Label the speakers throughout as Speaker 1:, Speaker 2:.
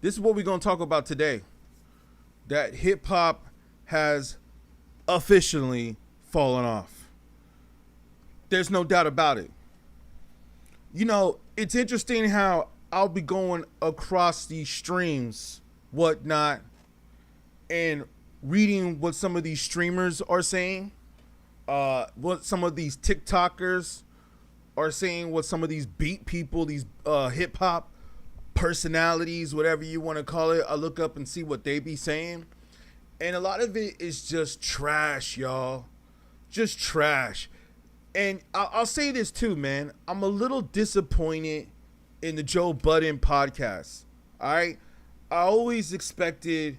Speaker 1: This is what we're going to talk about today. That hip hop has officially fallen off. There's no doubt about it. You know, it's interesting how I'll be going across these streams, whatnot, and reading what some of these streamers are saying, what some of these TikTokers are saying, what some of these beat people, these hip hop personalities, whatever you want to call it. I look up and see what they be saying. And a lot of it is just trash, y'all. Just trash. And I'll say this too, man. I'm a little disappointed in the Joe Budden podcast. All right. I always expected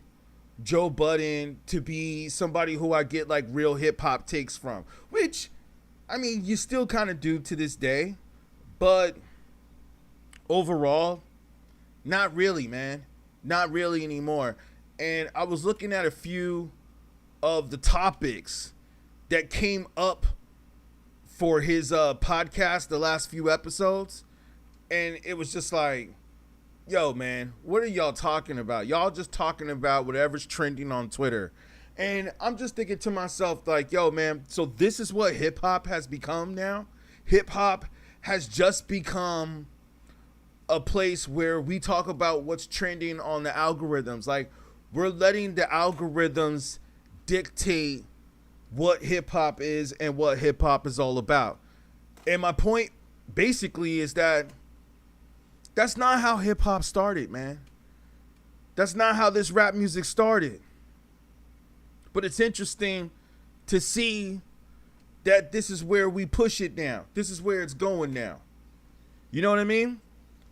Speaker 1: Joe Budden to be somebody who I get like real hip hop takes from, which, I mean, you still kind of do to this day. But overall, not really, man. Not really anymore. And I was looking at a few of the topics that came up for his podcast, the last few episodes. And it was just like, yo, man, what are y'all talking about? Y'all just talking about whatever's trending on Twitter. And I'm just thinking to myself, like, yo, man, so this is what hip hop has become now? Hip hop has just become a place where we talk about what's trending on the algorithms. Like, we're letting the algorithms dictate what hip hop is and what hip hop is all about. And my point basically is that that's not how hip hop started, man. That's not how this rap music started. But it's interesting to see that this is where we push it now. This is where it's going now. You know what I mean?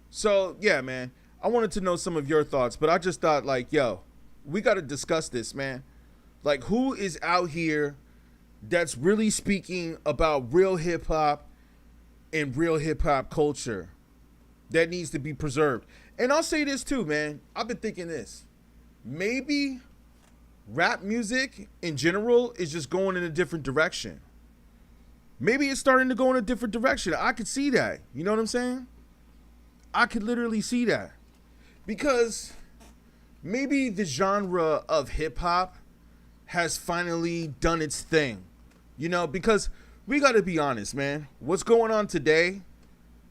Speaker 1: So, yeah, man, I wanted to know some of your thoughts, but I just thought, like, yo, we got to discuss this, man. Like, who is out here that's really speaking about real hip hop and real hip hop culture that needs to be preserved? And I'll say this too, man. I've been thinking this. Maybe rap music in general is just going in a different direction. Maybe it's starting to go in a different direction. I could see that. You know what I'm saying? I could literally see that. Because maybe the genre of hip hop has finally done its thing. You know, because we got to be honest, man. What's going on today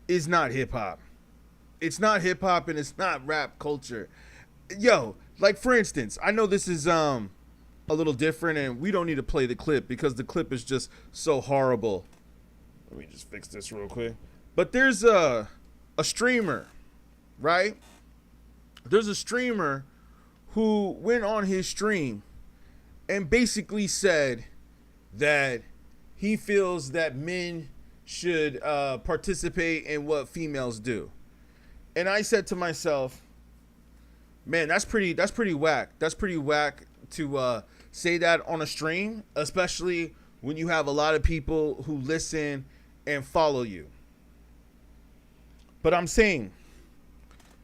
Speaker 1: is not hip hop. It's not hip hop and it's not rap culture. Yo, like for instance, I know this is a little different and we don't need to play the clip because the clip is just so horrible. Let me just fix this real quick. But there's a streamer, right? There's a streamer who went on his stream and basically said that he feels that men should participate in what females do. And I said to myself, man, that's pretty whack. That's pretty whack to say that on a stream, especially when you have a lot of people who listen and follow you. But I'm saying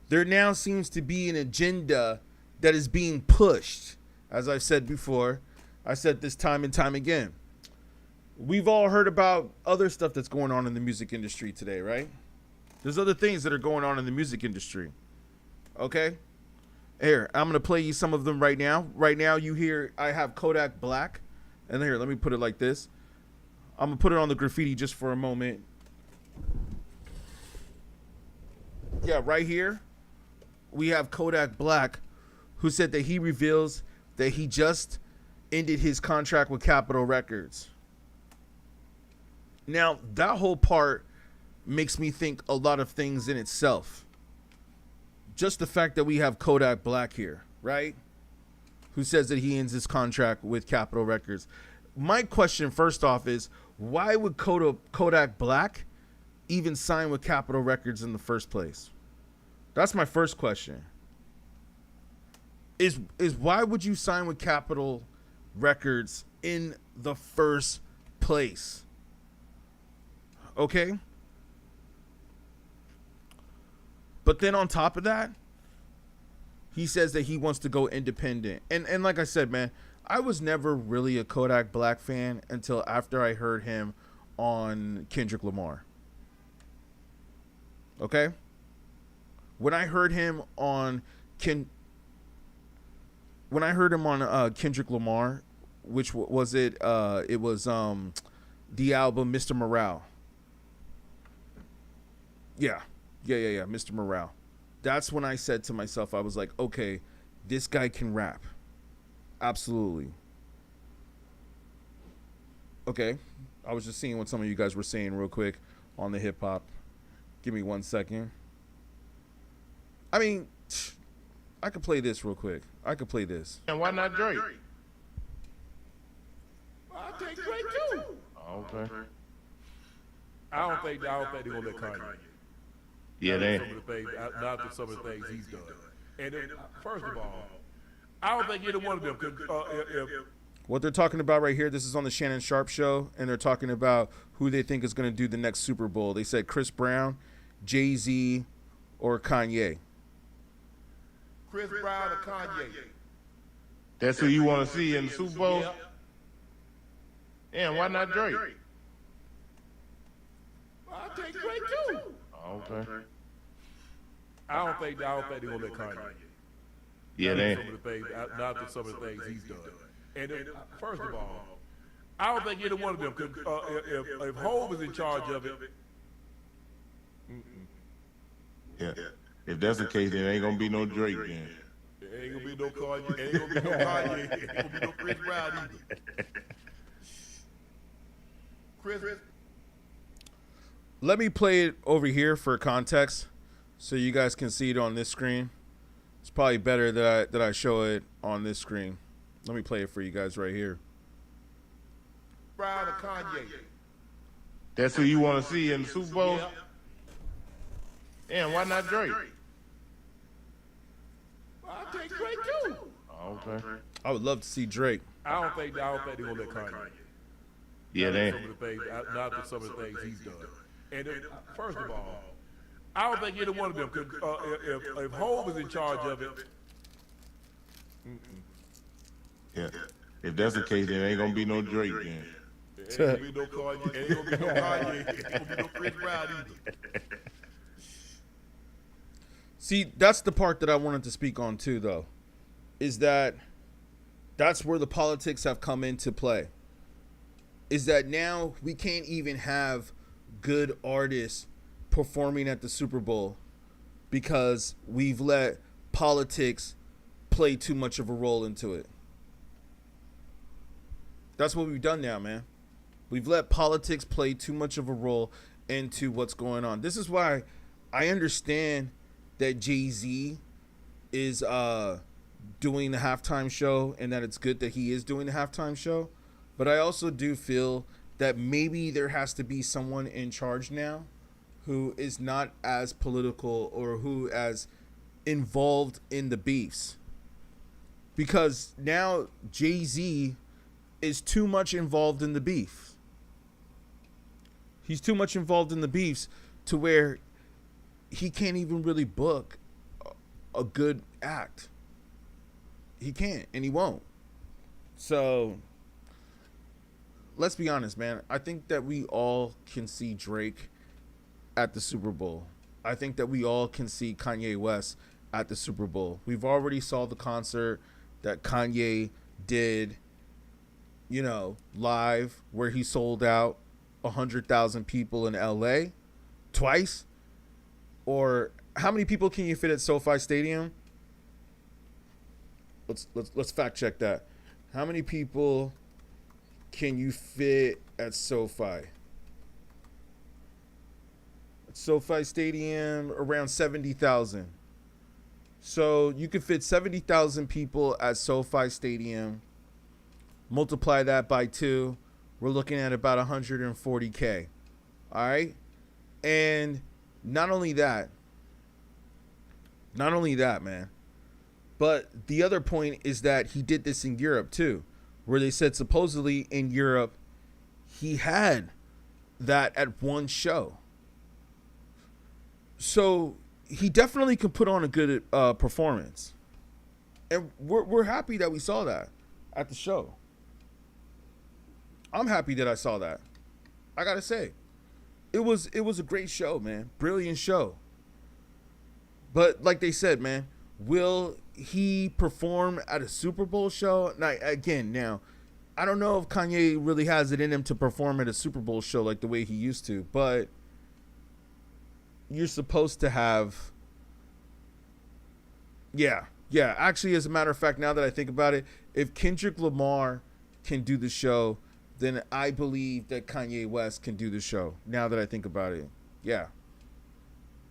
Speaker 1: there now seems to be an agenda that is being pushed. As I've said before, I said this time and time again. We've all heard about other stuff that's going on in the music industry today, right? There's other things that are going on in the music industry. Okay? Here, I'm going to play you some of them right now. Right now, you hear I have Kodak Black. And here, let me put it like this. I'm going to put it on the graffiti just for a moment. Yeah, right here, we have Kodak Black, who said that he reveals that he just ended his contract with Capitol Records. Now, that whole part makes me think a lot of things in itself. Just the fact that we have Kodak Black here, right? Who says that he ends his contract with Capitol Records. My question first off is, why would Kodak Black even sign with Capitol Records in the first place? That's my first question. Is why would you sign with Capitol Records in the first place? Okay? But then on top of that, he says that he wants to go independent. And like I said, man, I was never really a Kodak Black fan until after I heard him on Kendrick Lamar. Okay? When I heard him on when I heard him on Kendrick Lamar, which was it? It was the album Mr. Morale. Yeah, Mr. Morale. That's when I said to myself, I was like, okay, this guy can rap. Absolutely. Okay, I was just seeing what some of you guys were saying real quick on the hip hop. Give me 1 second. I mean, I could play this real quick. I could play this.
Speaker 2: And why not Drake?
Speaker 3: I'll take Drake too.
Speaker 2: Okay.
Speaker 3: I don't think they're gonna let Kanye.
Speaker 2: Yeah, they.
Speaker 3: Not some of the things he's done. And then, first of all, I don't think either one of them could.
Speaker 1: What they're talking about right here, this is on the Shannon Sharp show, and they're talking about who they think is going to do the next Super Bowl. They said Chris Brown, Jay-Z, or Kanye.
Speaker 3: Chris Brown or Kanye.
Speaker 2: That's who you want to see in the Super Bowl?
Speaker 3: Yeah.
Speaker 2: Yeah, why not Drake?
Speaker 3: I'll take Drake too.
Speaker 2: Okay.
Speaker 3: I don't think they're gonna let Kanye.
Speaker 2: Yeah, they.
Speaker 3: Not some of the things he's done. And then, first of all, I don't think either one of them could. If Hov is in charge of it.
Speaker 2: Yeah. If that's the case, then ain't gonna be no Drake then.
Speaker 3: It ain't gonna be no Kanye. It ain't gonna be no Kanye. It ain't gonna be no Chris Brown either. Chris.
Speaker 1: Let me play it over here for context so you guys can see it on this screen. It's probably better that I show it on this screen. Let me play it for you guys right here.
Speaker 3: Brown or Kanye.
Speaker 2: That's who you want to see in the Super Bowl? Yeah, why not Drake?
Speaker 3: I'll take Drake too.
Speaker 2: Okay.
Speaker 1: I would love to see Drake.
Speaker 3: I don't think they're gonna let Kanye.
Speaker 2: Yeah, they.
Speaker 3: Not some of the things he's done. And then, first of all, I don't think either one of them could. If Hov is in charge of it.
Speaker 2: Yeah. If that's the case, then ain't gonna be no Drake then.
Speaker 3: Ain't gonna be no Kanye. Ain't gonna be no Kanye. Ain't gonna be no Chris Brown either.
Speaker 1: See, that's the part that I wanted to speak on too, though, is that that's where the politics have come into play. Is that now we can't even have good artists performing at the Super Bowl because we've let politics play too much of a role into it. That's what we've done now, man. We've let politics play too much of a role into what's going on. This is why I understand that Jay-Z is doing the halftime show and that it's good that he is doing the halftime show. But I also do feel that maybe there has to be someone in charge now who is not as political or who as involved in the beefs. Because now Jay-Z is too much involved in the beef. He's too much involved in the beefs to where he can't even really book a good act. He can't, and he won't. So let's be honest, man. I think that we all can see Drake at the Super Bowl. I think that we all can see Kanye West at the Super Bowl. We've already saw the concert that Kanye did, live, where he sold out 100,000 people in LA twice. Or how many people can you fit at SoFi Stadium? Let's fact check that. How many people can you fit at SoFi? At SoFi Stadium, around 70,000. So you could fit 70,000 people at SoFi Stadium. Multiply that by 2. We're looking at about 140K. All right? And not only that, man. But the other point is that he did this in Europe too, where they said supposedly in Europe he had that at one show. So he definitely could put on a good performance. And we're happy that we saw that at the show. I'm happy that I saw that. I gotta say, it was a great show, man. Brilliant show. But like they said, man, Will he perform at a Super Bowl show? Now, I don't know if Kanye really has it in him to perform at a Super Bowl show like the way he used to, but you're supposed to have. Yeah. Actually, as a matter of fact, now that I think about it, if Kendrick Lamar can do the show, then I believe that Kanye West can do the show. Now that I think about it. Yeah.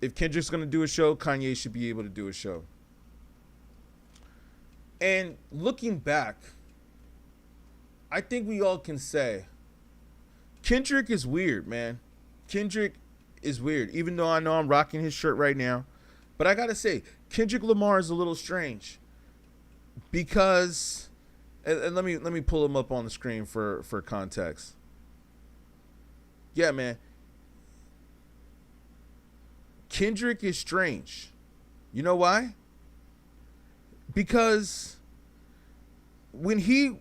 Speaker 1: If Kendrick's going to do a show, Kanye should be able to do a show. And looking back, I think we all can say Kendrick is weird, man. Kendrick is weird, even though I know I'm rocking his shirt right now. But I got to say, Kendrick Lamar is a little strange because, and let me pull him up on the screen for context. Yeah, man. Kendrick is strange. You know why? Because when he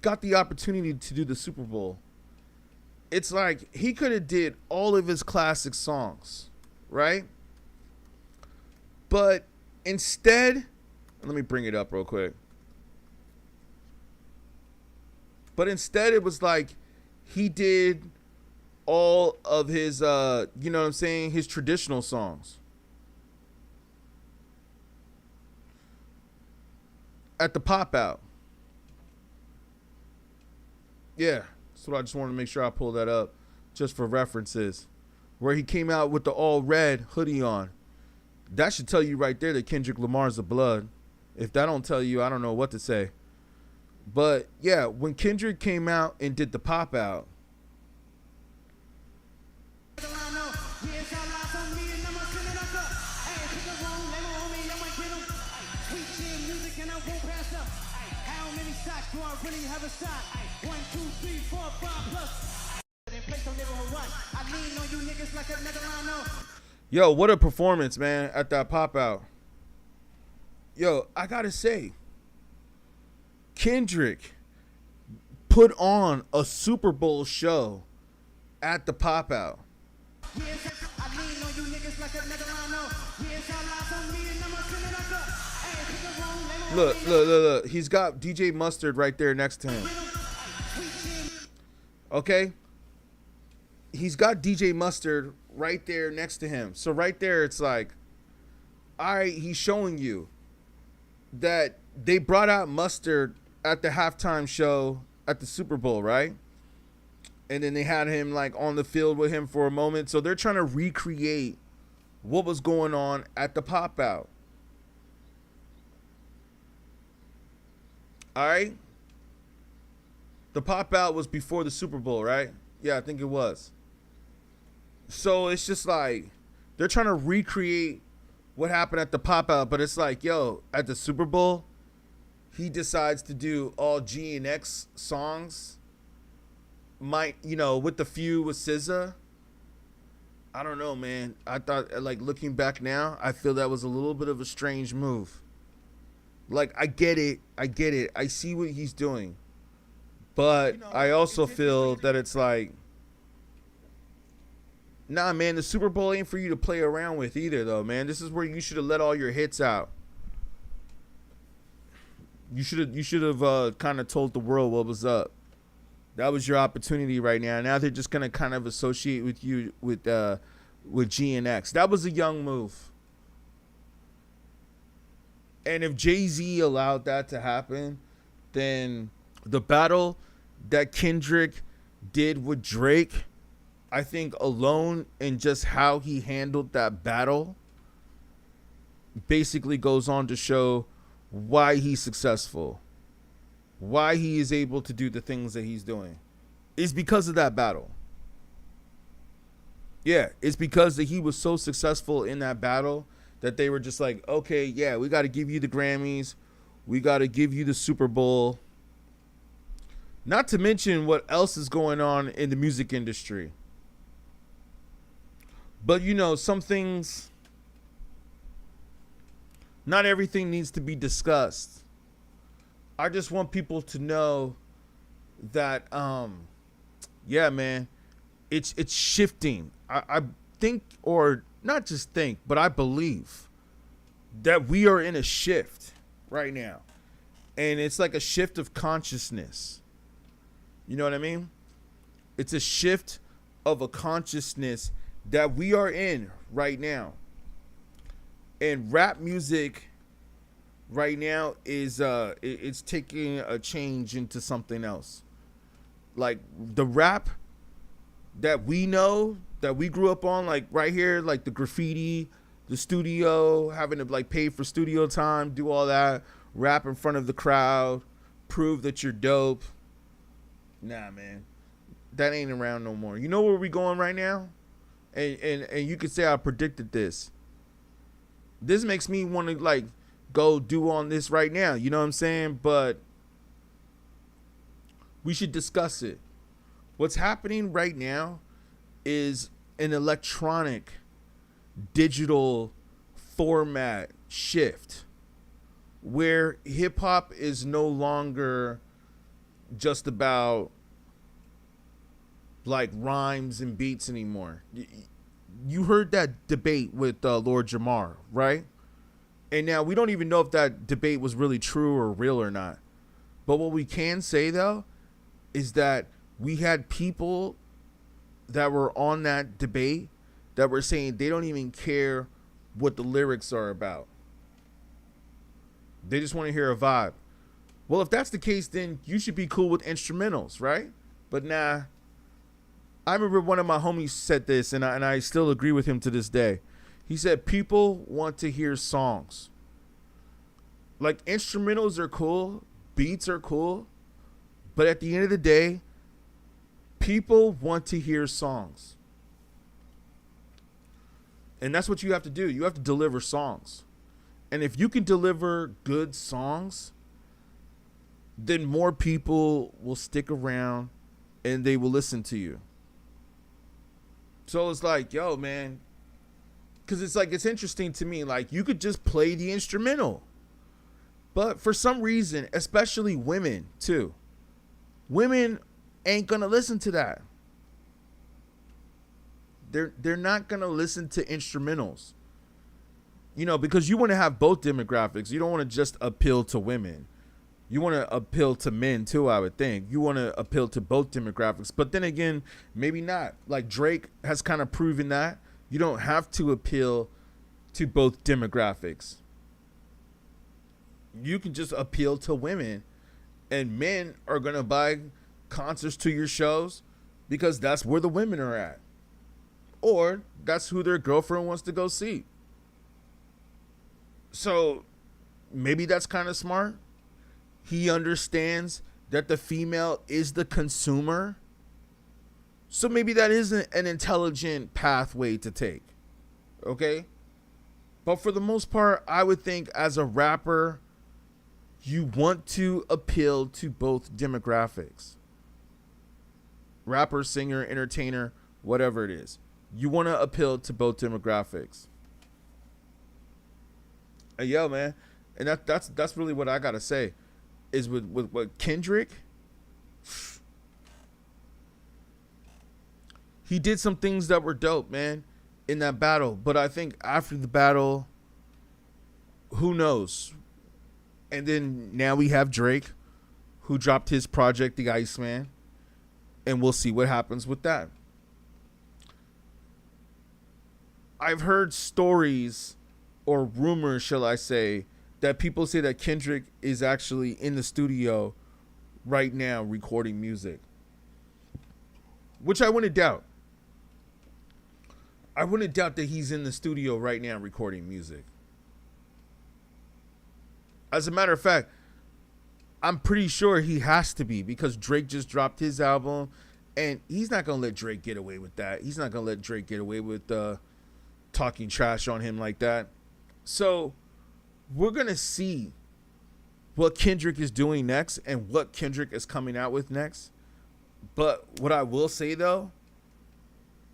Speaker 1: got the opportunity to do the Super Bowl, it's like he could have did all of his classic songs, right? But instead, let me bring it up real quick. But instead it was like he did all of his you know what I'm saying, his traditional songs. At the pop out. Yeah, so I just wanted to make sure I pull that up just for references. Where he came out with the all red hoodie on. That should tell you right there that Kendrick Lamar's a blood. If that don't tell you, I don't know what to say. But yeah, when Kendrick came out and did the pop out, yo, what a performance, man, at that pop out. Yo, I gotta say, Kendrick put on a Super Bowl show at the pop out. Look. He's got DJ Mustard right there next to him. Okay? He's got DJ Mustard right there next to him. So right there, it's like, all right, he's showing you that they brought out Mustard at the halftime show at the Super Bowl, right? And then they had him like on the field with him for a moment. So they're trying to recreate what was going on at the pop out. All right? The pop out was before the Super Bowl, right? Yeah, I think it was. So it's just like they're trying to recreate what happened at the pop out, but it's like, yo, at the Super Bowl, he decides to do all G and X songs. With the few with SZA. I don't know, man. I thought, like, looking back now, I feel that was a little bit of a strange move. Like, I get it. I see what he's doing. But I also feel that it's like, nah, man, the Super Bowl ain't for you to play around with either, though, man. This is where you should have let all your hits out. You should have kind of told the world what was up. That was your opportunity right now. Now they're just gonna kind of associate with you with G and X. That was a young move. And if Jay-Z allowed that to happen, then the battle that Kendrick did with Drake, I think alone in just how he handled that battle basically goes on to show why he's successful, why he is able to do the things that he's doing. It's because of that battle. Yeah, it's because that he was so successful in that battle that they were just like, okay, yeah, we got to give you the Grammys. We got to give you the Super Bowl. Not to mention what else is going on in the music industry. But, some things, not everything needs to be discussed. I just want people to know that, yeah, man, it's shifting. I think, or not just think, but I believe that we are in a shift right now. And it's like a shift of consciousness. You know what I mean? It's a shift of a consciousness that we are in right now. And rap music right now is it's taking a change into something else. Like the rap that we know, that we grew up on, like right here, like the graffiti, the studio, having to like pay for studio time, do all that, rap in front of the crowd, prove that you're dope. Nah, man, that ain't around no more. You know where we going right now? And you could say I predicted this. This makes me want to like go do on this right now. You know what I'm saying? But we should discuss it. What's happening right now is an electronic, digital format shift where hip hop is no longer just about like rhymes and beats anymore. You heard that debate with Lord Jamar, right? And now we don't even know if that debate was really true or real or not. But what we can say though is that we had people that were on that debate that were saying they don't even care what the lyrics are about. They just want to hear a vibe. Well, if that's the case, then you should be cool with instrumentals, right? But nah. I remember one of my homies said this, and I still agree with him to this day. He said, people want to hear songs. Like, instrumentals are cool, beats are cool, but at the end of the day, people want to hear songs. And that's what you have to do. You have to deliver songs. And if you can deliver good songs, then more people will stick around and they will listen to you. So it's like, yo, man, because it's like, it's interesting to me. Like, you could just play the instrumental. But for some reason, especially women too, women ain't going to listen to that. They're not going to listen to instrumentals. You know, because you want to have both demographics. You don't want to just appeal to women. You want to appeal to men too, I would think. You want to appeal to both demographics. But then again, maybe not. Like Drake has kind of proven that. You don't have to appeal to both demographics. You can just appeal to women. And men are going to buy concerts to your shows because that's where the women are at. Or that's who their girlfriend wants to go see. So maybe that's kind of smart. He understands that the female is the consumer. So maybe that isn't an intelligent pathway to take. Okay? But for the most part, I would think as a rapper, you want to appeal to both demographics. Rapper, singer, entertainer, whatever it is. You want to appeal to both demographics. And yo, man, and that's really what I gotta say. Is with Kendrick, he did some things that were dope, man, in that battle. But I think after the battle, who knows? And then now we have Drake, who dropped his project, The Iceman, and we'll see what happens with that. I've heard stories, or rumors, shall I say, that people say that Kendrick is actually in the studio right now recording music. Which I wouldn't doubt. I wouldn't doubt that he's in the studio right now recording music. As a matter of fact, I'm pretty sure he has to be, because Drake just dropped his album and he's not going to let Drake get away with that. He's not going to let Drake get away with talking trash on him like that. So we're going to see what Kendrick is doing next and what Kendrick is coming out with next. But what I will say, though,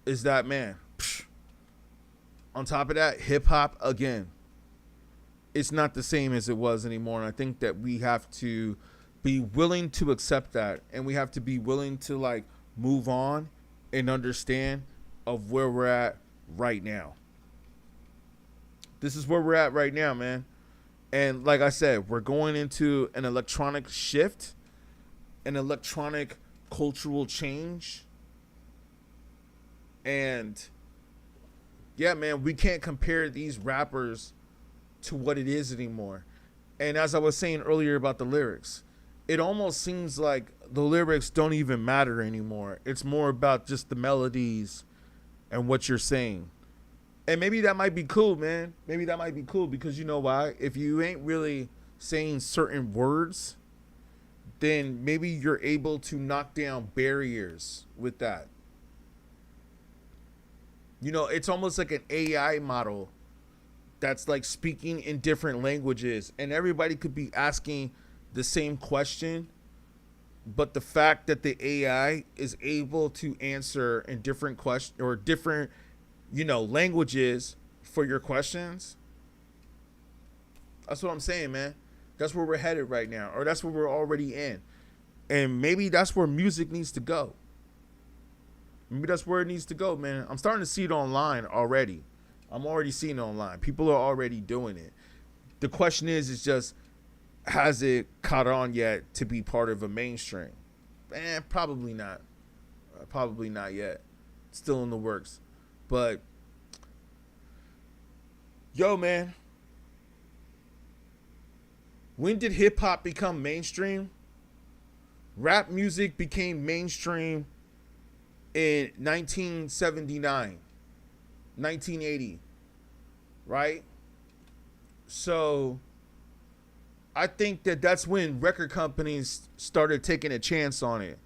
Speaker 1: is that, man, on top of that, hip-hop, again, it's not the same as it was anymore. And I think that we have to be willing to accept that. And we have to be willing to, like, move on and understand of where we're at right now. This is where we're at right now, man. And like I said, we're going into an electronic shift, an electronic cultural change. And yeah, man, we can't compare these rappers to what it is anymore. And as I was saying earlier about the lyrics, it almost seems like the lyrics don't even matter anymore. It's more about just the melodies and what you're saying. And maybe that might be cool, man. Maybe that might be cool because you know why? If you ain't really saying certain words, then maybe you're able to knock down barriers with that. You know, it's almost like an AI model that's like speaking in different languages, and everybody could be asking the same question, but the fact that the AI is able to answer in different questions or different, you know, languages for your questions. That's what I'm saying, man. That's where we're headed right now, or that's where we're already in. And maybe that's where music needs to go. Maybe that's where it needs to go, man. I'm starting to see it online already. I'm already seeing it online. People are already doing it. The question is just, has it caught on yet to be part of a mainstream? Probably not. Probably not yet. Still in the works. But, yo, man. When did hip-hop become mainstream? Rap music became mainstream in 1979, 1980, right? So I think that that's when record companies started taking a chance on it.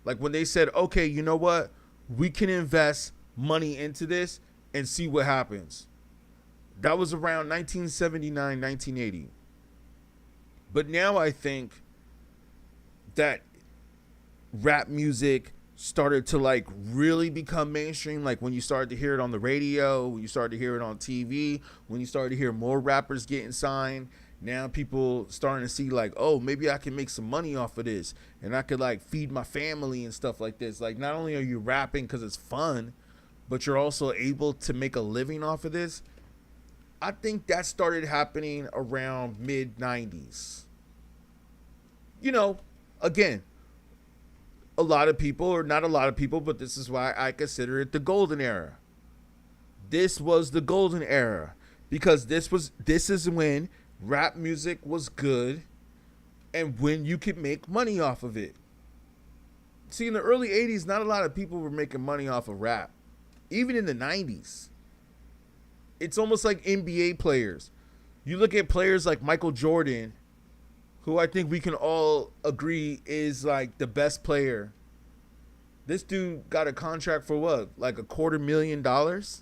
Speaker 1: Like when they said, okay, you know what? We can invest money into this and see what happens. That was around 1979, 1980. But now I think that rap music started to like really become mainstream, like when you started to hear it on the radio, when you started to hear it on TV, when you started to hear more rappers getting signed. Now people starting to see like, oh, maybe I can make some money off of this and I could like feed my family and stuff like this. Like not only are you rapping because it's fun, but you're also able to make a living off of this. I think that started happening around mid 90s. You know, again, a lot of people, or not a lot of people, but this is why I consider it the golden era. This was the golden era because this is when rap music was good and when you could make money off of it. See, in the early 80s, not a lot of people were making money off of rap. Even in the 90s. It's almost like NBA players. You look at players like Michael Jordan, who I think we can all agree is like the best player. This dude got a contract for what? Like $250,000?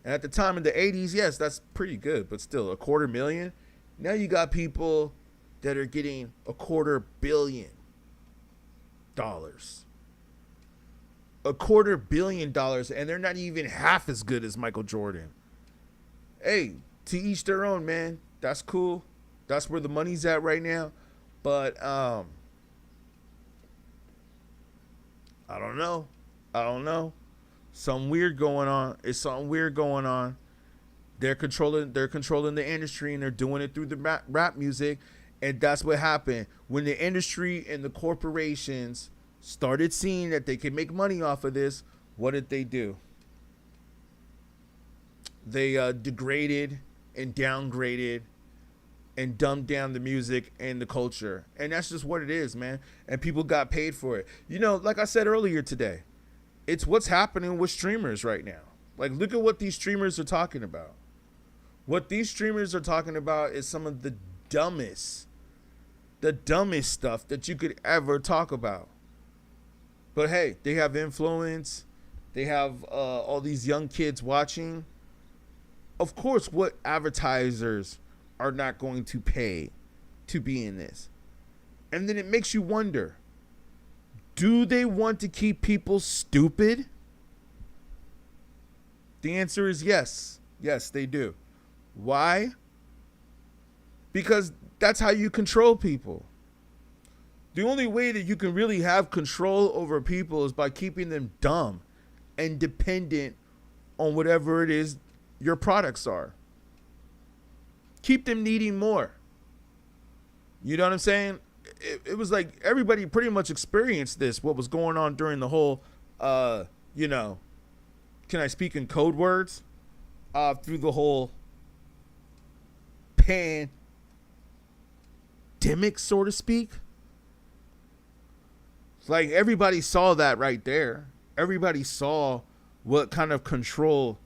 Speaker 1: And at the time in the 80s, yes, that's pretty good, but still $250,000. Now you got people that are getting $250 million. $250 million, and they're not even half as good as Michael Jordan. Hey, to each their own, man. That's cool. That's where the money's at right now. But I don't know. Something weird going on. It's something weird going on. They're controlling the industry, and they're doing it through the rap music. And that's what happened. When the industry and the corporations started seeing that they could make money off of this, what did they do? They degraded and downgraded and dumbed down the music and the culture. And that's just what it is, man. And people got paid for it. You know, like I said earlier today, it's what's happening with streamers right now. Like, look at what these streamers are talking about. What these streamers are talking about is some of the dumbest stuff that you could ever talk about. But hey, they have influence. They have all these young kids watching. Of course, what advertisers are not going to pay to be in this? And then it makes you wonder, do they want to keep people stupid? The answer is yes. Yes, they do. Why? Because that's how you control people. The only way that you can really have control over people is by keeping them dumb and dependent on whatever it is your products are. keep them needing more. You know what I'm saying? It was like everybody pretty much experienced this, what was going on during the whole, you know, can I speak in code words? Through the whole pandemic, so to speak. It's like everybody saw that right there. Everybody saw what kind of control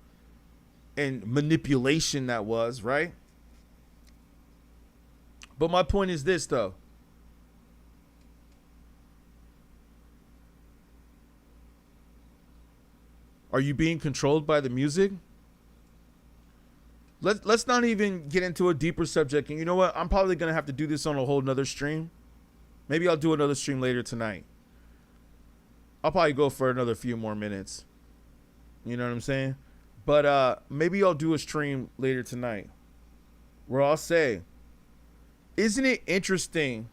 Speaker 1: and manipulation that was, right? But my point is this, though. Are you being controlled by the music? Let's not even get into a deeper subject. And you know what? I'm probably going to have to do this on a whole nother stream. Maybe I'll do another stream later tonight. I'll probably go for another few more minutes. You know what I'm saying? But maybe I'll do a stream later tonight where I'll say, isn't it interesting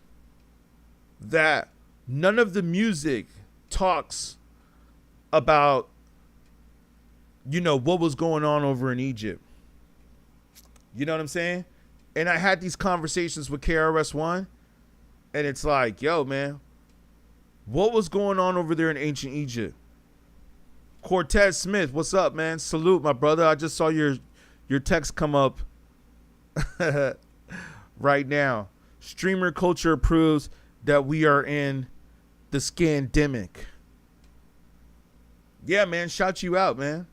Speaker 1: that none of the music talks about, you know, what was going on over in Egypt? You know what I'm saying? And I had these conversations with KRS-One, and it's like, yo, man, what was going on over there in ancient Egypt? Cortez Smith, what's up, man? Salute, my brother. I just saw your text come up right now. Streamer culture proves that we are in the scandemic. Yeah, man, shout you out, man.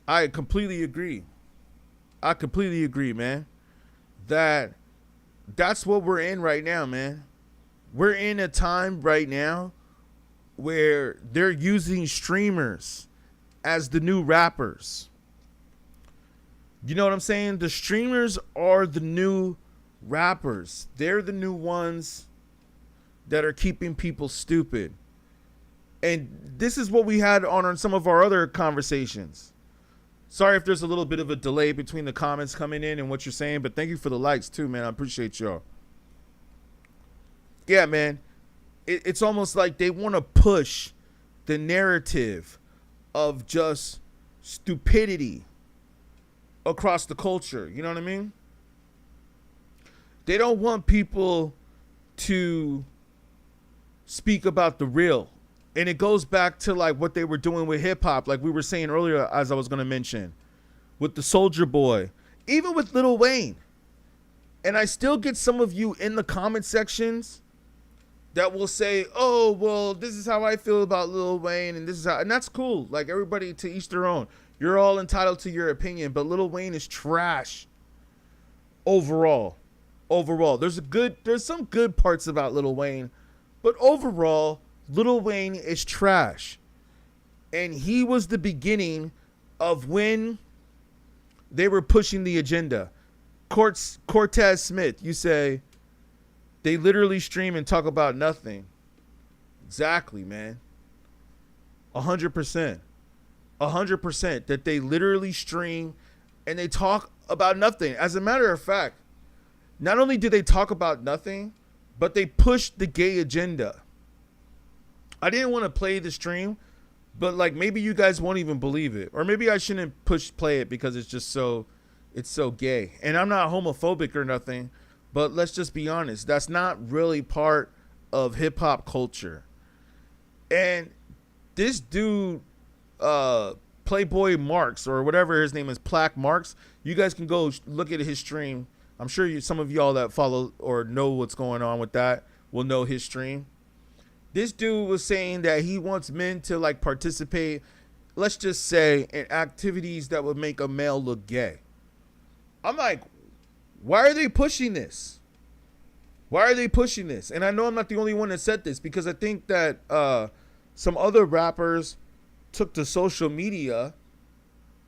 Speaker 1: I completely agree. Man. That's what we're in right now, man. We're in a time right now where they're using streamers as the new rappers. You know what I'm saying? The streamers are the new rappers. They're the new ones that are keeping people stupid. And this is what we had on some of our other conversations. Sorry if there's a little bit of a delay between the comments coming in and what you're saying, but thank you for the likes too, man. I appreciate y'all. Yeah, man. It's almost like they want to push the narrative of just stupidity across the culture. You know what I mean? They don't want people to speak about the real. And it goes back to like what they were doing with hip hop, like we were saying earlier, as I was going to mention, with the Soulja Boy, even with Lil Wayne. And I still get some of you in the comment sections that will say, oh, well, this is how I feel about Lil Wayne, and this is how, and that's cool. Like, everybody to each their own. You're all entitled to your opinion, but Lil Wayne is trash overall. There's some good parts about Lil Wayne, but overall, Lil Wayne is trash. And he was the beginning of when they were pushing the agenda. Cortez Smith, you say, they literally stream and talk about nothing. Exactly, man. 100%. 100% that they literally stream and they talk about nothing. As a matter of fact, not only do they talk about nothing, but they push the gay agenda. I didn't want to play the stream, but like maybe you guys won't even believe it. Or maybe I shouldn't play it because it's just it's so gay. And I'm not homophobic or nothing, but let's just be honest. That's not really part of hip hop culture. And this dude, Playboy Marks or whatever his name is, Plaque Marks, you guys can go look at his stream. I'm sure some of y'all that follow or know what's going on with that will know his stream. This dude was saying that he wants men to like participate, let's just say, in activities that would make a male look gay. I'm like, why are they pushing this? Why are they pushing this? And I know I'm not the only one that said this, because I think that some other rappers took to social media,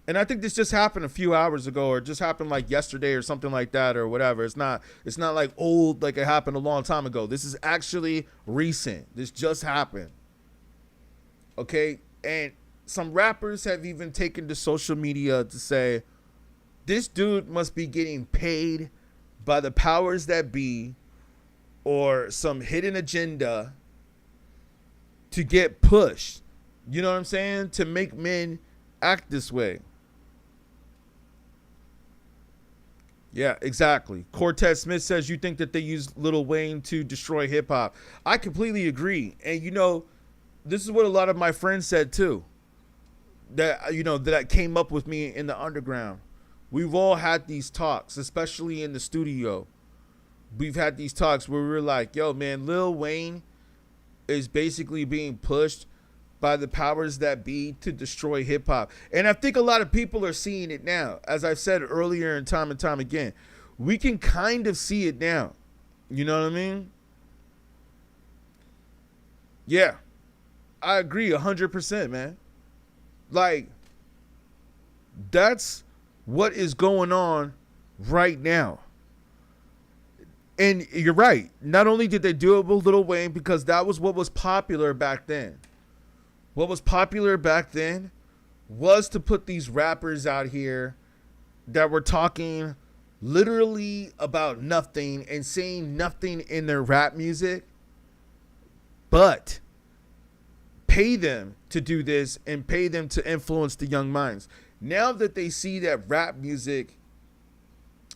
Speaker 1: and I think this just happened a few hours ago, or just happened like yesterday or something like that, or whatever. It's not like old, like it happened a long time ago. This is actually recent. This just happened. Okay? And some rappers have even taken to social media to say, this dude must be getting paid by the powers that be or some hidden agenda to get pushed. You know what I'm saying? To make men act this way. Yeah, exactly. Cortez Smith says, you think that they use Lil Wayne to destroy hip hop. I completely agree. And this is what a lot of my friends said too. That came up with me in the underground. We've all had these talks, especially in the studio. We've had these talks where we're like, yo, man, Lil Wayne is basically being pushed by the powers that be to destroy hip hop. And I think a lot of people are seeing it now. As I've said earlier and time again, we can kind of see it now. You know what I mean? Yeah, I agree 100%, man. Like, that's what is going on right now. And you're right. Not only did they do it with Lil Wayne because that was what was popular back then. What was popular back then was to put these rappers out here that were talking literally about nothing and saying nothing in their rap music, but pay them to do this and pay them to influence the young minds. Now that they see that rap music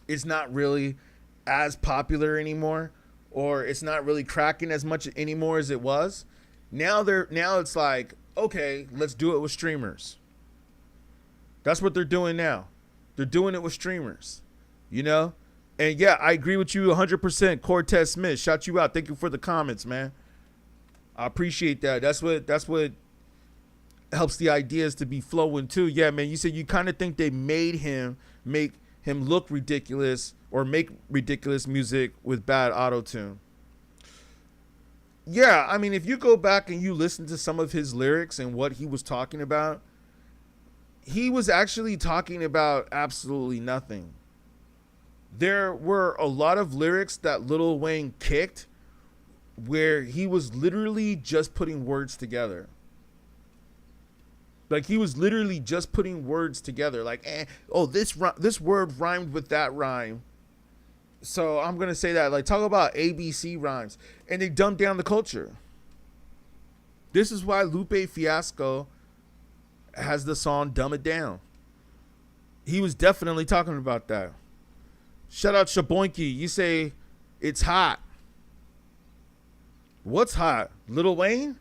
Speaker 1: is not really as popular anymore, or it's not really cracking as much anymore as it was, now it's like, okay, let's do it with streamers. That's what they're doing now. They're doing it with streamers, And yeah, I agree with you 100%. Cortez Smith, shout you out. Thank you for the comments, man. I appreciate that. That's what helps the ideas to be flowing too. Yeah, man, you said you kind of think they make him look ridiculous or make ridiculous music with bad auto-tune. Yeah, I mean, if you go back and you listen to some of his lyrics and what he was talking about, he was actually talking about absolutely nothing. There were a lot of lyrics that Lil Wayne kicked where he was literally just putting words together. Like, he was literally just putting words together. Like, this word rhymed with that rhyme, so I'm going to say that. Like, talk about ABC rhymes. And they dumbed down the culture. This is why Lupe Fiasco has the song Dumb It Down. He was definitely talking about that. Shout out Shaboinky. You say it's hot. What's hot? Lil Wayne?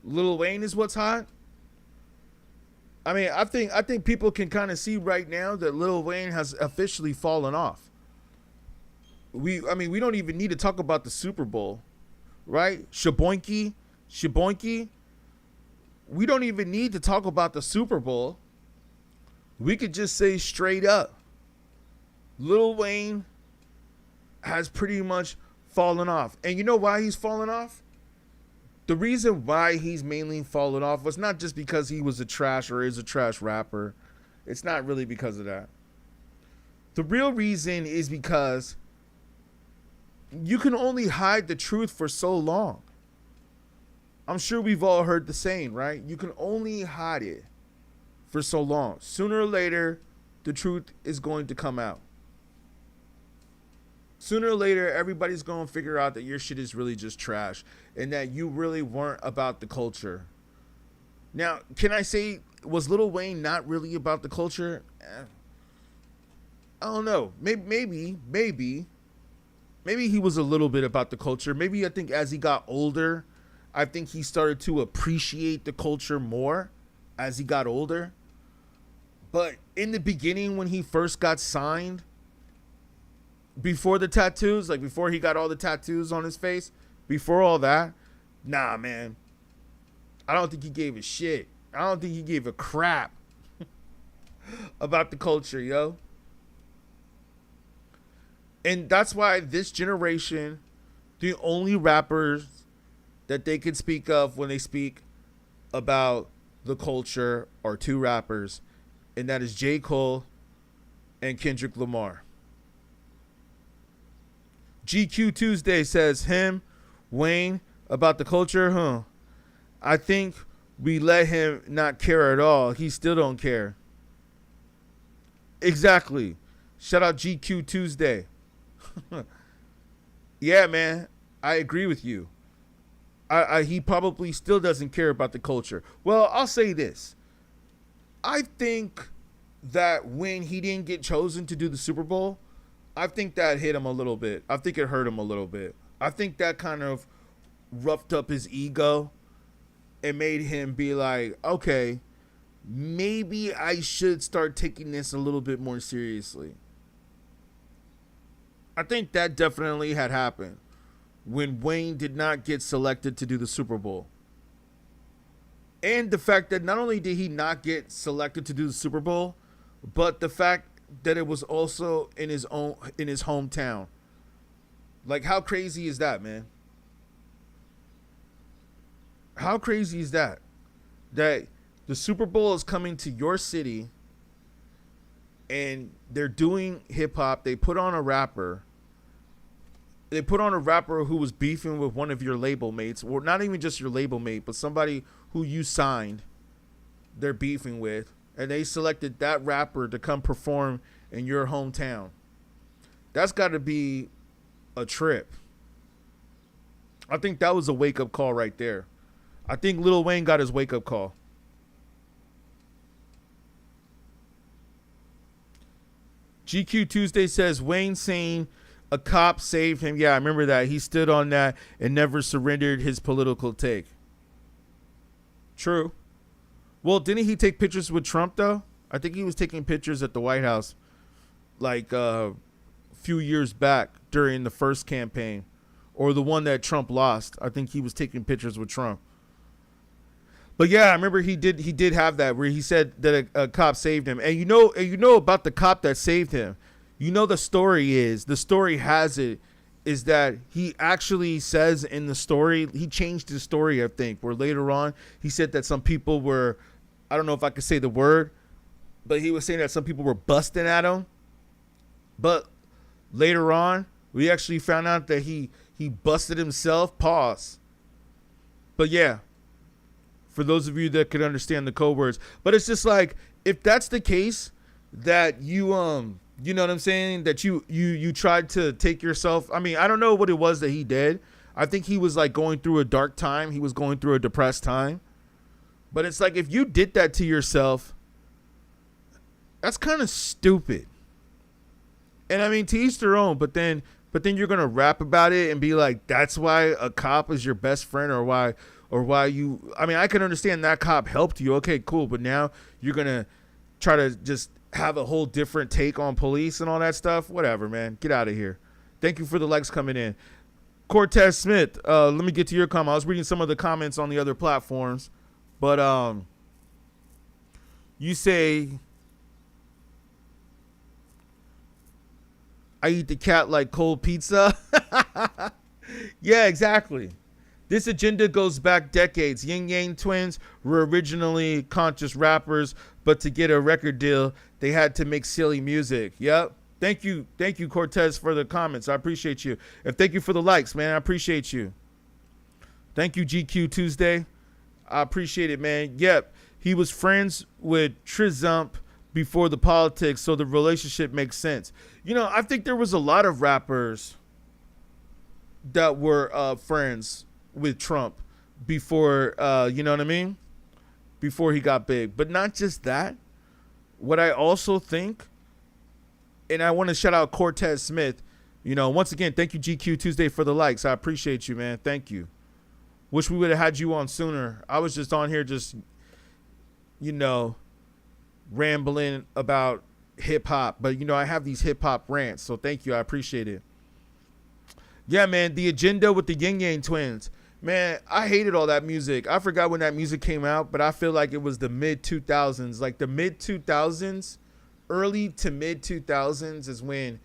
Speaker 1: Lil Wayne is what's hot? I mean, I think people can kind of see right now that Lil Wayne has officially fallen off. We don't even need to talk about the Super Bowl, right? Shaboinky. We don't even need to talk about the Super Bowl. We could just say straight up, Lil Wayne has pretty much fallen off. And you know why he's fallen off? The reason why he's mainly fallen off was not just because he was a trash or is a trash rapper. It's not really because of that. The real reason is because you can only hide the truth for so long. I'm sure we've all heard the saying, right? You can only hide it for so long. Sooner or later, the truth is going to come out. Sooner or later, everybody's going to figure out that your shit is really just trash and that you really weren't about the culture. Now, can I say, was Lil Wayne not really about the culture? I don't know. Maybe he was a little bit about the culture. Maybe I think as he got older, I think he started to appreciate the culture more as he got older. But in the beginning, when he first got signed, before the tattoos, like before he got all the tattoos on his face, before all that, nah, man. I don't think he gave a shit. I don't think he gave a crap about the culture, yo. And that's why this generation, the only rappers that they can speak of when they speak about the culture are two rappers, and that is J. Cole and Kendrick Lamar. GQ Tuesday says, him, Wayne, about the culture, huh? I think we let him not care at all. He still don't care. Exactly. Shout out GQ Tuesday. Yeah, man. I agree with you. He probably still doesn't care about the culture. Well, I'll say this. I think that when he didn't get chosen to do the Super Bowl, I think that hit him a little bit. I think it hurt him a little bit. I think that kind of roughed up his ego and made him be like, okay, maybe I should start taking this a little bit more seriously. I think that definitely had happened when Wayne did not get selected to do the Super Bowl. And the fact that not only did he not get selected to do the Super Bowl, but the fact that it was also in his hometown. Like, how crazy is that, man? How crazy is that? That the Super Bowl is coming to your city and they're doing hip hop. They put on a rapper. They put on a rapper who was beefing with one of your label mates, or not even just your label mate, but somebody who you signed. They're beefing with, and they selected that rapper to come perform in your hometown. That's got to be a trip. I think that was a wake-up call right there. I think Lil Wayne got his wake-up call. GQ Tuesday says, Wayne saying a cop saved him. Yeah, I remember that. He stood on that and never surrendered his political take. True. Well, didn't he take pictures with Trump, though? I think he was taking pictures at the White House like a few years back during the first campaign, or the one that Trump lost. I think he was taking pictures with Trump. But yeah, I remember he did have that where he said that a cop saved him. And you know about the cop that saved him. You know, the story has it is that he actually says in the story, he changed his story, I think, where later on he said that some people were, I don't know if I could say the word, but he was saying that some people were busting at him. But later on, we actually found out that he busted himself. Pause. But yeah, for those of you that could understand the code words. But it's just like, if that's the case, that you know what I'm saying, that you tried to take yourself. I mean, I don't know what it was that he did. I think he was like going through a dark time. He was going through a depressed time. But it's like, if you did that to yourself, that's kind of stupid. And I mean, to each their own, but then you're going to rap about it and be like, that's why a cop is your best friend, or why you, I mean, I can understand that cop helped you. Okay, cool. But now you're going to try to just have a whole different take on police and all that stuff. Whatever, man. Get out of here. Thank you for the likes coming in. Cortez Smith, let me get to your comment. I was reading some of the comments on the other platforms, but you say, I eat the cat like cold pizza. Yeah, exactly. This agenda goes back decades. Yin Yang Twins were originally conscious rappers, but to get a record deal, they had to make silly music. Yep. Thank you, Cortez, for the comments. I appreciate you. And thank you for the likes, man. I appreciate you. Thank you, GQ Tuesday. I appreciate it, man. Yep. He was friends with Trizump before the politics, so the relationship makes sense. You know, I think there was a lot of rappers that were friends with Trump before, you know what I mean? Before he got big. But not just that. What I also think, and I want to shout out Cortez Smith, you know, once again, thank you, GQ Tuesday, for the likes. I appreciate you, man. Thank you. Wish we would have had you on sooner. I was just on here just, you know, rambling about hip hop. But, you know, I have these hip hop rants. So thank you. I appreciate it. Yeah, man. The agenda with the Yin Yang Twins. Man, I hated all that music. I forgot when that music came out, but I feel like it was the mid-2000s. Like the mid-2000s, early to mid-2000s is when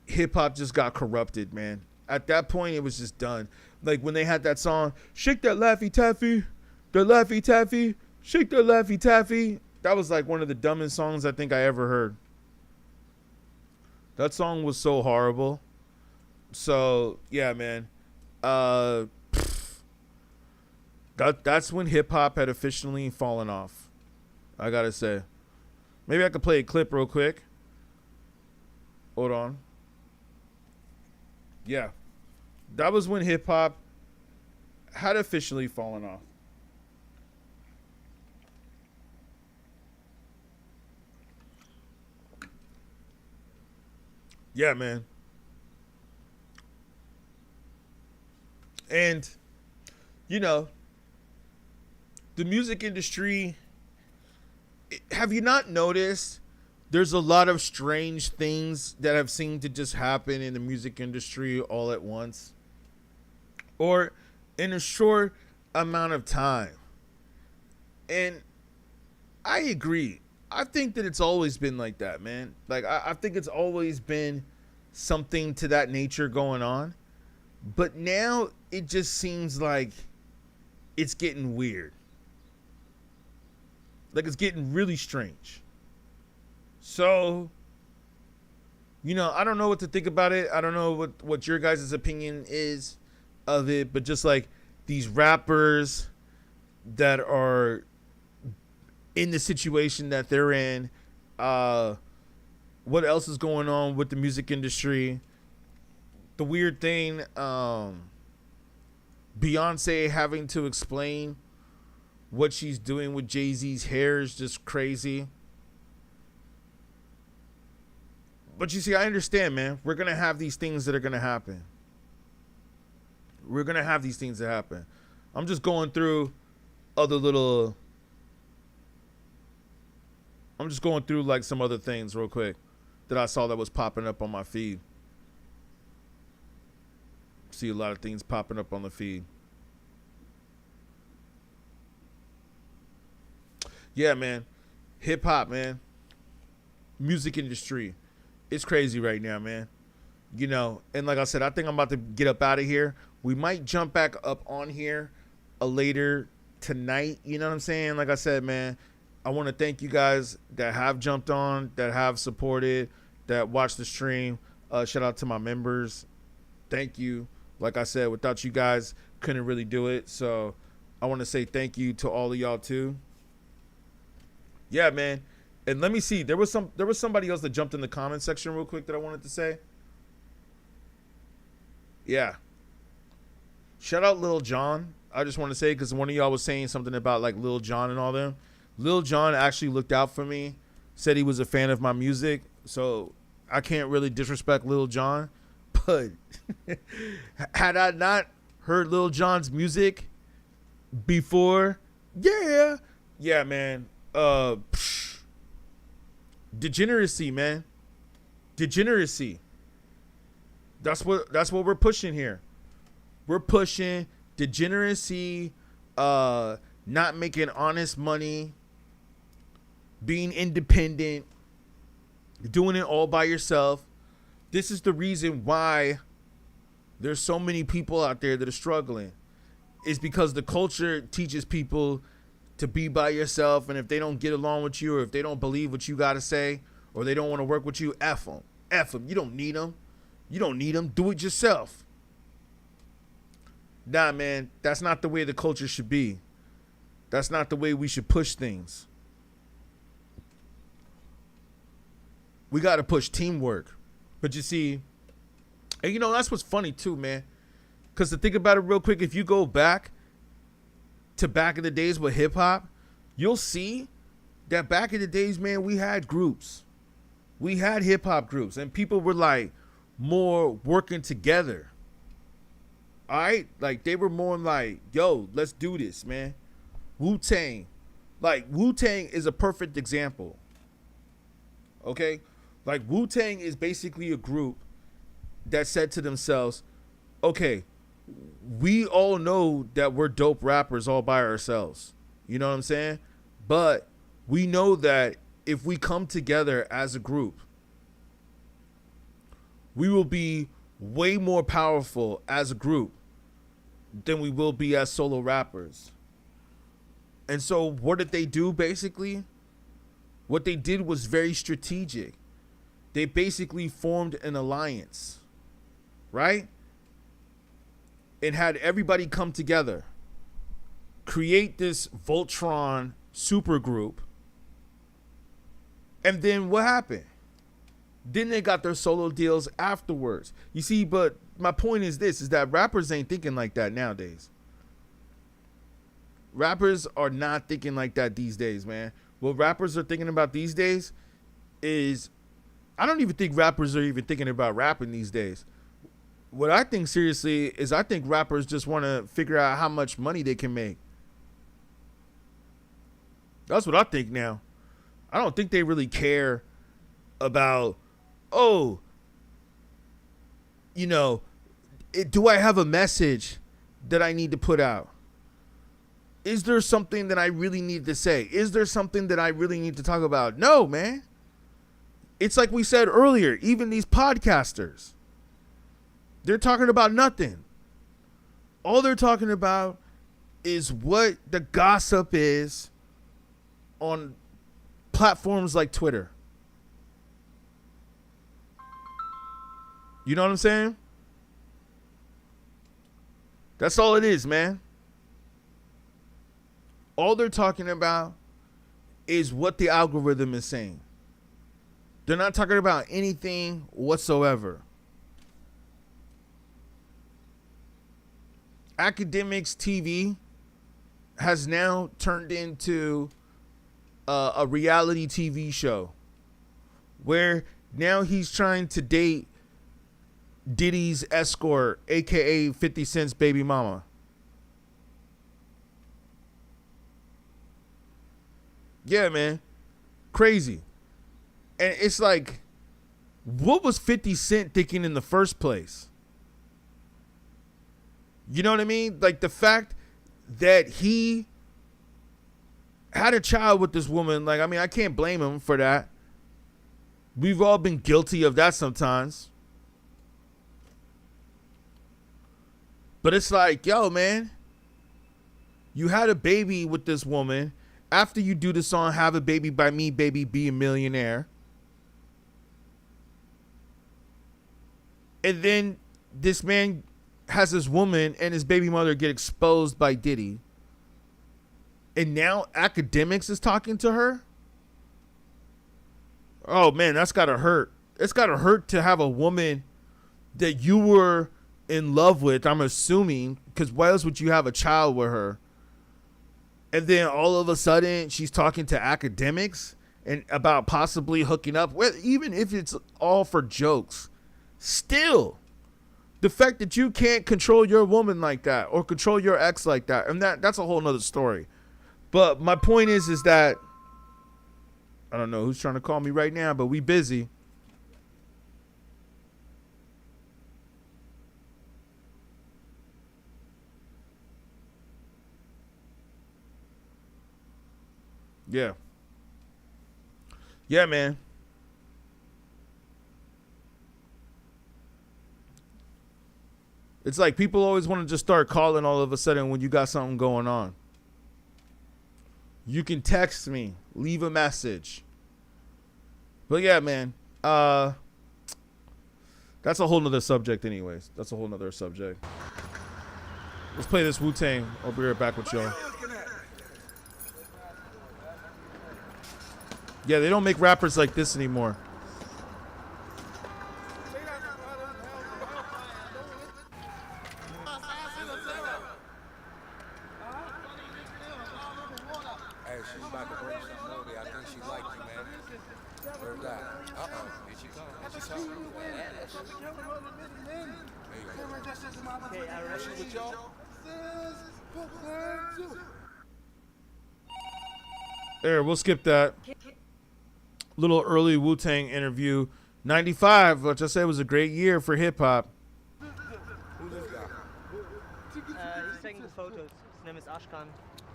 Speaker 1: hip-hop just got corrupted, man. At that point, it was just done. Like when they had that song, Shake That Laffy Taffy, the Laffy Taffy, Shake That Laffy Taffy. That was like one of the dumbest songs I think I ever heard. That song was so horrible. So, yeah, man. That's when hip hop had officially fallen off. I gotta say. Maybe I could play a clip real quick. Hold on. Yeah. That was when hip hop had officially fallen off. Yeah, man. And you know, the music industry, have you not noticed there's a lot of strange things that have seemed to just happen in the music industry all at once or in a short amount of time? And I agree. I think that it's always been like that, man. Like, I think it's always been something to that nature going on. But now it just seems like it's getting weird. Like, it's getting really strange. So, I don't know what to think about it. I don't know what your guys' opinion is of it. But just like these rappers that are in the situation that they're in, what else is going on with the music industry? The weird thing, Beyonce having to explain what she's doing with Jay-Z's hair is just crazy. But you see, I understand, man. We're going to have these things that are going to happen. We're going to have these things that happen. I'm just going through other little... I'm just going through like some other things real quick that I saw that was popping up on my feed. See a lot of things popping up on the feed. Yeah, man. Hip hop, man. Music industry. It's crazy right now, man. And like I said, I think I'm about to get up out of here. We might jump back up on here later tonight. You know what I'm saying? Like I said, man, I want to thank you guys that have jumped on, that have supported, that watched the stream. Shout out to my members. Thank you. Like I said, without you guys, couldn't really do it. So I want to say thank you to all of y'all too. Yeah, man. And let me see. There was somebody else that jumped in the comment section real quick that I wanted to say. Yeah. Shout out Lil Jon. I just want to say, because one of y'all was saying something about like Lil Jon and all them. Lil Jon actually looked out for me, said he was a fan of my music. So I can't really disrespect Lil Jon. But had I not heard Lil Jon's music before, yeah, man. Degeneracy, man. Degeneracy. That's what we're pushing here. We're pushing degeneracy, not making honest money, being independent, doing it all by yourself. This is the reason why there's so many people out there that are struggling. It's because the culture teaches people to be by yourself, and if they don't get along with you, or if they don't believe what you got to say, or they don't want to work with you, F them. F them. You don't need them. You don't need them. Do it yourself. Nah, man, that's not the way the culture should be. That's not the way we should push things. We got to push teamwork. But you see, and that's what's funny too, man. Because to think about it real quick, if you go back to back in the days with hip hop, you'll see that back in the days, man, we had groups. We had hip hop groups, and people were like more working together. All right? Like they were more like, yo, let's do this, man. Wu-Tang. Like Wu-Tang is a perfect example. Okay? Like Wu-Tang is basically a group that said to themselves, okay, we all know that we're dope rappers all by ourselves. You know what I'm saying? But we know that if we come together as a group, we will be way more powerful as a group than we will be as solo rappers. And so what did they do basically? What they did was very strategic. They basically formed an alliance, right? And had everybody come together, create this Voltron supergroup. And then what happened? Then they got their solo deals afterwards. You see, but my point is this, is that rappers ain't thinking like that nowadays. Rappers are not thinking like that these days, man. What rappers are thinking about these days is, I don't even think rappers are even thinking about rapping these days. What I think seriously is I think rappers just want to figure out how much money they can make. That's what I think now. I don't think they really care about, do I have a message that I need to put out? Is there something that I really need to say? Is there something that I really need to talk about? No, man. It's like we said earlier, even these podcasters, they're talking about nothing. All they're talking about is what the gossip is on platforms like Twitter. You know what I'm saying? That's all it is, man. All they're talking about is what the algorithm is saying. They're not talking about anything whatsoever. Academics TV has now turned into a reality TV show where now he's trying to date Diddy's escort, aka 50 Cent's baby mama. Yeah, man. Crazy. And it's like, what was 50 Cent thinking in the first place? You know what I mean? Like the fact that he had a child with this woman, like, I mean, I can't blame him for that. We've all been guilty of that sometimes. But it's like, yo, man, you had a baby with this woman. After you do the song, Have a Baby by Me, Baby, Be a Millionaire. And then this man has this woman and his baby mother get exposed by Diddy. And now Academics is talking to her? Oh, man, that's got to hurt. It's got to hurt to have a woman that you were in love with, I'm assuming, because why else would you have a child with her? And then all of a sudden she's talking to Academics and about possibly hooking up, well, even if it's all for jokes. Still, the fact that you can't control your woman like that or control your ex like that, and that's a whole nother story. But my point is that, I don't know who's trying to call me right now, but we busy. Yeah. Yeah, man. It's like people always want to just start calling all of a sudden when you got something going on. You can text me, leave a message. But yeah, man. That's a whole nother subject anyways. That's a whole nother subject. Let's play this Wu-Tang. I'll be right back with y'all. Yeah, they don't make rappers like this anymore.
Speaker 4: Hey, she's about to bring something over there. I think she like you, man. Where's that? Uh-oh. Here she comes. She's coming. There you go. She with y'all?
Speaker 1: There, we'll skip that. Little early Wu-Tang interview. 95, which I said was a great year for hip-hop.
Speaker 4: Who's this guy?
Speaker 5: He's taking the photos. His name is Ashkan.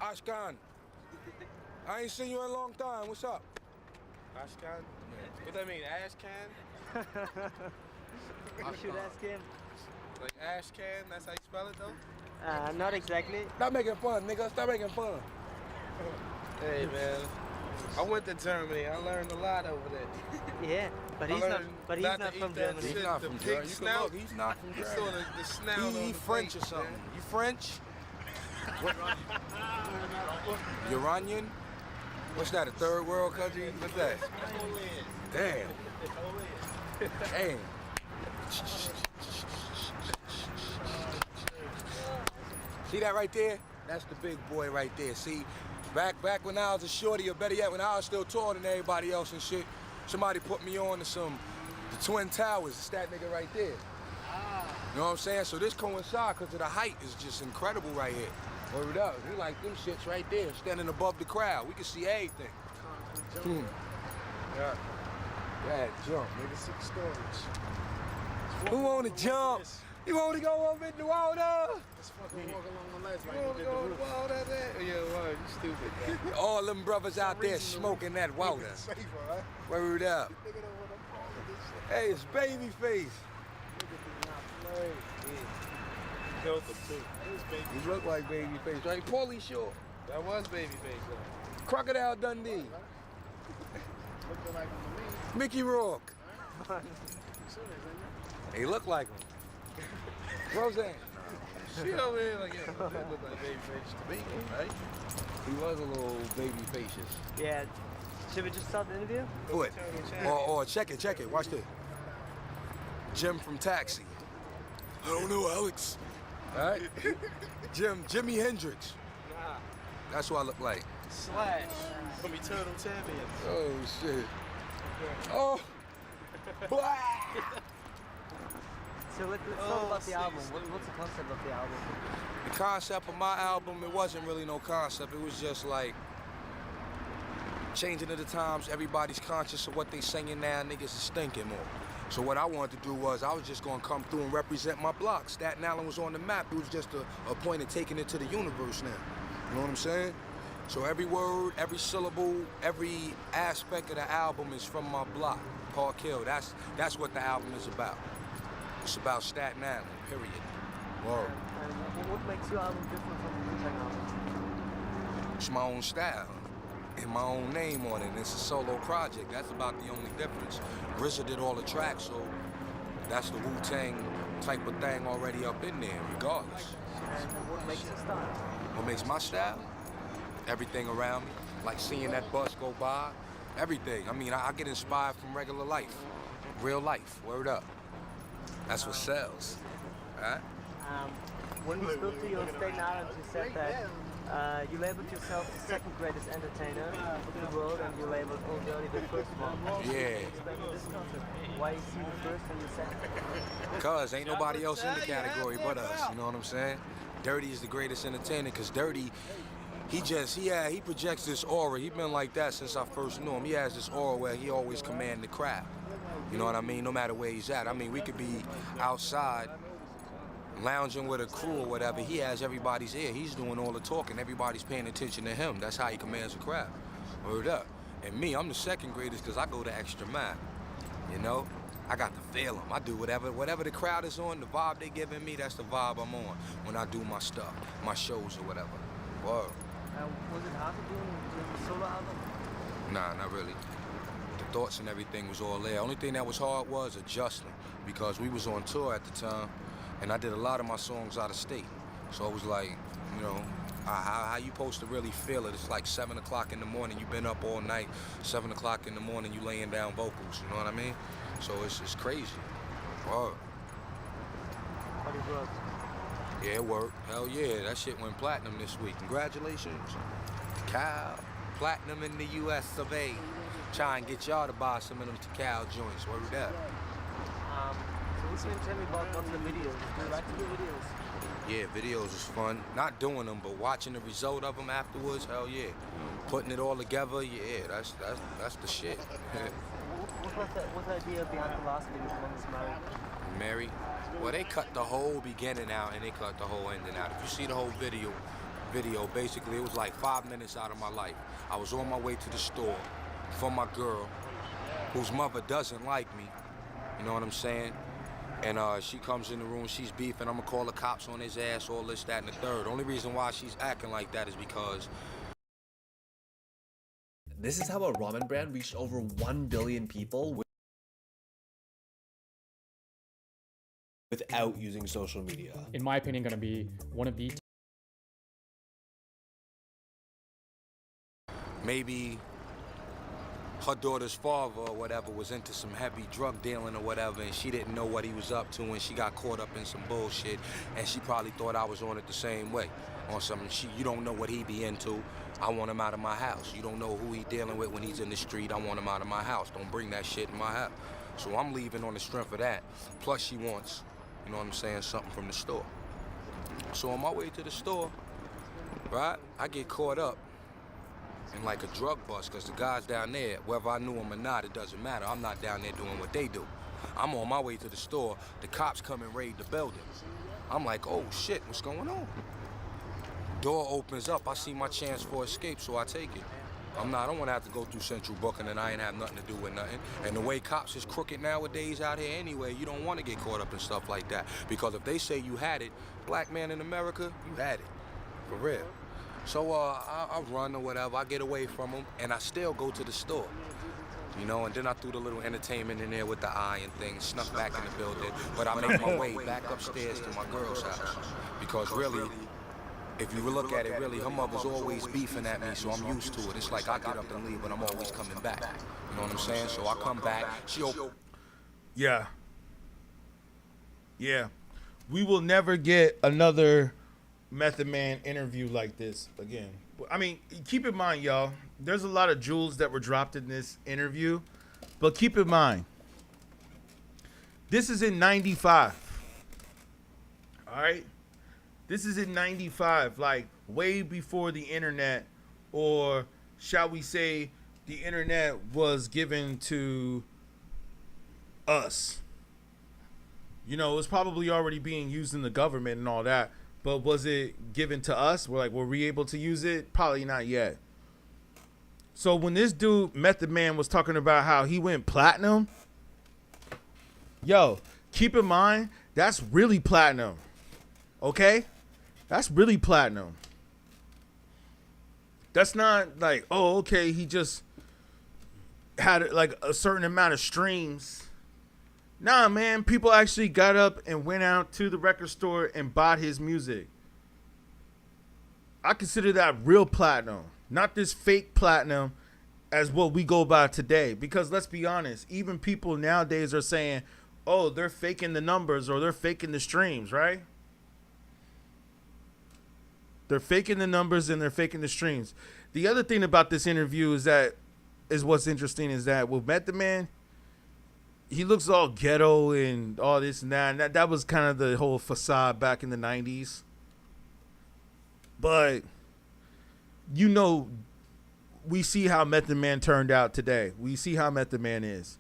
Speaker 4: Ashkan. I ain't seen you in a long time. What's up?
Speaker 6: Ashkan? What that mean, Ashcan?
Speaker 5: You should ask him.
Speaker 6: Like Ashcan, that's how you spell it though?
Speaker 5: Not exactly.
Speaker 4: Stop making fun, nigga. Stop making fun.
Speaker 6: Hey man, I went to Germany. I learned a lot over there.
Speaker 5: Yeah, but he's not. But he's not from Germany.
Speaker 4: He's not from Germany. You can look. He's not from
Speaker 6: He
Speaker 4: Germany.
Speaker 6: saw the snout
Speaker 4: He
Speaker 6: on the
Speaker 4: French
Speaker 6: plate,
Speaker 4: or something.
Speaker 6: man.
Speaker 4: You French? What? Iranian? What's that, a third world country? What's that? Damn. Damn. See that right there? That's the big boy right there. See, back when I was a shorty, or better yet, when I was still taller than everybody else and shit, somebody put me on to some The Twin Towers, it's that nigga right there. You know what I'm saying? So this coincides because of the height is just incredible right here. Word up. We like them shits right there, standing above the crowd. We can see everything. Yeah. Yeah, jump, nigga, 6 stories. Who wanna jump? You wanna go up in the water?
Speaker 6: Let's fucking walk along the ledge like you did the roof. Yeah, word, you stupid, man.
Speaker 4: All them brothers out there smoking that water.
Speaker 6: Safer, right?
Speaker 4: Word up.
Speaker 6: Nigga don't wanna fall in this shit.
Speaker 4: Hey, it's Babyface.
Speaker 6: Nigga did not play. Yeah. Killed him too. It was Babyface.
Speaker 4: He look like Babyface, right? Pauly Shore.
Speaker 6: That was Babyface though.
Speaker 4: Crocodile Dundee.
Speaker 6: Looking like him to me.
Speaker 4: Mickey Rourke. He look like him. Roseanne.
Speaker 6: She over here like, yeah, that look like Babyface to me, right?
Speaker 4: He was a little baby-facious.
Speaker 5: Yeah. Should we just start the interview?
Speaker 4: What? Or check it. Watch this. Jim from Taxi. I don't know, Alex. All right? Jimi Hendrix.
Speaker 6: Nah.
Speaker 4: That's what I look like.
Speaker 6: Slash. From Eternal Champions.
Speaker 4: Oh, shit. Oh. Blah.
Speaker 5: So let's talk about the album. What's the concept of the album?
Speaker 4: The concept of my album, it wasn't really no concept. It was just like changing of the times. Everybody's conscious of what they singing now. Niggas is thinking more. So what I wanted to do was I was just gonna come through and represent my block. Staten Island was on the map. It was just a point of taking it to the universe now. You know what I'm saying? So every word, every syllable, every aspect of the album is from my block, Park Hill. That's what the album is about. It's about Staten Island, period. Whoa.
Speaker 5: And what makes your album different from the Wu-Tang album?
Speaker 4: It's my own style and my own name on it. It's a solo project. That's about the only difference. RZA did all the tracks, so that's the Wu-Tang type of thing already up in there, regardless.
Speaker 5: And what makes your style?
Speaker 4: What makes my style? Everything around me. Like seeing that bus go by, everything. I mean, I get inspired from regular life, real life, word up. That's what sells, right?
Speaker 5: When we spoke to you on Staten Island, you said that you labeled yourself the second greatest entertainer in the world, and you labeled Old Dirty the first one.
Speaker 4: Yeah.
Speaker 5: Explain this concept. Why you see the first and the second?
Speaker 4: Cause ain't nobody else in the category but us, you know what I'm saying? Dirty is the greatest entertainer, cause Dirty, he projects this aura. He been like that since I first knew him. He has this aura where he always command the crowd. You know what I mean? No matter where he's at. I mean, we could be outside lounging with a crew or whatever. He has everybody's ear. He's doing all the talking. Everybody's paying attention to him. That's how he commands the crowd. Word up. And me, I'm the second greatest because I go the extra mile. You know? I got to feel them. I do whatever the crowd is on, the vibe they giving me, that's the vibe I'm on when I do my stuff, my shows or whatever. Word.
Speaker 5: Was it hard to do the solo album?
Speaker 4: Nah, not really. The thoughts and everything was all there. Only thing that was hard was adjusting because we was on tour at the time and I did a lot of my songs out of state. So it was like, you know, how you supposed to really feel it? It's like 7 o'clock in the morning, you've been up all night, 7 o'clock in the morning, you laying down vocals, you know what I mean? So it's crazy. Word.
Speaker 5: But it worked.
Speaker 4: Yeah, it worked. Hell yeah, that shit went platinum this week. Congratulations. Cal, platinum in the US of A. Try and get y'all to buy some of them Cal joints. Word up.
Speaker 5: So what can you tell me about the videos? Do you like to do videos?
Speaker 4: Yeah, videos is fun. Not doing them, but watching the result of them afterwards, hell yeah. Putting it all together, yeah, that's the shit.
Speaker 5: What's the idea behind the last video, One is Married?
Speaker 4: Mary? Well, they cut the whole beginning out and they cut the whole ending out. If you see the whole video, basically it was like 5 minutes out of my life. I was on my way to the store for my girl, whose mother doesn't like me, you know what I'm saying? And she comes in the room, she's beefing, I'm gonna call the cops on his ass, all this, that, and the third. Only reason why she's acting like that is because
Speaker 7: this is how a ramen brand reached over 1 billion people without using social media.
Speaker 8: In my opinion, gonna be one of the
Speaker 4: maybe her daughter's father or whatever was into some heavy drug dealing or whatever, and she didn't know what he was up to, and she got caught up in some bullshit, and she probably thought I was on it the same way. On something, you don't know what he be into. I want him out of my house. You don't know who he dealing with when he's in the street. I want him out of my house. Don't bring that shit in my house. So I'm leaving on the strength of that. Plus she wants, you know what I'm saying, something from the store. So on my way to the store, right, I get caught up in like a drug bust, because the guys down there, whether I knew them or not, it doesn't matter. I'm not down there doing what they do. I'm on my way to the store, the cops come and raid the building. I'm like, oh shit, what's going on? Door opens up, I see my chance for escape, so I take it. I don't want to have to go through central booking and I ain't have nothing to do with nothing. And the way cops is crooked nowadays out here anyway, you don't want to get caught up in stuff like that. Because if they say you had it, black man in America, you had it. For real. So I run or whatever, I get away from them, and I still go to the store. You know, and then I threw the little entertainment in there with the eye and things, snuck back in the building. But I made my way back upstairs to my girl's house. Because really, if you look at it, really, her mother's always beefing at me, so I'm used to it. It's like I get up and leave, but I'm always coming back. You know what I'm saying? So I come back,
Speaker 1: Yeah. We will never get another Method Man interview like this again. I mean, keep in mind, y'all, there's a lot of jewels that were dropped in this interview, but keep in mind, this is in 95. All right? This is in 95, like way before the internet, or shall we say the internet was given to us. You know, it was probably already being used in the government and all that, but was it given to us? Were we able to use it? Probably not yet. So when this dude, Method Man, was talking about how he went platinum, yo, keep in mind, that's really platinum. Okay? That's really platinum. That's not like, oh, okay, he just had like a certain amount of streams. Nah, man, people actually got up and went out to the record store and bought his music. I consider that real platinum, not this fake platinum as what we go by today. Because let's be honest, even people nowadays are saying, oh, they're faking the numbers or they're faking the streams, right? They're faking the numbers and they're faking the streams. The other thing about this interview is what's interesting is that with Method Man, he looks all ghetto and all this and that. And that was kind of the whole facade back in the 90s. But, you know, we see how Method Man turned out today. We see how Method Man is.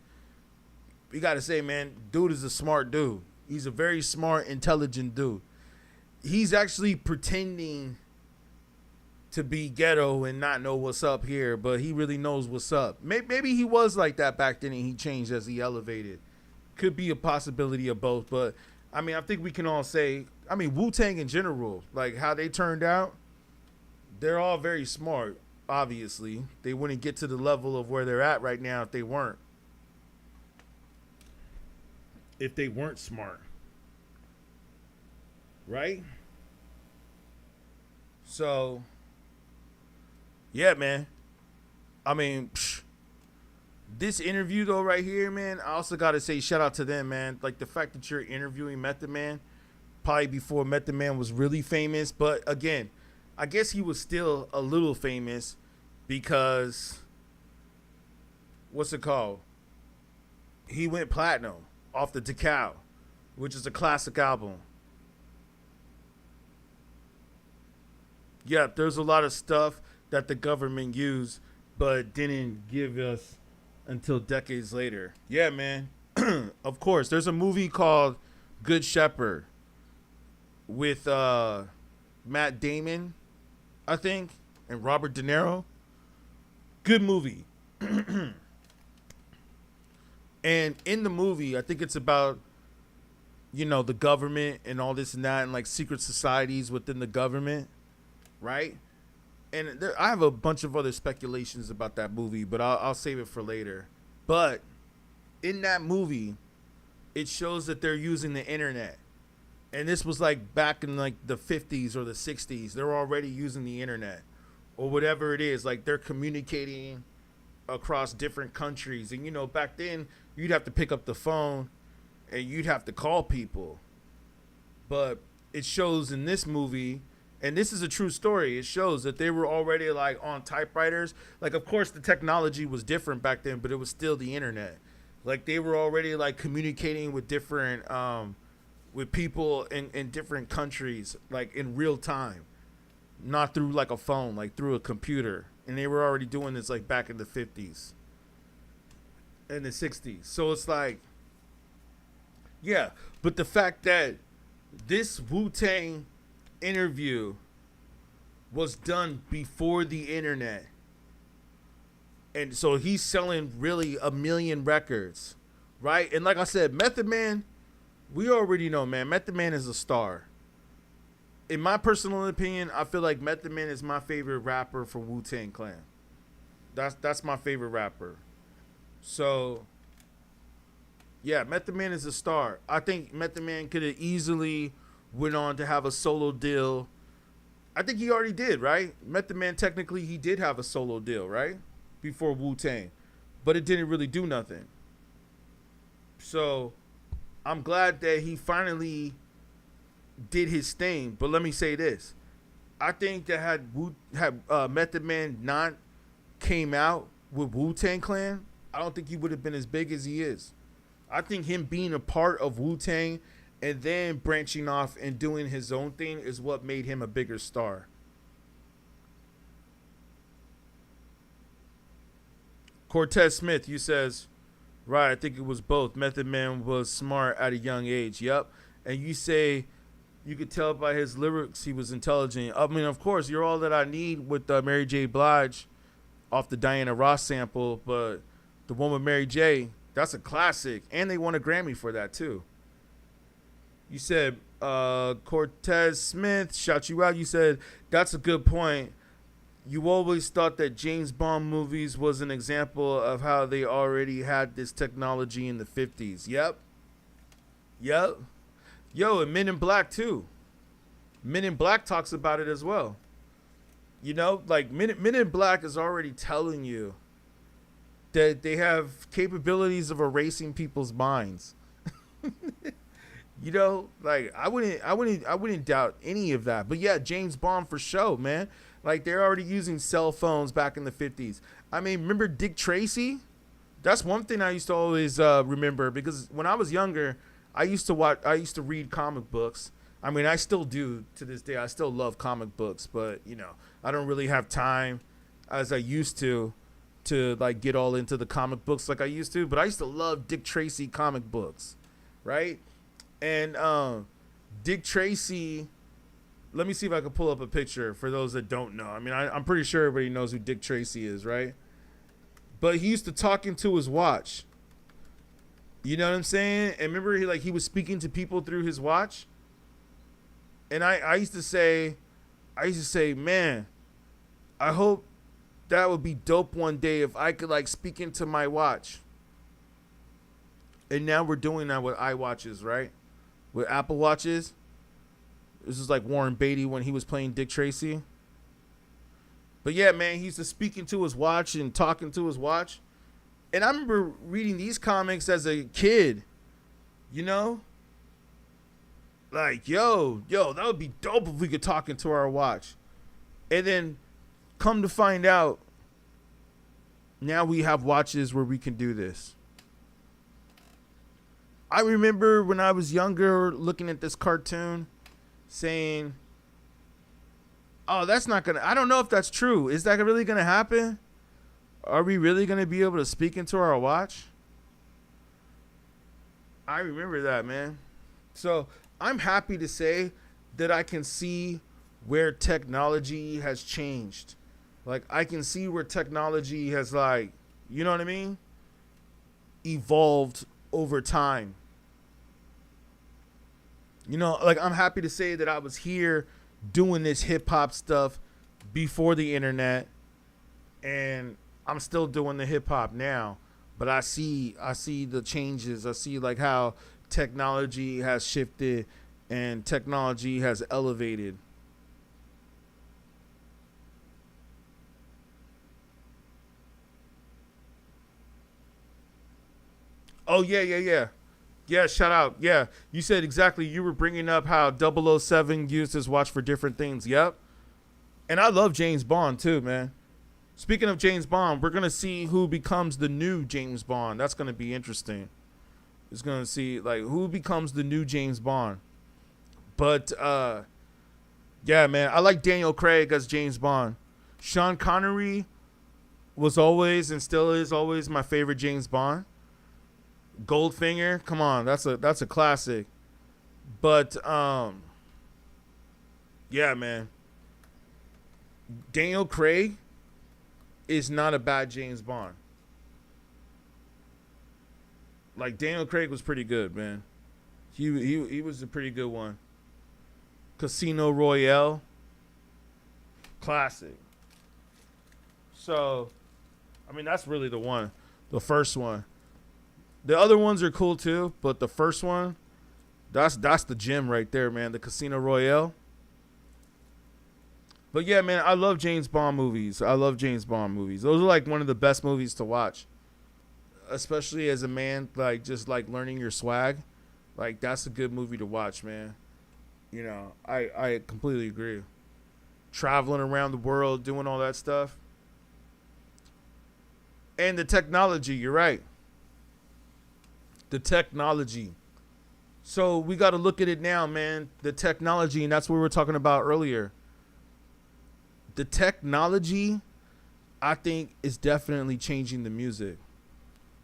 Speaker 1: We got to say, man, dude is a smart dude. He's a very smart, intelligent dude. He's actually pretending to be ghetto and not know what's up here, but he really knows what's up. Maybe he was like that back then and he changed as he elevated. Could be a possibility of both, but I mean, I think we can all say, I mean, Wu-Tang in general, like how they turned out, they're all very smart, obviously. They wouldn't get to the level of where they're at right now if they weren't. If they weren't smart. Right? So, yeah, man. I mean, this interview, though, right here, man, I also got to say shout out to them, man. Like, the fact that you're interviewing Method Man, probably before Method Man was really famous. But, again, I guess he was still a little famous because, what's it called? He went platinum off the Decal, which is a classic album. Yeah, there's a lot of stuff that the government used but didn't give us until decades later. Yeah, man. Of course, there's a movie called Good Shepherd with Matt Damon, I think, and Robert De Niro. Good movie. And in the movie, I think it's about, you know, the government and all this and that and like secret societies within the government. Right? And I have a bunch of other speculations about that movie, but I'll save it for later. But in that movie, it shows that they're using the internet. And this was like back in like the 50s or the 60s. They're already using the internet or whatever it is. Like they're communicating across different countries. And, you know, back then you'd have to pick up the phone and you'd have to call people. But it shows in this movie, and this is a true story, it shows that they were already like on typewriters. Like, of course, the technology was different back then, but it was still the internet. Like they were already like communicating with different with people in different countries, like in real time, not through like a phone, like through a computer. And they were already doing this like back in the 50s and the 60s. So it's like, yeah, but the fact that this Wu-Tang interview was done before the internet, and so he's selling really 1 million records, right? And like I said, Method Man, we already know, man, Method Man is a star. In my personal opinion, I feel like Method Man is my favorite rapper for Wu-Tang Clan. That's my favorite rapper. So, yeah, Method Man is a star. I think Method Man could have easily went on to have a solo deal. I think he already did, right? Method Man, technically, he did have a solo deal, right? Before Wu-Tang. But it didn't really do nothing. So, I'm glad that he finally did his thing. But let me say this. I think that had Method Man not came out with Wu-Tang Clan, I don't think he would have been as big as he is. I think him being a part of Wu-Tang and then branching off and doing his own thing is what made him a bigger star. Cortez Smith, you says, right, I think it was both. Method Man was smart at a young age. Yep. And you say you could tell by his lyrics he was intelligent. I mean, of course, You're All That I Need with Mary J. Blige off the Diana Ross sample, but the one with Mary J., that's a classic. And they won a Grammy for that, too. You said, Cortez Smith, shout you out. You said, that's a good point. You always thought that James Bond movies was an example of how they already had this technology in the 50s. Yep. Yep. Yo, and Men in Black, too. Men in Black talks about it as well. You know, like Men in Black is already telling you that they have capabilities of erasing people's minds. You know, like I wouldn't doubt any of that. But yeah, James Bond for sure, man. Like they're already using cell phones back in the 50s. I mean, remember Dick Tracy? That's one thing I used to always remember, because when I was younger, I used to read comic books. I mean, I still do to this day. I still love comic books, but you know, I don't really have time as I used to like get all into the comic books like I used to. But I used to love Dick Tracy comic books, right? And Dick Tracy, let me see if I can pull up a picture for those that don't know. I mean, I'm pretty sure everybody knows who Dick Tracy is, right? But he used to talk into his watch. You know what I'm saying? And remember, he was speaking to people through his watch. And I used to say, man, I hope that would be dope one day if I could like speak into my watch. And now we're doing that with iWatches, right? With Apple Watches. This is like Warren Beatty when he was playing Dick Tracy. But yeah, man, he used to speak into his watch and talking to his watch. And I remember reading these comics as a kid, you know? Like, yo, that would be dope if we could talk into our watch. And then come to find out, now we have watches where we can do this. I remember when I was younger looking at this cartoon saying, oh, that's not going to, I don't know if that's true. Is that really going to happen? Are we really going to be able to speak into our watch? I remember that, man. So I'm happy to say that I can see where technology has changed. Like, I can see where technology has, like, you know what I mean? Evolved over time. You know, like, I'm happy to say that I was here doing this hip hop stuff before the internet, and I'm still doing the hip hop now. But I see the changes. I see like how technology has shifted and technology has elevated. Oh, yeah. Yeah, shout out. Yeah, you said exactly. You were bringing up how 007 used his watch for different things. Yep. And I love James Bond too, man. Speaking of James Bond, we're gonna see who becomes the new James Bond. That's gonna be interesting. It's gonna see like who becomes the new James Bond. But yeah, man, I like Daniel Craig as James Bond. Sean Connery was always and still is always my favorite James Bond. Goldfinger, come on, that's a classic. But yeah, man, Daniel Craig is not a bad James Bond. Like Daniel Craig was pretty good, man. He was a pretty good one. Casino Royale, classic. So, I mean, that's really the one, the first one. The other ones are cool too, but the first one, that's the gem right there, man. The Casino Royale. But yeah, man, I love James Bond movies. Those are like one of the best movies to watch, especially as a man, like just like learning your swag. Like that's a good movie to watch, man. You know, I completely agree. Traveling around the world, doing all that stuff. And the technology, you're right. The technology. So we got to look at it now, man. The technology, and that's what we were talking about earlier. The technology, I think, is definitely changing the music.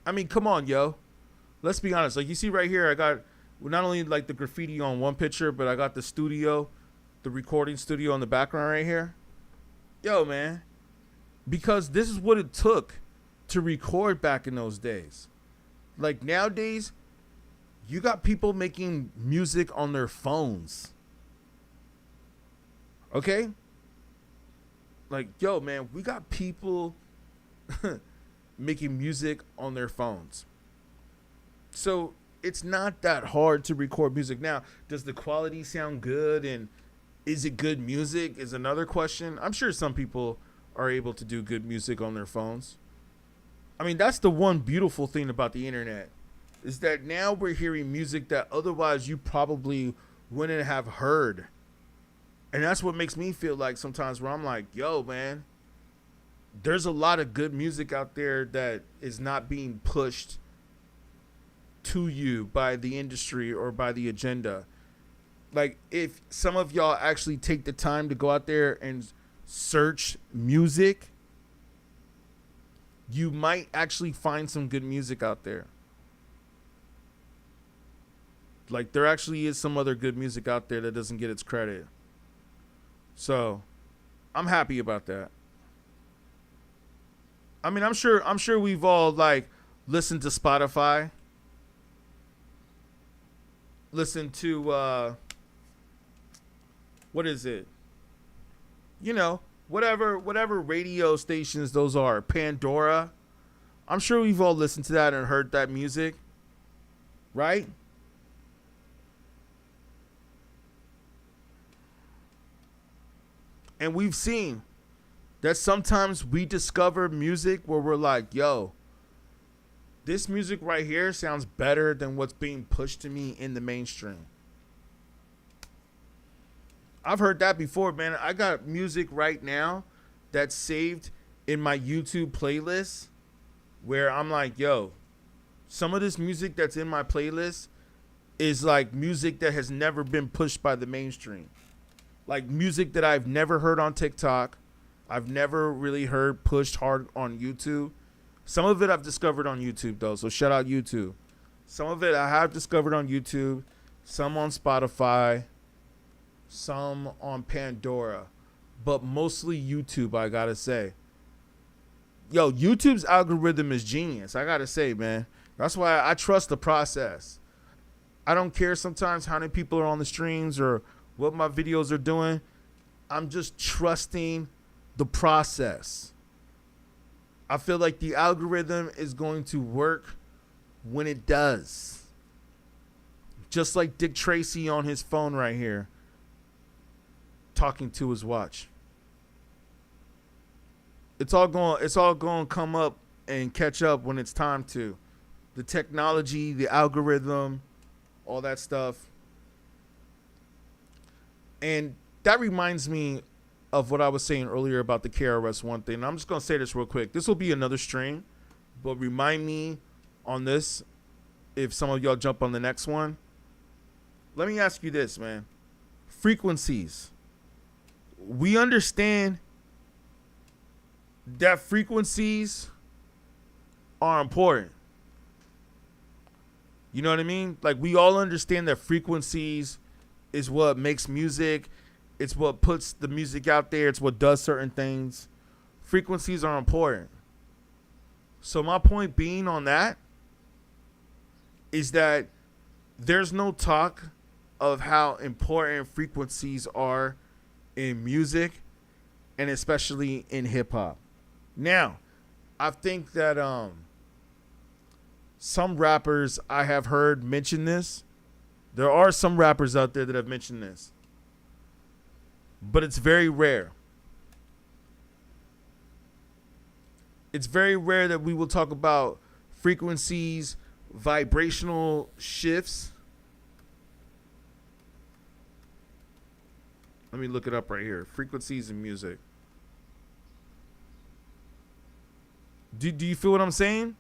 Speaker 1: I mean, come on, yo. Let's be honest. Like you see right here, I got not only like the graffiti on one picture, but I got the studio, the recording studio in the background right here. Yo, man. Because this is what it took to record back in those days. Like nowadays, you got people making music on their phones. Okay? Like, yo, man, we got people making music on their phones. So it's not that hard to record music. Now, does the quality sound good and is it good music is another question. I'm sure some people are able to do good music on their phones. I mean, that's the one beautiful thing about the internet is that now we're hearing music that otherwise you probably wouldn't have heard. And that's what makes me feel like sometimes where I'm like, yo, man, there's a lot of good music out there that is not being pushed to you by the industry or by the agenda. Like, if some of y'all actually take the time to go out there and search music, you might actually find some good music out there. Like, there actually is some other good music out there that doesn't get its credit. So, I'm happy about that. I mean, I'm sure we've all like listened to Spotify. Listened to what is it? You know, whatever radio stations those are, Pandora. I'm sure we've all listened to that and heard that music. Right? And we've seen that sometimes we discover music where we're like, yo, this music right here sounds better than what's being pushed to me in the mainstream. I've heard that before, man. I got music right now that's saved in my YouTube playlist where I'm like, yo, some of this music that's in my playlist is like music that has never been pushed by the mainstream. Like music that I've never heard on TikTok. I've never really heard pushed hard on YouTube. Some of it I've discovered on YouTube, though, so shout out YouTube. Some of it I have discovered on YouTube, some on Spotify, some on Pandora, but mostly YouTube, I gotta say. Yo, YouTube's algorithm is genius, I gotta say, man. That's why I trust the process. I don't care sometimes how many people are on the streams or what my videos are doing. I'm just trusting the process. I feel like the algorithm is going to work when it does. Just like Dick Tracy on his phone right here, talking to his watch. It's all going to come up and catch up when it's time to. The technology, the algorithm, all that stuff. And that reminds me of what I was saying earlier about the KRS-One thing. And I'm just going to say this real quick. This will be another stream, but remind me on this if some of y'all jump on the next one. Let me ask you this, man. Frequencies. We understand that frequencies are important. You know what I mean? Like, we all understand that frequencies is what makes music. It's what puts the music out there. It's what does certain things. Frequencies are important. So my point being on that is that there's no talk of how important frequencies are in music, and especially in hip hop. Now, I think that some rappers I have heard mention this. There are some rappers out there that have mentioned this, but it's very rare. It's very rare that we will talk about frequencies, vibrational shifts. Let me look it up right here. Frequencies in music. Do you feel what I'm saying?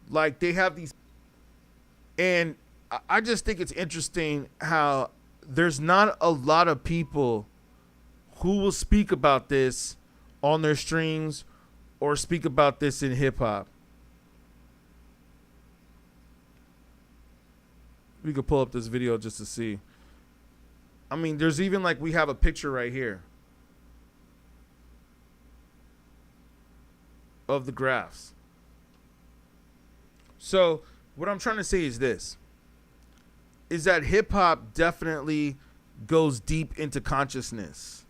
Speaker 1: Like, they have these, and I just think it's interesting how there's not a lot of people who will speak about this on their streams or speak about this in hip hop. We could pull up this video just to see. I mean, there's even, like, we have a picture right here of the graphs. So what I'm trying to say is this, is that hip hop definitely goes deep into consciousness.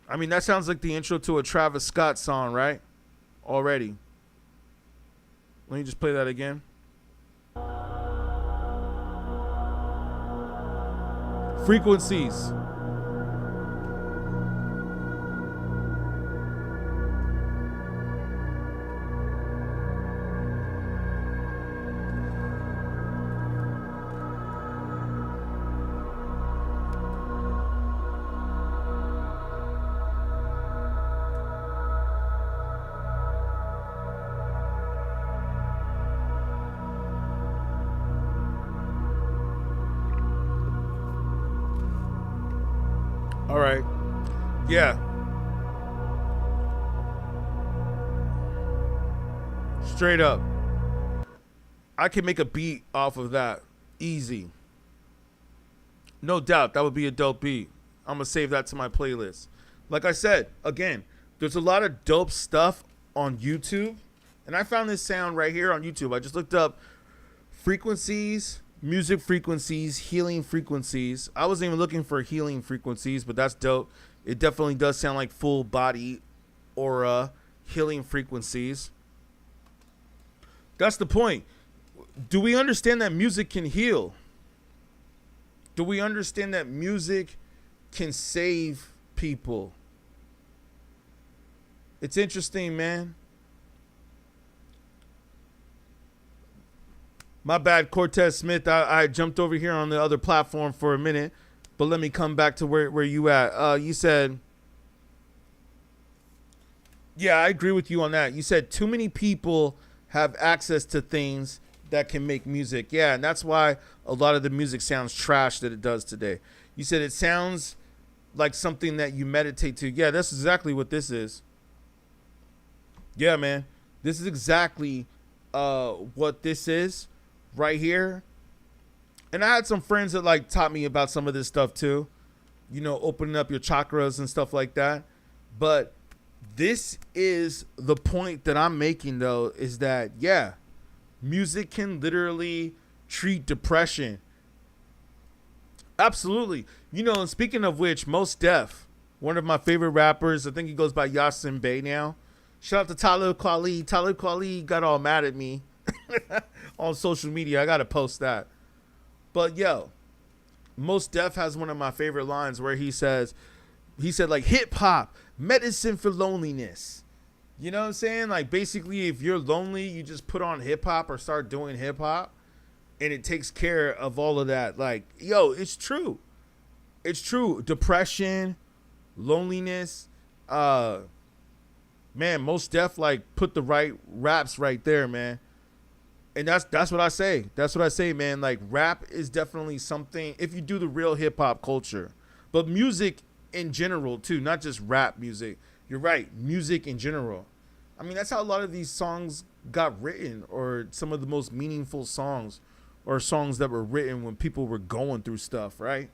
Speaker 1: I mean, that sounds like the intro to a Travis Scott song, right? Already. Let me just play that again. Frequencies. All right. Yeah. Straight up. I can make a beat off of that. Easy. No doubt. That would be a dope beat. I'm going to save that to my playlist. Like I said, again, there's a lot of dope stuff on YouTube. And I found this sound right here on YouTube. I just looked up frequencies, music frequencies, healing frequencies. I wasn't even looking for healing frequencies, but that's dope. It definitely does sound like full body aura, healing frequencies. That's the point. Do we understand that music can heal? Do we understand that music can save people? It's interesting, man. My bad, Cortez Smith. I jumped over here on the other platform for a minute, but let me come back to where you at. You said, yeah, I agree with you on that. You said too many people have access to things that can make music. Yeah, and that's why a lot of the music sounds trash that it does today. You said it sounds like something that you meditate to. Yeah, that's exactly what this is. Yeah, man. This is exactly what this is right here. And I had some friends that like taught me about some of this stuff too. You know, opening up your chakras and stuff like that. But this is the point that I'm making, though, is that, yeah, music can literally treat depression. Absolutely. You know, and speaking of which, Mos Def, one of my favorite rappers, I think he goes by Yasin Bey now. Shout out to Talib Kweli. Talib Kweli got all mad at me on social media. I got to post that. But, yo, Mos Def has one of my favorite lines where he said, like, hip-hop, medicine for loneliness. You know what I'm saying? Like, basically, if you're lonely, you just put on hip hop or start doing hip hop, and it takes care of all of that. Like, yo, it's true. It's true. Depression, loneliness, man, most def, like, put the right raps right there, man. And that's what I say. That's what I say, man. Like, rap is definitely something, if you do the real hip hop culture. But music in general, too, not just rap music. You're right, music in general. I mean, that's how a lot of these songs got written, or some of the most meaningful songs, or songs that were written when people were going through stuff, right?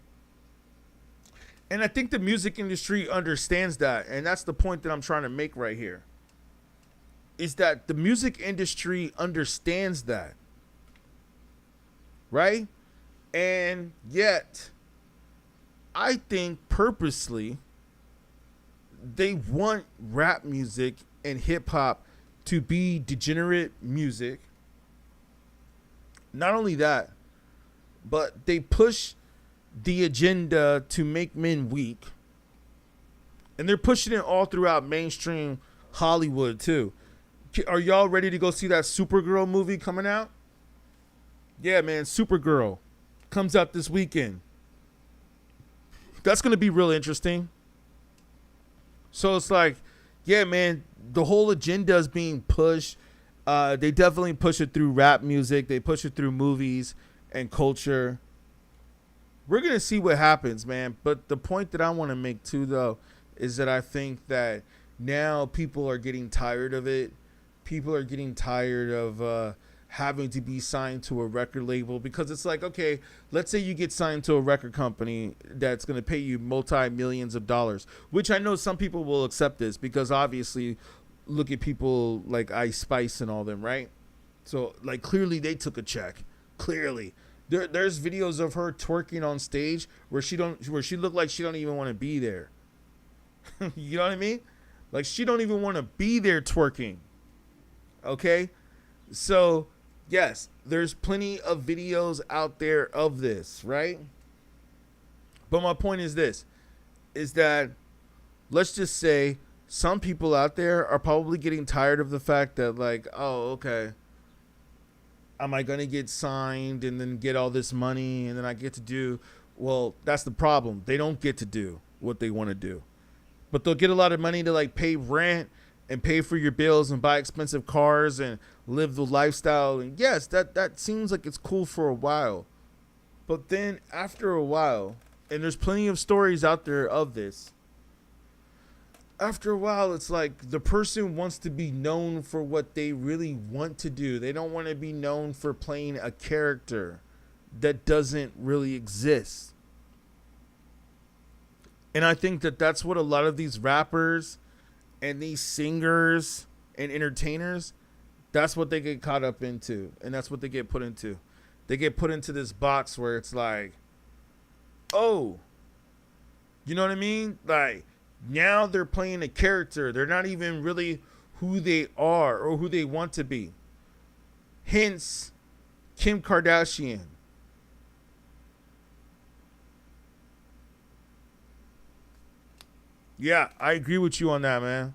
Speaker 1: And I think the music industry understands that, and that's the point that I'm trying to make right here. Is that the music industry understands that, right? And yet, I think purposely, they want rap music and hip hop to be degenerate music. Not only that, but they push the agenda to make men weak. And they're pushing it all throughout mainstream Hollywood too. Are y'all ready to go see that Supergirl movie coming out? Yeah, man, Supergirl comes out this weekend. That's going to be real interesting. So it's like, yeah, man, the whole agenda is being pushed. They definitely push it through rap music. They push it through movies and culture. We're going to see what happens, man. But the point that I want to make, too, though, is that I think that now people are getting tired of it. People are getting tired of having to be signed to a record label, because it's like, okay, let's say you get signed to a record company that's going to pay you multi-millions of dollars, which I know some people will accept this, because obviously look at people like Ice Spice and all them, right? So like, clearly they took a check. Clearly there's videos of her twerking on stage where she looked like she don't even want to be there. You know what I mean? Like, she don't even want to be there twerking. Okay? So, yes, there's plenty of videos out there of this, right? But my point is this, is that let's just say some people out there are probably getting tired of the fact that, like, oh, okay, am I going to get signed and then get all this money and then I get to do, well, that's the problem. They don't get to do what they want to do. But they'll get a lot of money to, like, pay rent and pay for your bills and buy expensive cars and live the lifestyle. And yes, that seems like it's cool for a while. But then after a while, and there's plenty of stories out there of this, after a while, it's like the person wants to be known for what they really want to do. They don't want to be known for playing a character that doesn't really exist. And I think that that's what a lot of these rappers and these singers and entertainers, that's what they get caught up into. And that's what they get put into. They get put into this box where it's like, oh, you know what I mean? Like, now they're playing a character. They're not even really who they are or who they want to be. Hence, Kim Kardashian. Yeah, I agree with you on that, man.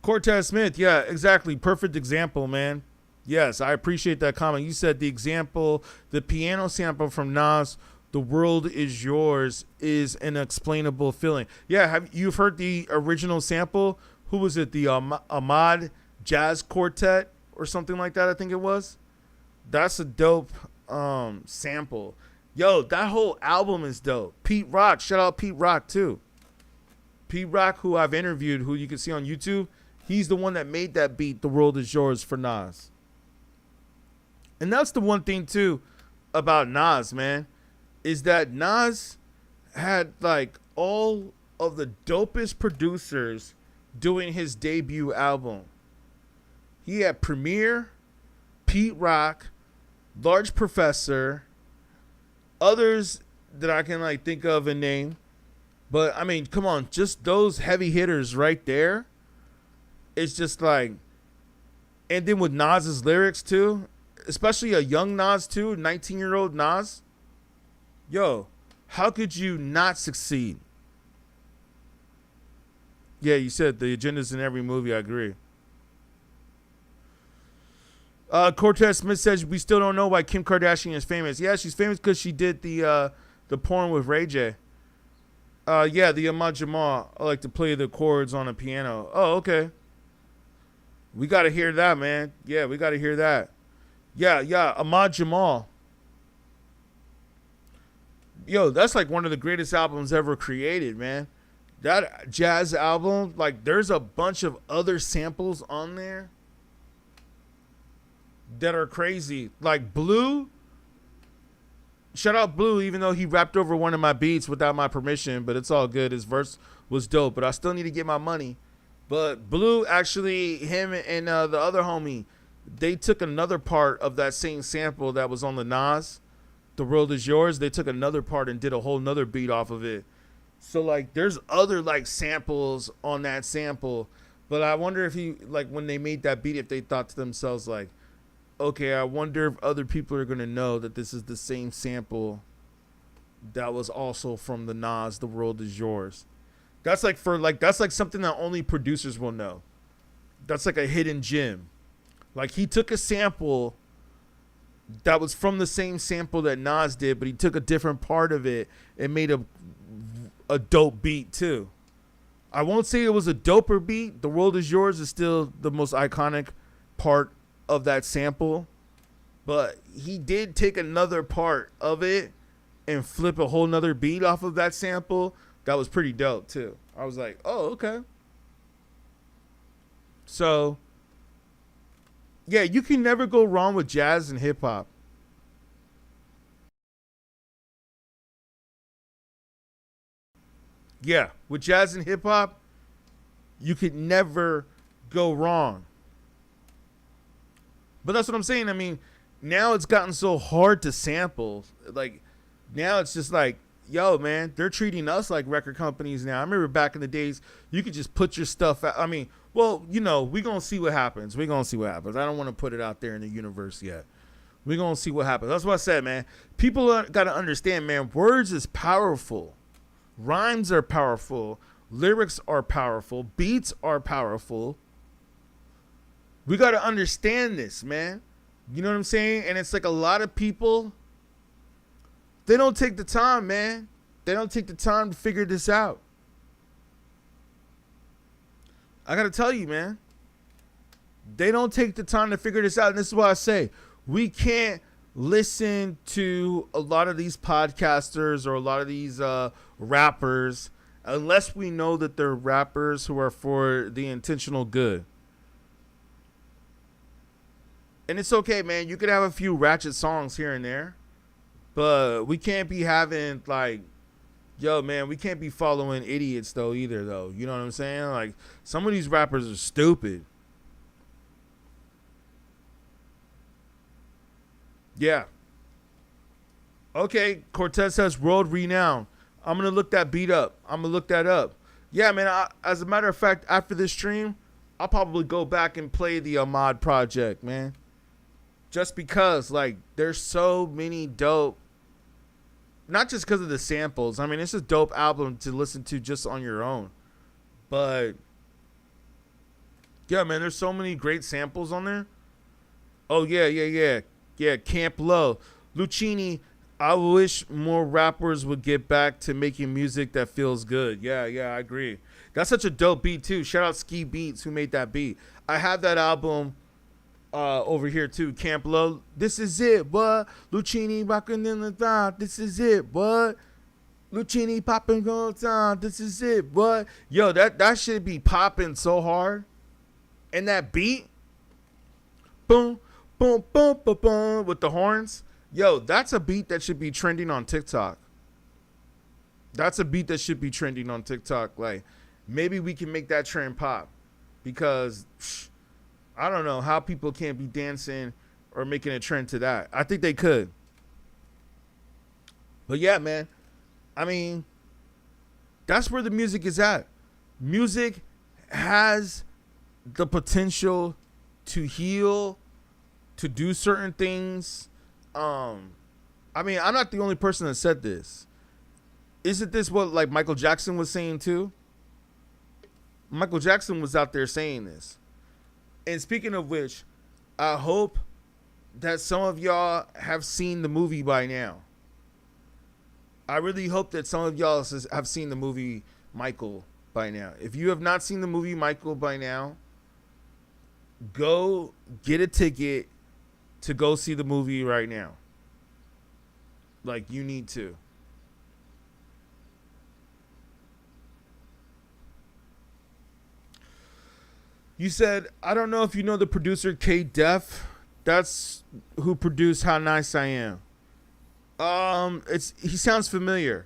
Speaker 1: Cortez Smith, yeah, exactly. Perfect example, man. Yes, I appreciate that comment. You said the example, the piano sample from Nas, "The World Is Yours," is an explainable feeling. Yeah, you've heard the original sample? Who was it? The Ahmad Jazz Quartet or something like that, I think it was. That's a dope sample. Yo, that whole album is dope. Pete Rock, shout out Pete Rock too. Pete Rock, who I've interviewed, who you can see on YouTube, he's the one that made that beat, "The World Is Yours," for Nas. And that's the one thing too about Nas, man, is that Nas had like all of the dopest producers doing his debut album. He had Premier, Pete Rock, Large Professor, others that I can like think of and name. But I mean, come on, just those heavy hitters right there. It's just like, and then with Nas's lyrics too, especially a young Nas too, 19-year-old Nas. Yo, how could you not succeed? Yeah, you said the agenda's in every movie. I agree. Cortez Smith says we still don't know why Kim Kardashian is famous. Yeah, she's famous because she did the porn with Ray J. Yeah, the Ahmad Jamal. I like to play the chords on a piano. Oh, okay. We got to hear that, man. Yeah, we got to hear that. Yeah, Ahmad Jamal. Yo, that's like one of the greatest albums ever created, man. That jazz album, like there's a bunch of other samples on there that are crazy. Like Blue. Shout out Blue, even though he rapped over one of my beats without my permission, but it's all good. His verse was dope, but I still need to get my money. But Blue, actually, him and the other homie, they took another part of that same sample that was on the Nas, The World Is Yours. They took another part and did a whole nother beat off of it. So, like, there's other, like, samples on that sample. But I wonder if he, like, when they made that beat, if they thought to themselves, like, okay, I wonder if other people are going to know that this is the same sample that was also from the Nas, The World Is Yours. That's like that's like something that only producers will know. That's like a hidden gem. Like he took a sample that was from the same sample that Nas did, but he took a different part of it and made a dope beat too. I won't say it was a doper beat. The World Is Yours is still the most iconic part of that sample, but he did take another part of it and flip a whole nother beat off of that sample. That was pretty dope too. I was like, oh, okay. So yeah, you can never go wrong with jazz and hip hop. Yeah, with jazz and hip hop, you could never go wrong. But that's what I'm saying. I mean, now it's gotten so hard to sample. Like, now it's just like, yo, man, they're treating us like record companies now. I remember back in the days, you could just put your stuff out. I mean, well, you know, we're going to see what happens. We're going to see what happens. I don't want to put it out there in the universe yet. We're going to see what happens. That's what I said, man. People got to understand, man, words is powerful. Rhymes are powerful. Lyrics are powerful. Beats are powerful. We got to understand this, man. You know what I'm saying? And it's like a lot of people, they don't take the time, man. They don't take the time to figure this out. I got to tell you, man. They don't take the time to figure this out. And this is why I say we can't listen to a lot of these podcasters or a lot of these rappers unless we know that they're rappers who are for the intentional good. And it's okay, man. You could have a few ratchet songs here and there. But we can't be having, like, yo, man, we can't be following idiots, though, either, though. You know what I'm saying? Like, some of these rappers are stupid. Yeah. Okay, Cortez says world renowned. I'm going to look that beat up. I'm going to look that up. Yeah, man, as a matter of fact, after this stream, I'll probably go back and play the Ahmad project, man. Just because, like, there's so many dope, not just because of the samples. I mean, it's a dope album to listen to just on your own. But, yeah, man, there's so many great samples on there. Oh, yeah. Yeah, Camp Low. Lucchini, I wish more rappers would get back to making music that feels good. Yeah, I agree. That's such a dope beat, too. Shout out Ski Beats, who made that beat. I have that album over here, too. Camp Low. This is it, what? Lucchini rocking in the time. This is it, what? Lucchini popping all the time. This is it, what? Yo, that should be popping so hard. And that beat, boom, boom, boom, boom, boom, with the horns. Yo, that's a beat that should be trending on TikTok. That's a beat that should be trending on TikTok. Like, maybe we can make that trend pop. Because I don't know how people can't be dancing or making a trend to that. I think they could. But yeah, man. I mean, that's where the music is at. Music has the potential to heal, to do certain things. I mean, I'm not the only person that said this. isn't this what like Michael Jackson was saying too? Michael Jackson was out there saying this. And speaking of which, I hope that some of y'all have seen the movie by now. I really hope that some of y'all have seen the movie Michael by now. If you have not seen the movie Michael by now, go get a ticket to go see the movie right now. Like, you need to. You said, I don't know if you know the producer K Def. That's who produced How Nice I Am. He sounds familiar.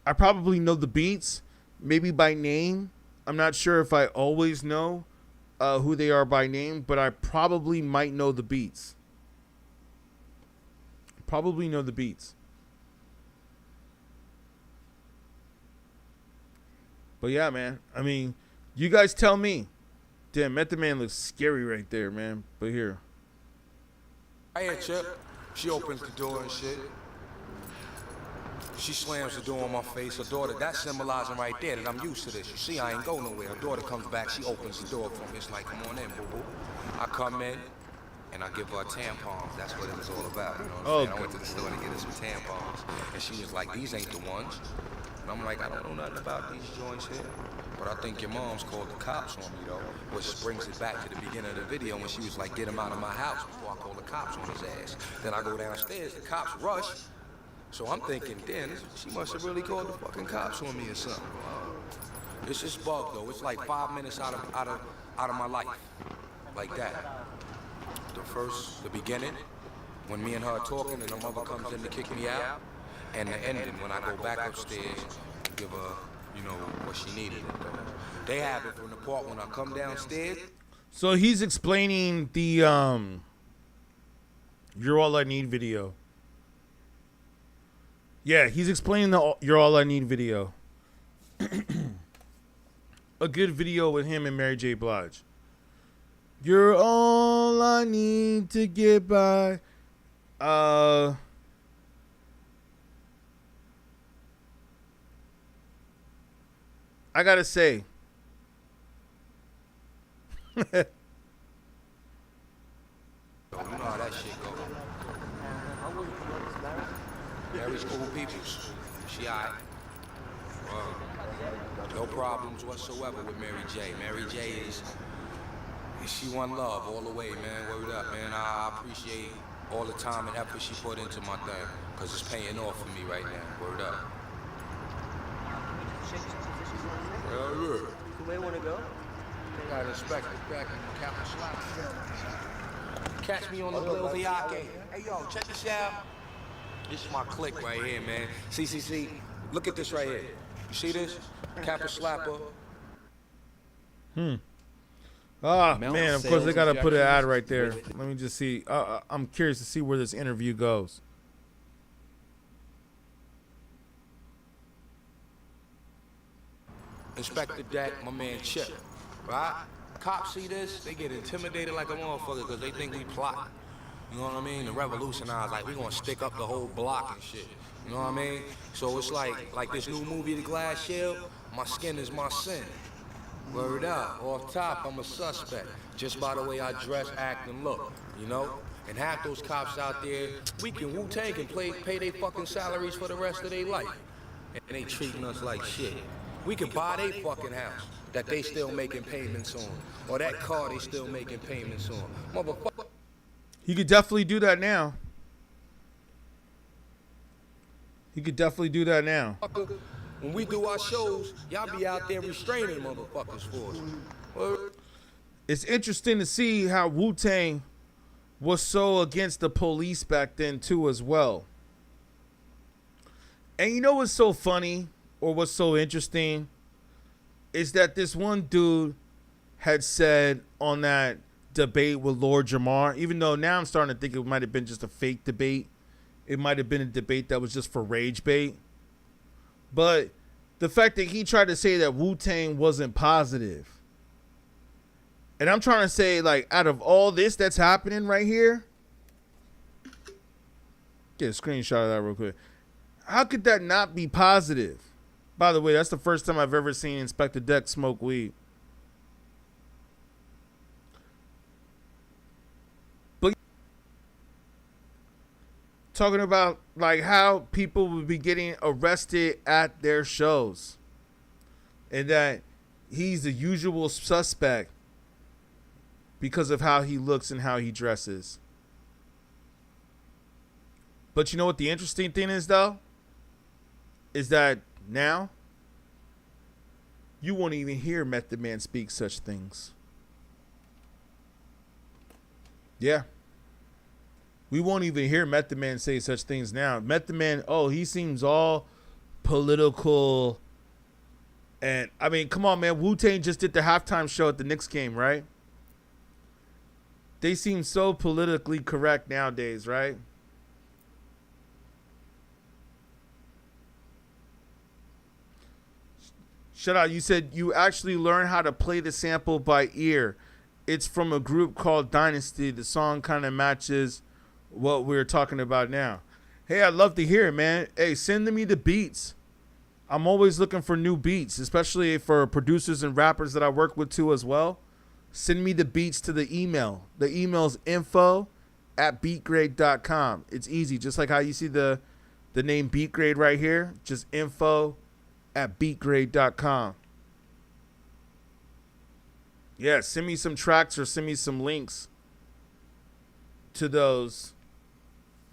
Speaker 1: I probably know the beats, maybe by name. I'm not sure if I always know who they are by name, but I probably might know the beats. Probably know the beats. But yeah, man. I mean, you guys tell me. Damn, Method Man looks scary right there, man. But here.
Speaker 4: I hear Chip. She opens the door and shit. She slams the door on my face. Her daughter, that's symbolizing right there that I'm used to this. You see, I ain't go nowhere. Her daughter comes back, she opens the door for me. It's like, come on in, boo-boo. I come in, and I give her tampons. That's what it was all about, you know what I'm saying? I went to the store to get her some tampons. And she was like, these ain't the ones. And I'm like, I don't know nothing about these joints here. But I think your mom's called the cops on me, though. Which brings it back to the beginning of the video when she was like, get him out of my house before I call the cops on his ass. Then I go downstairs, the cops rush. So I'm thinking, damn, she must have really called the fucking cops on me or something. It's just bug, though. It's like 5 minutes out of my life. Like that. The beginning, when me and her are talking and her mother comes in to kick me out. And the ending, when I go back upstairs and give her, you know, what she needed. They have it from the part when I come downstairs.
Speaker 1: So he's explaining the You're All I Need video. Yeah, he's explaining the You're All I Need video. A good video with him and Mary J. Blige. You're all I need to get by. I gotta say,
Speaker 4: You know how that shit go. Mary's cool peoples. She alright. No problems whatsoever with Mary J. Mary J is she one love all the way, man. Word up, man. I appreciate all the time and effort she put into my thing, cause it's paying off for me right now. Word up. Hell yeah.
Speaker 5: Where you want to go?
Speaker 4: Got inspected back in Cashapp. Catch me on the Bill Viake. Hey, yo, check this out. This is my clique right here, man. See. Look at this right here. You see this? Cashapp.
Speaker 1: Man, of course they gotta put an ad right there. Let me just see. I'm curious to see where this interview goes.
Speaker 4: Inspector Deck, my man Chip, right? Cops see this, they get intimidated like a motherfucker because they think we plotting. You know what I mean? To revolutionize, like we gonna stick up the whole block and shit. You know what I mean? So it's like this new movie, The Glass Shield, my skin is my sin. Word up, off top, I'm a suspect. Just by the way I dress, act, and look, you know? And half those cops out there, we can Wu-Tang and pay their fucking salaries for the rest of their life. And they treating us like shit. We can buy their fucking house that they still making payments on. Or that car they still making payments on. Motherfucker.
Speaker 1: He could definitely do that now.
Speaker 4: When we do our shows, y'all be out there restraining motherfuckers for us. Word.
Speaker 1: It's interesting to see how Wu-Tang was so against the police back then too as well. And you know what's so funny or what's so interesting is that this one dude had said on that debate with Lord Jamar, even though now I'm starting to think it might have been just a fake debate. It might have been a debate that was just for rage bait. But the fact that he tried to say that Wu-Tang wasn't positive. And I'm trying to say, like, out of all this that's happening right here, get a screenshot of that real quick. How could that not be positive? By the way, that's the first time I've ever seen Inspector Deck smoke weed. But talking about like how people would be getting arrested at their shows, and that he's the usual suspect because of how he looks and how he dresses. But you know what the interesting thing is, though? Is that now you won't even hear Method Man speak such things. Yeah. We won't even hear Method Man say such things now. Method Man, oh, he seems all political. And, I mean, come on, man. Wu-Tang just did the halftime show at the Knicks game, right? They seem so politically correct nowadays, right? Shut out. You said you actually learn how to play the sample by ear. It's from a group called Dynasty. The song kind of matches what we're talking about now. Hey, I'd love to hear it, man. Hey, send me the beats. I'm always looking for new beats, especially for producers and rappers that I work with too as well. Send me the beats to the email. The email's info@beatgrade.com. It's easy, just like how you see the name beatGrade right here. Just info@beatgrade.com. Yeah, send me some tracks or send me some links to those.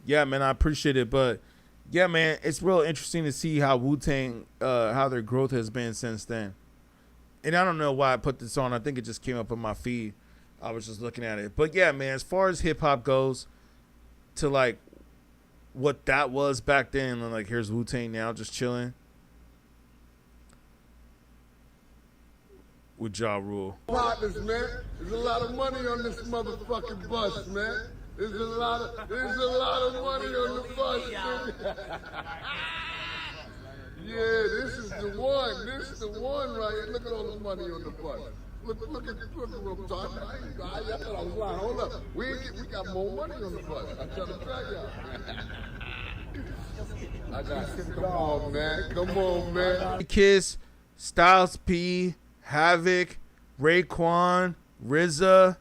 Speaker 1: Yeah, man, I appreciate it. But yeah, man, it's real interesting to see how Wu-Tang, how their growth has been since then. And I don't know why I put this on. I think it just came up on my feed. I was just looking at it. But yeah, man, as far as hip hop goes, to like what that was back then, and like here's Wu-Tang now just chilling with Ja Rule.
Speaker 9: Partners, man. There's a lot of money on this motherfucking bus, man. There's a lot of money on the bus, man. Yeah, this is the one. This is the one right here. Look at all the money on the bus. Look at what I'm talking about. I thought I was lying. Hold up. We got more money on the bus. I'm trying to tell y'all. I got it. Come on, man. Come on, man.
Speaker 1: Kiss, Styles P, Havoc, Raekwon, RZA,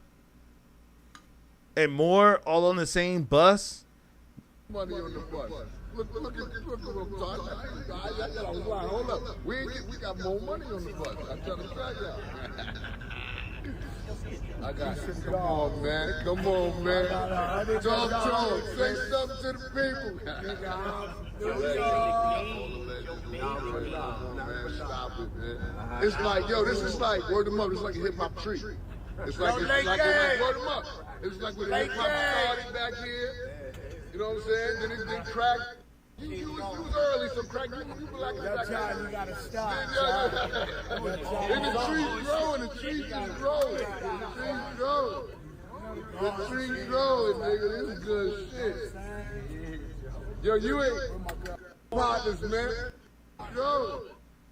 Speaker 1: and more, all on the same bus.
Speaker 9: Money on the bus. Look at what I'm talking about. I thought I was lying. Hold up. We got more money on the bus. I'm trying to tell y'all. I got it. Come on, man. Come on, man. Talk. Say something to the people. Stop it, man. It's like, yo, this is like word of mouth. It's like a hip hop tree. It's like word of mouth. It's like when hip hop started back here. You know what I'm saying? Then it did crack. You was early, so crack. You like that time you gotta stop. And the trees growing. The trees is growing. The trees growing, nigga. This is good shit. Yo, you ain't partners, man. Go.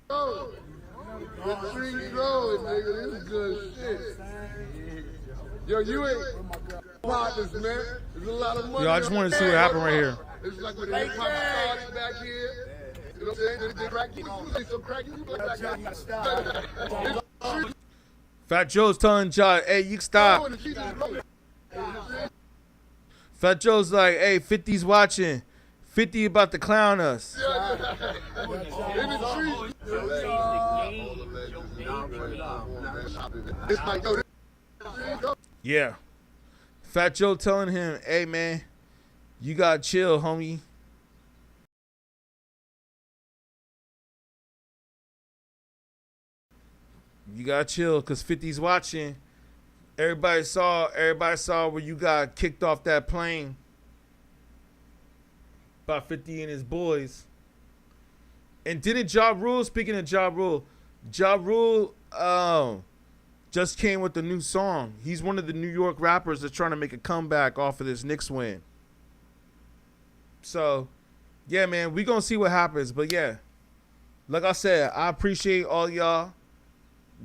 Speaker 9: The trees growing, nigga. This is good shit. Yo, you ain't partners, man. There's a lot of money.
Speaker 1: Yo, I just wanted to see what happened right here.
Speaker 9: It's like when hip hop started back here. You know what I'm saying? They crack.
Speaker 1: Fat Joe's telling Ja, hey, you stop. Fat Joe's like, hey, 50's watching. 50 about to clown us. Yeah. Fat Joe telling him, hey, man, you gotta chill, homie. You gotta chill, because 50's watching. Everybody saw where you got kicked off that plane by 50 and his boys. And didn't Ja Rule, speaking of Ja Rule just came with a new song. He's one of the New York rappers that's trying to make a comeback off of this Knicks win. So, yeah, man, we gonna see what happens. But yeah, like I said, I appreciate all y'all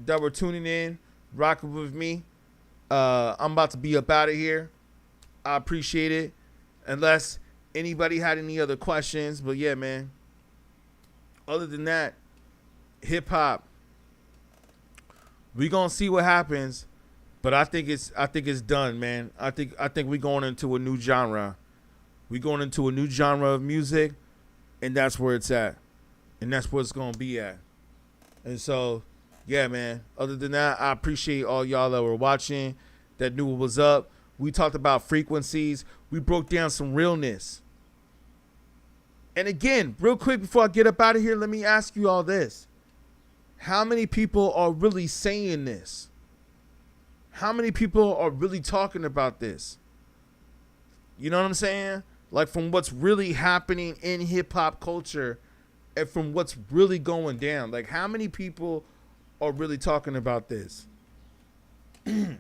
Speaker 1: that were tuning in, rocking with me. I'm about to be up out of here. I appreciate it. Unless anybody had any other questions. But yeah, man, other than that, hip hop, we gonna see what happens. But I think it's done, man. I think we going into a new genre. We going into a new genre of music, and that's where it's at, and that's where it's gonna be at. And so, yeah, man. Other than that, I appreciate all y'all that were watching, that knew what was up. We talked about frequencies. We broke down some realness. And again, real quick before I get up out of here, let me ask you all this: how many people are really saying this? How many people are really talking about this? You know what I'm saying? Like, from what's really happening in hip hop culture and from what's really going down. Like, how many people are really talking about this? Like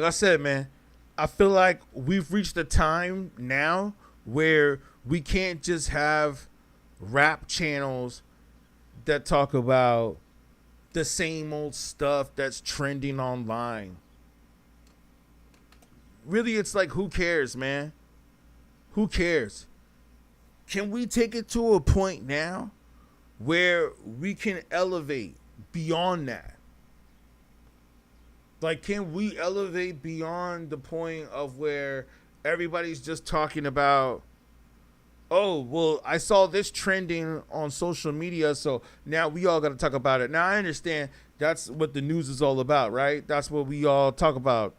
Speaker 1: I said, man, I feel like we've reached a time now where we can't just have rap channels that talk about the same old stuff that's trending online. Really, it's like, who cares, man? Who cares? Can we take it to a point now where we can elevate beyond that? Like, can we elevate beyond the point of where everybody's just talking about, oh, well, I saw this trending on social media, so now we all got to talk about it. Now, I understand that's what the news is all about, right? That's what we all talk about.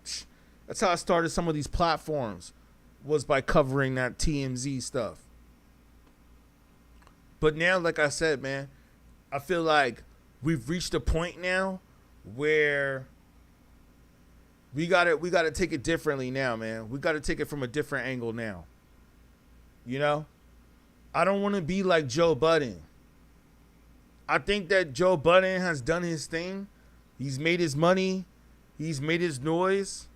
Speaker 1: That's how I started some of these platforms, was by covering that TMZ stuff. But now, like I said, man, I feel like we've reached a point now where we gotta take it differently now, man. We gotta take it from a different angle now. You know? I don't want to be like Joe Budden. I think that Joe Budden has done his thing. He's made his money. He's made his noise.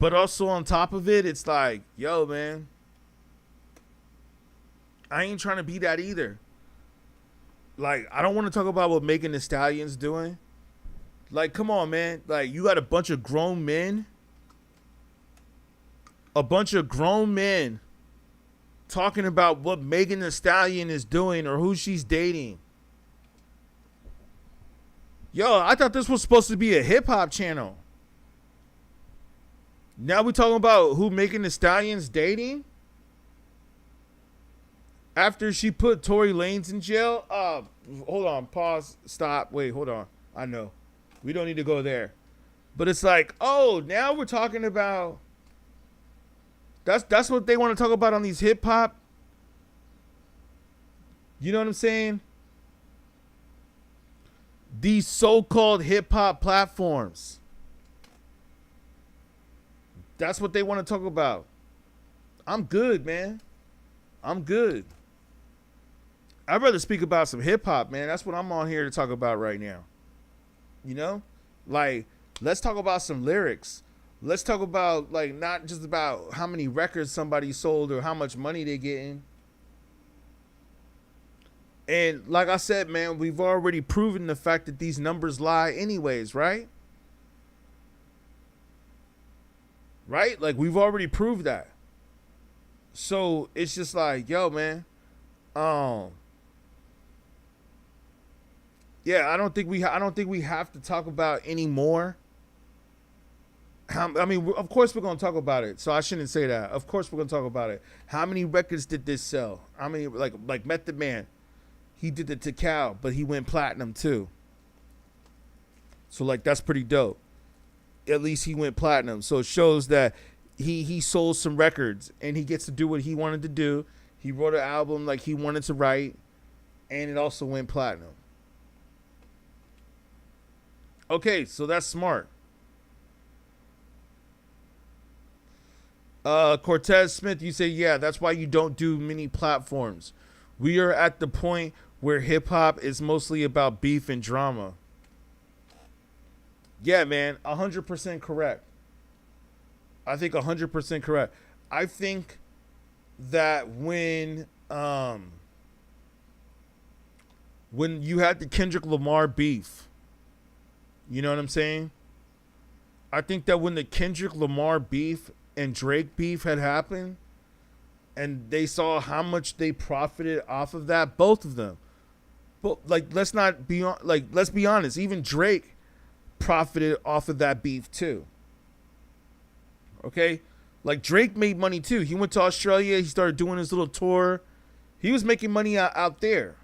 Speaker 1: But also on top of it, it's like, yo, man, I ain't trying to be that either. Like, I don't want to talk about what Megan Thee Stallion's doing. Like, come on, man. Like, you got a bunch of grown men. A bunch of grown men talking about what Megan Thee Stallion is doing or who she's dating. Yo, I thought this was supposed to be a hip-hop channel. Now we talking about who Megan Thee Stallion's dating? After she put Tory Lanez in jail? Hold on, pause, stop, wait, hold on. I know. We don't need to go there. But it's like, oh, now we're talking about... That's what they want to talk about on these hip hop. You know what I'm saying? These so-called hip hop platforms. That's what they want to talk about. I'm good, man. I'm good. I'd rather speak about some hip hop, man. That's what I'm on here to talk about right now. You know? Like, let's talk about some lyrics. Let's talk about, like, not just about how many records somebody sold or how much money they're getting. And like I said, man, we've already proven the fact that these numbers lie anyways, right? Right? Like, we've already proved that. So it's just like, yo, man, yeah, I don't think we have to talk about any more. I mean, of course we're gonna talk about it. So I shouldn't say that. Of course we're gonna talk about it. How many records did this sell? How many, like Method Man, he did the Tikal, but he went platinum too. So like, that's pretty dope. At least he went platinum. So it shows that he sold some records and he gets to do what he wanted to do. He wrote an album like he wanted to write, and it also went platinum. Okay, so that's smart. Cortez Smith, you say, yeah, that's why you don't do many platforms. We are at the point where hip hop is mostly about beef and drama. Yeah, man, 100% correct. I think 100% correct. I think that when you had the Kendrick Lamar beef, you know what I'm saying? I think that when the Kendrick Lamar beef and Drake beef had happened, and they saw how much they profited off of that, both of them. But like, let's be honest, even Drake profited off of that beef too. Okay? Like, Drake made money too. He went to Australia, he started doing his little tour. He was making money out there.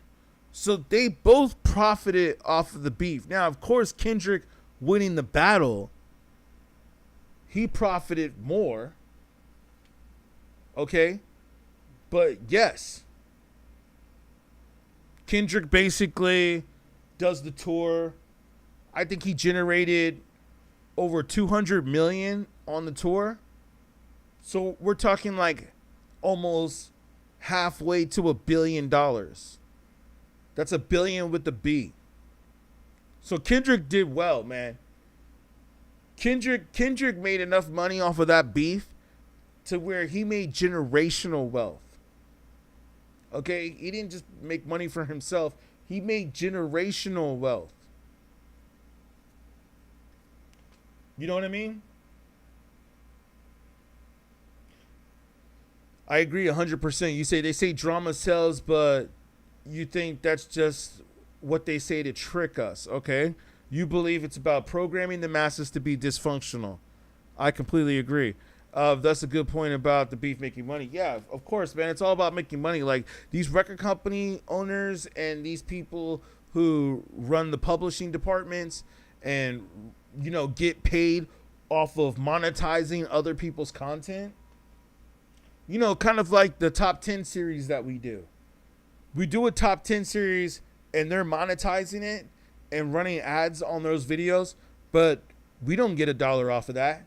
Speaker 1: So they both profited off of the beef. Now, of course, Kendrick winning the battle, he profited more. Okay? But yes, Kendrick basically does the tour. I think he generated over 200 million on the tour. So we're talking like almost halfway to $1 billion. That's $1 billion with the B. So Kendrick did well, man. Kendrick made enough money off of that beef to where he made generational wealth. Okay? He didn't just make money for himself. He made generational wealth. You know what I mean? I agree 100%. They say drama sells, but you think that's just what they say to trick us, okay? You believe it's about programming the masses to be dysfunctional. I completely agree. That's a good point about the beef making money. Yeah, of course, man. It's all about making money. Like, these record company owners and these people who run the publishing departments and, you know, get paid off of monetizing other people's content. You know, kind of like the top 10 series that we do. We do a top 10 series and they're monetizing it and running ads on those videos, but we don't get $1 off of that.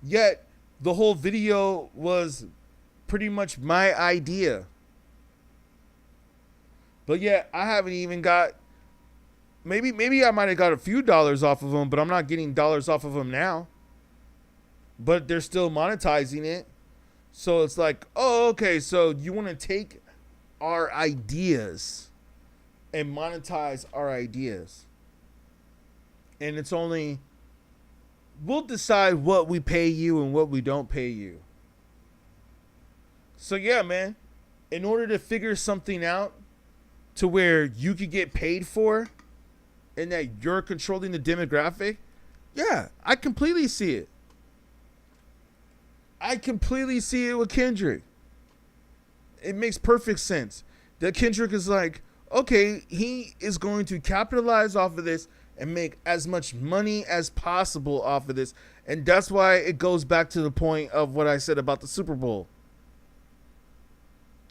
Speaker 1: Yet the whole video was pretty much my idea. But yeah, I haven't even got, maybe I might have got a few dollars off of them, but I'm not getting dollars off of them now. But they're still monetizing it. So it's like, oh, okay, so you want to take our ideas and monetize our ideas. And it's only, we'll decide what we pay you and what we don't pay you. So yeah, man, in order to figure something out to where you could get paid for and that you're controlling the demographic, yeah, I completely see it. I completely see it with Kendrick. It makes perfect sense that Kendrick is like, okay, he is going to capitalize off of this and make as much money as possible off of this. And that's why it goes back to the point of what I said about the Super Bowl.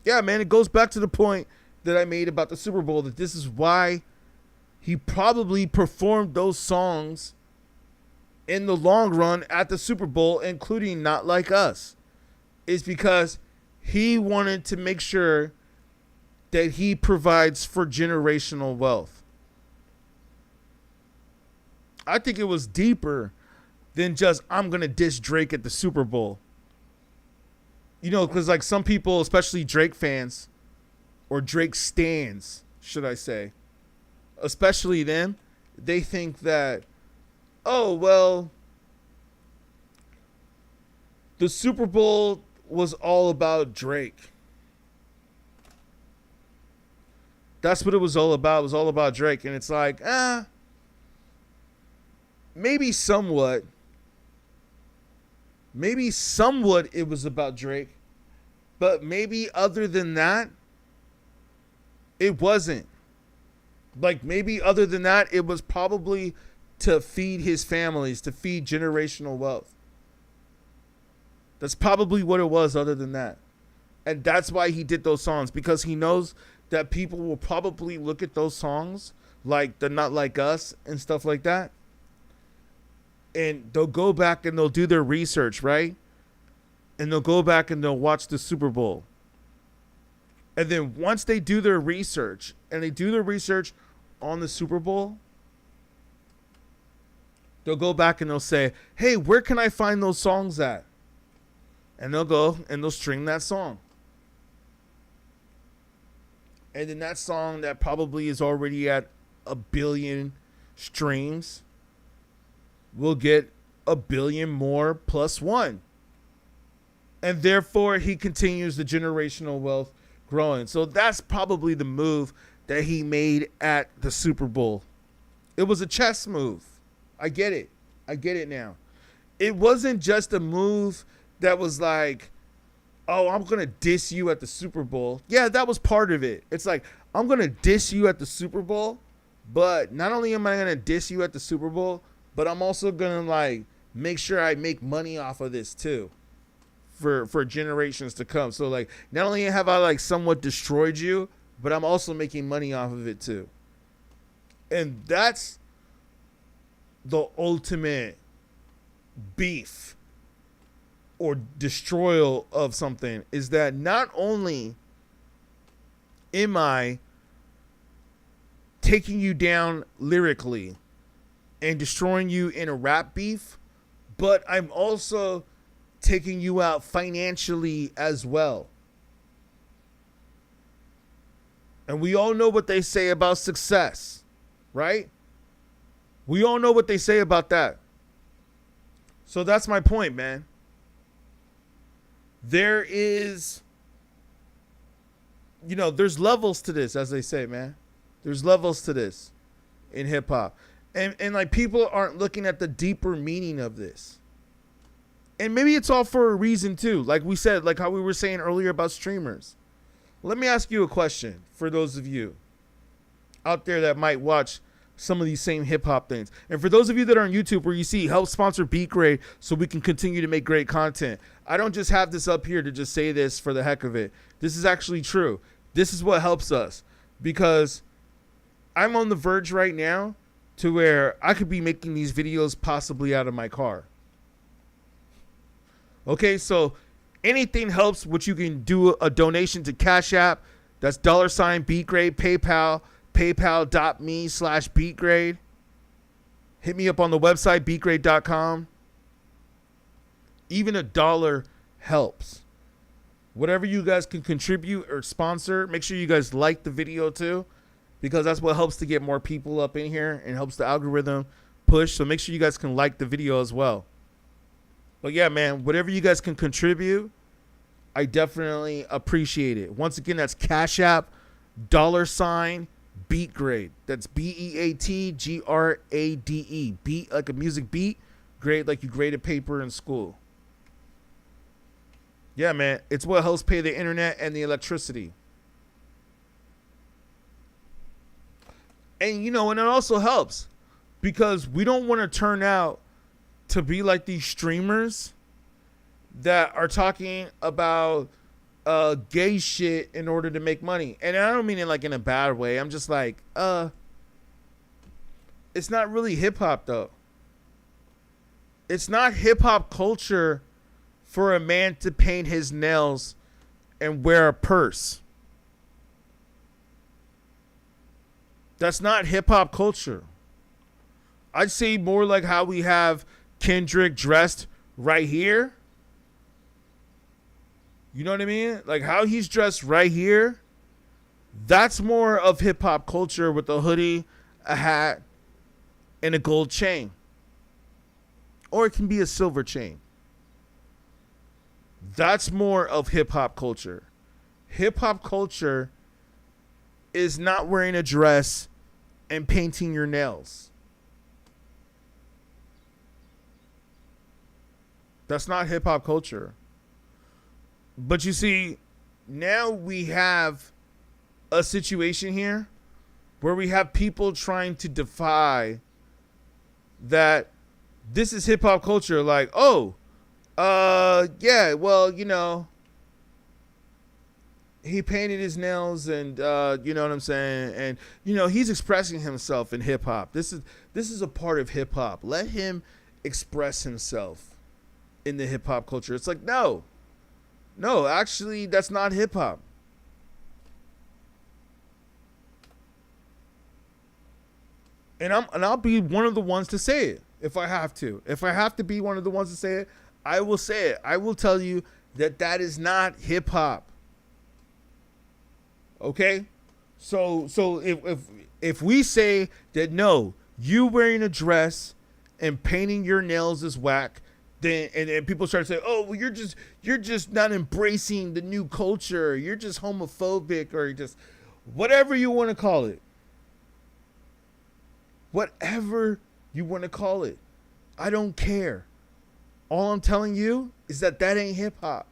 Speaker 1: Yeah, man, it goes back to the point that I made about the Super Bowl, that this is why he probably performed those songs in the long run at the Super Bowl, including Not Like Us, is because he wanted to make sure that he provides for generational wealth. I think it was deeper than just, I'm going to diss Drake at the Super Bowl. You know, because like some people, especially Drake fans, or Drake stans, should I say, especially them, they think that, oh, well, the Super Bowl was all about Drake. That's what it was all about. It was all about Drake. And it's like, maybe somewhat. Maybe somewhat it was about Drake. But maybe other than that, it wasn't. Like, maybe other than that, it was probably to feed his families, to feed generational wealth. That's probably what it was other than that. And that's why he did those songs, because he knows that people will probably look at those songs, like the Not Like Us and stuff like that, and they'll go back and they'll do their research, right? And they'll go back and they'll watch the Super Bowl. And then once they do their research, and they do their research on the Super Bowl, they'll go back and they'll say, hey, where can I find those songs at? And they'll go and they'll stream that song. And then that song that probably is already at 1 billion streams will get 1 billion more plus one. And therefore, he continues the generational wealth growing. So that's probably the move that he made at the Super Bowl. It was a chess move. I get it. I get it now. It wasn't just a move that was like, oh, I'm going to diss you at the Super Bowl. Yeah, that was part of it. It's like, I'm going to diss you at the Super Bowl, but not only am I going to diss you at the Super Bowl, but I'm also going to like make sure I make money off of this too for generations to come. So like, not only have I like somewhat destroyed you, but I'm also making money off of it too. And that's the ultimate beef or destroyal of something, is that not only am I taking you down lyrically and destroying you in a rap beef, but I'm also taking you out financially as well. And we all know what they say about success, right? We all know what they say about that. So that's my point, man. There is, you know, there's levels to this, as they say, man. There's levels to this in hip hop. And like, people aren't looking at the deeper meaning of this. And maybe it's all for a reason too. Like we said, like how we were saying earlier about streamers. Let me ask you a question for those of you out there that might watch some of these same hip hop things. And for those of you that are on YouTube where you see help sponsor beatGrade so we can continue to make great content. I don't just have this up here to just say this for the heck of it. This is actually true. This is what helps us, because I'm on the verge right now to where I could be making these videos possibly out of my car. Okay, so anything helps. What you can do a donation to Cashapp. That's $beatGrade, PayPal, paypal.me/beatgrade. Hit me up on the website, beatgrade.com. Even $1 helps. Whatever you guys can contribute or sponsor, make sure you guys like the video too, because that's what helps to get more people up in here and helps the algorithm push. So make sure you guys can like the video as well. But yeah, man, whatever you guys can contribute, I definitely appreciate it. Once again, that's Cashapp, $beatGrade. That's BEATGRADE. Beat like a music beat, grade like you graded paper in school. Yeah, man, it's what helps pay the internet and the electricity. And, you know, and it also helps because we don't want to turn out to be like these streamers that are talking about gay shit in order to make money. And I don't mean it like in a bad way. I'm just like, it's not really hip hop though. It's not hip hop culture for a man to paint his nails and wear a purse. That's not hip hop culture. I'd say more like how we have Kendrick dressed right here. You know what I mean? Like how he's dressed right here. That's more of hip hop culture, with a hoodie, a hat, and a gold chain. Or it can be a silver chain. That's more of hip hop culture. Hip hop culture is not wearing a dress and painting your nails. That's not hip hop culture. But you see, now we have a situation here where we have people trying to defy that this is hip hop culture. Like, oh, yeah, well, you know, he painted his nails and, you know what I'm saying? And, you know, he's expressing himself in hip hop. This is a part of hip hop. Let him express himself in the hip hop culture. It's like, no, actually, that's not hip hop. And I'll be one of the ones to say it if I have to. If I have to be one of the ones to say it, I will say it. I will tell you that is not hip hop. Okay? So if we say that no, you wearing a dress and painting your nails is whack, then and people start to say, oh, well, you're just not embracing the new culture. You're just homophobic, or just whatever you want to call it. Whatever you want to call it. I don't care. All I'm telling you is that ain't hip hop.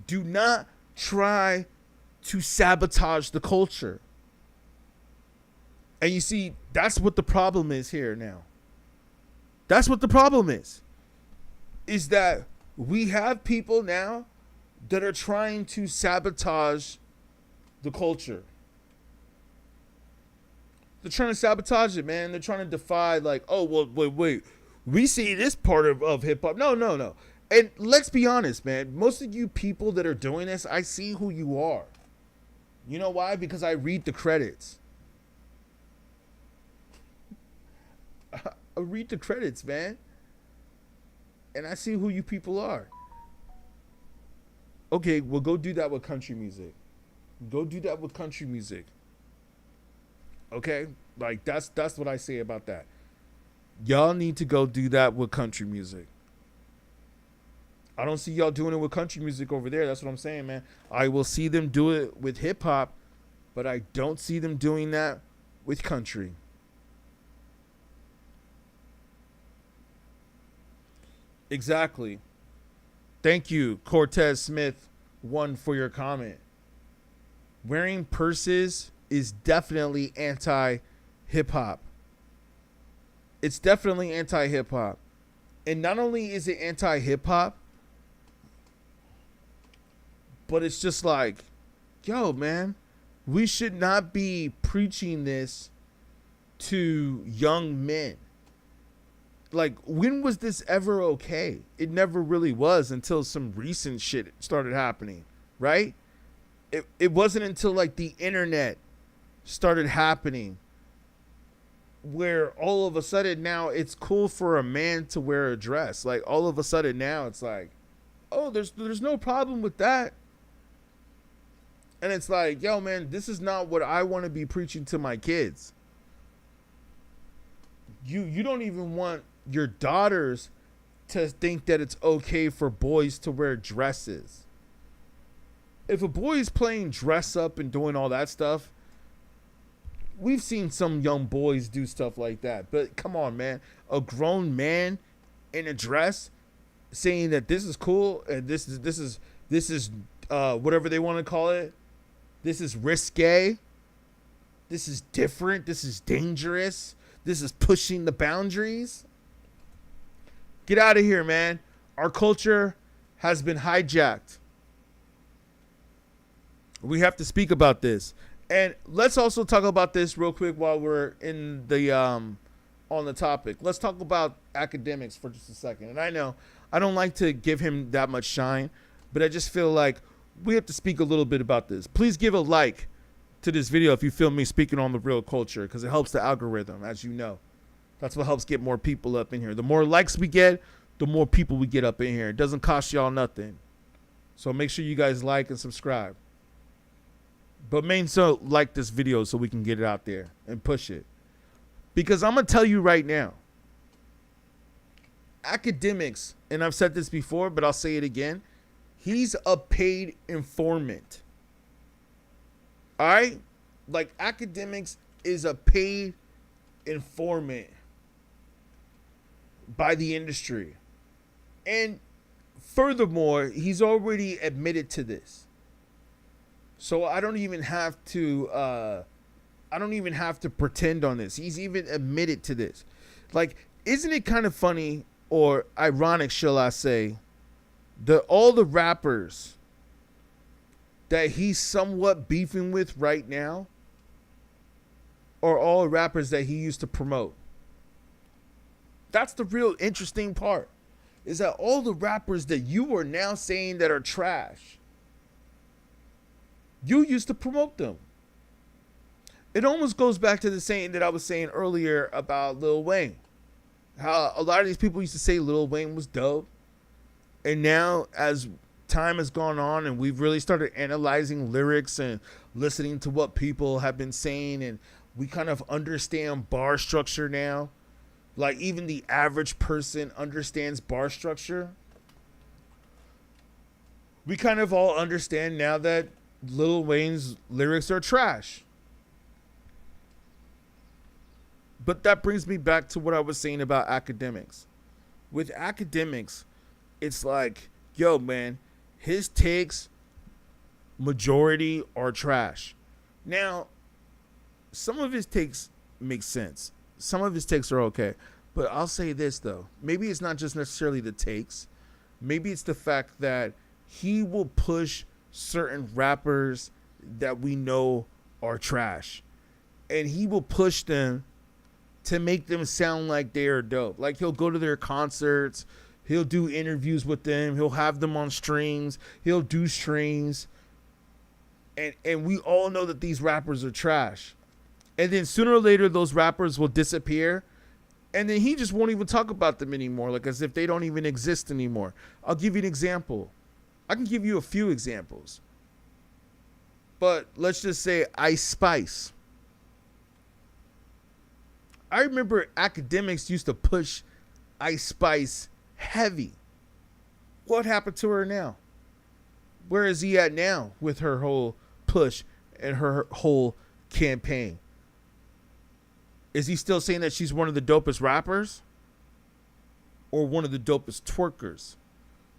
Speaker 1: Do not try to sabotage the culture. And you see, that's what the problem is here now. That's what the problem is that we have people now that are trying to sabotage the culture. They're trying to sabotage it, man. They're trying to defy, like, oh, well, wait. We see this part of hip-hop. No. And let's be honest, man. Most of you people that are doing this, I see who you are. You know why? Because I read the credits. I read the credits, man. And I see who you people are. Okay, well, go do that with country music. Go do that with country music. Okay? Like, that's what I say about that. Y'all need to go do that with country music. I don't see y'all doing it with country music over there. That's what I'm saying, man. I will see them do it with hip hop, but I don't see them doing that with country. Exactly. Thank you, Cortez Smith 1, for your comment. Wearing purses is definitely anti-hip hop. It's definitely anti-hip hop. And not only is it anti-hip hop, but it's just like, yo, man, we should not be preaching this to young men. Like, when was this ever okay? It never really was until some recent shit started happening, right? It wasn't until, like, the internet started happening where all of a sudden now it's cool for a man to wear a dress. Like, all of a sudden now it's like, oh, there's no problem with that. And it's like, yo, man, this is not what I want to be preaching to my kids. You don't even want your daughters to think that it's okay for boys to wear dresses. If a boy is playing dress up and doing all that stuff, we've seen some young boys do stuff like that. But come on, man. A grown man in a dress saying that this is cool and this is whatever they want to call it. This is risque. This is different. This is dangerous. This is pushing the boundaries. Get out of here, man. Our culture has been hijacked. We have to speak about this. And let's also talk about this real quick while we're in the on the topic. Let's talk about academics for just a second. And I know I don't like to give him that much shine, but I just feel like we have to speak a little bit about this. Please give a like to this video if you feel me speaking on the real culture, because it helps the algorithm, as you know. That's what helps get more people up in here. The more likes we get, the more people we get up in here. It doesn't cost y'all nothing. So make sure you guys like and subscribe. But like this video so we can get it out there and push it. Because I'm going to tell you right now, academics, and I've said this before, but I'll say it again, he's a paid informant. All right? Like, academics is a paid informant by the industry. And furthermore, he's already admitted to this. So I don't even have to pretend on this. He's even admitted to this. Like, isn't it kind of funny or ironic, shall I say, that all the rappers that he's somewhat beefing with right now are all rappers that he used to promote? That's the real interesting part, is that all the rappers that you are now saying that are trash, you used to promote them. It almost goes back to the saying that I was saying earlier about Lil Wayne. How a lot of these people used to say Lil Wayne was dope. And now, as time has gone on and we've really started analyzing lyrics and listening to what people have been saying, and we kind of understand bar structure now. Like, even the average person understands bar structure. we kind of all understand now that Lil Wayne's lyrics are trash. But that brings me back to what I was saying about academics. With academics, it's like, yo, man, his takes, majority are trash. Now, some of his takes make sense. Some of his takes are okay. But I'll say this, though. Maybe it's not just necessarily the takes. Maybe it's the fact that he will push certain rappers that we know are trash. And he will push them to make them sound like they are dope. Like, he'll go to their concerts. He'll do interviews with them. He'll have them on streams. He'll do streams. And we all know that these rappers are trash. And then sooner or later, those rappers will disappear. And then he just won't even talk about them anymore, like as if they don't even exist anymore. I'll give you an example. I can give you a few examples. But let's just say Ice Spice. I remember academics used to push Ice Spice heavy. What happened to her now? Where is he at now with her whole push and her whole campaign? Is he still saying that she's one of the dopest rappers? Or one of the dopest twerkers?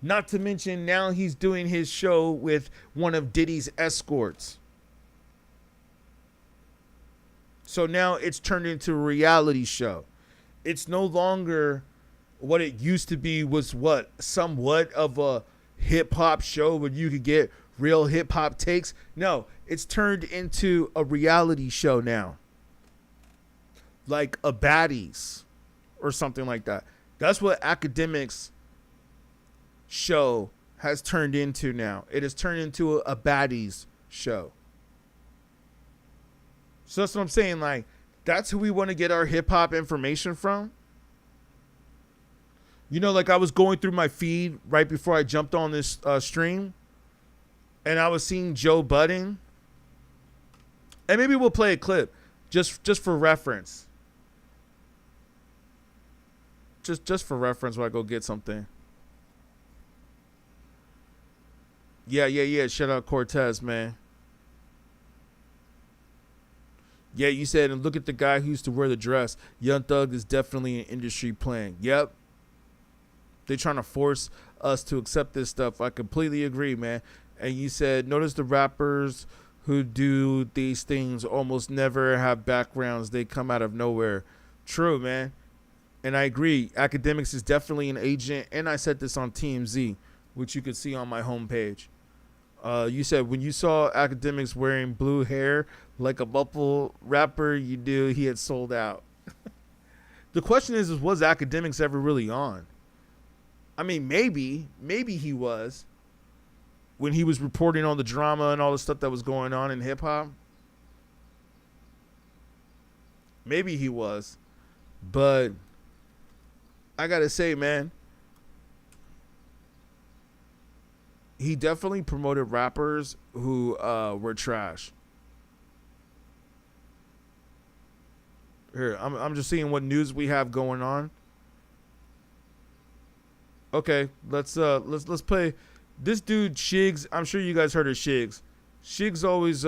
Speaker 1: Not to mention now he's doing his show with one of Diddy's escorts. So now it's turned into a reality show. It's no longer what it used to be, was what? Somewhat of a hip hop show where you could get real hip hop takes. No, it's turned into a reality show now. Like a Baddies or something like that. That's what academics show has turned into now. It has turned into a Baddies show. So that's what I'm saying. Like, that's who we want to get our hip hop information from. You know, like I was going through my feed right before I jumped on this stream, and I was seeing Joe Budden. And maybe we'll play a clip just for reference. Just for reference while I go get something. Yeah. Shout out Cortez, man. Yeah, you said, and look at the guy who used to wear the dress. Young Thug is definitely an industry plan. Yep. They're trying to force us to accept this stuff. I completely agree, man. And you said, notice the rappers who do these things almost never have backgrounds. They come out of nowhere. True, man. And I agree. Academics is definitely an agent. And I said this on TMZ, which you could see on my homepage. You said when you saw Academics wearing blue hair like a Buffalo rapper, you knew he had sold out. The question is was Academics ever really on? I mean, maybe he was when he was reporting on the drama and all the stuff that was going on in hip hop. Maybe he was, but I gotta say, man, he definitely promoted rappers who were trash. Here, I'm just seeing what news we have going on. Okay, let's play this dude Shigs. I'm sure you guys heard of Shigs. Shigs always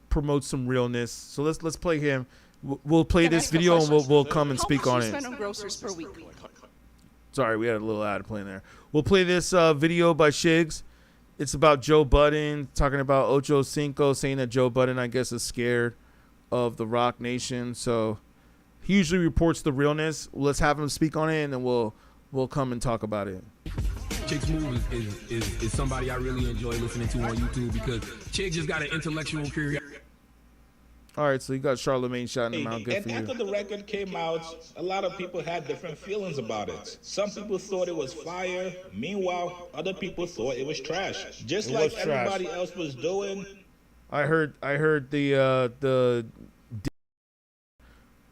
Speaker 1: promotes some realness. So let's play him. We'll play this video and we'll come and speak on it.
Speaker 10: How much do you spend on groceries per week?
Speaker 1: Sorry, we had a little ad playing there. We'll play this video by Shigs. It's about Joe Budden talking about Ocho Cinco, saying that Joe Budden, I guess, is scared of the Rock Nation. So he usually reports the realness. Let's have him speak on it, and then we'll come and talk about it.
Speaker 11: Chicks Move is somebody I really enjoy listening to on YouTube because Chick just got an intellectual curiosity.
Speaker 1: All right, so you got Charlemagne shouting him out. Good for you.
Speaker 12: And after the record came out, a lot of people had different feelings about it. Some people thought it was fire. Meanwhile, other people thought it was trash. Just like everybody else was doing.
Speaker 1: I heard the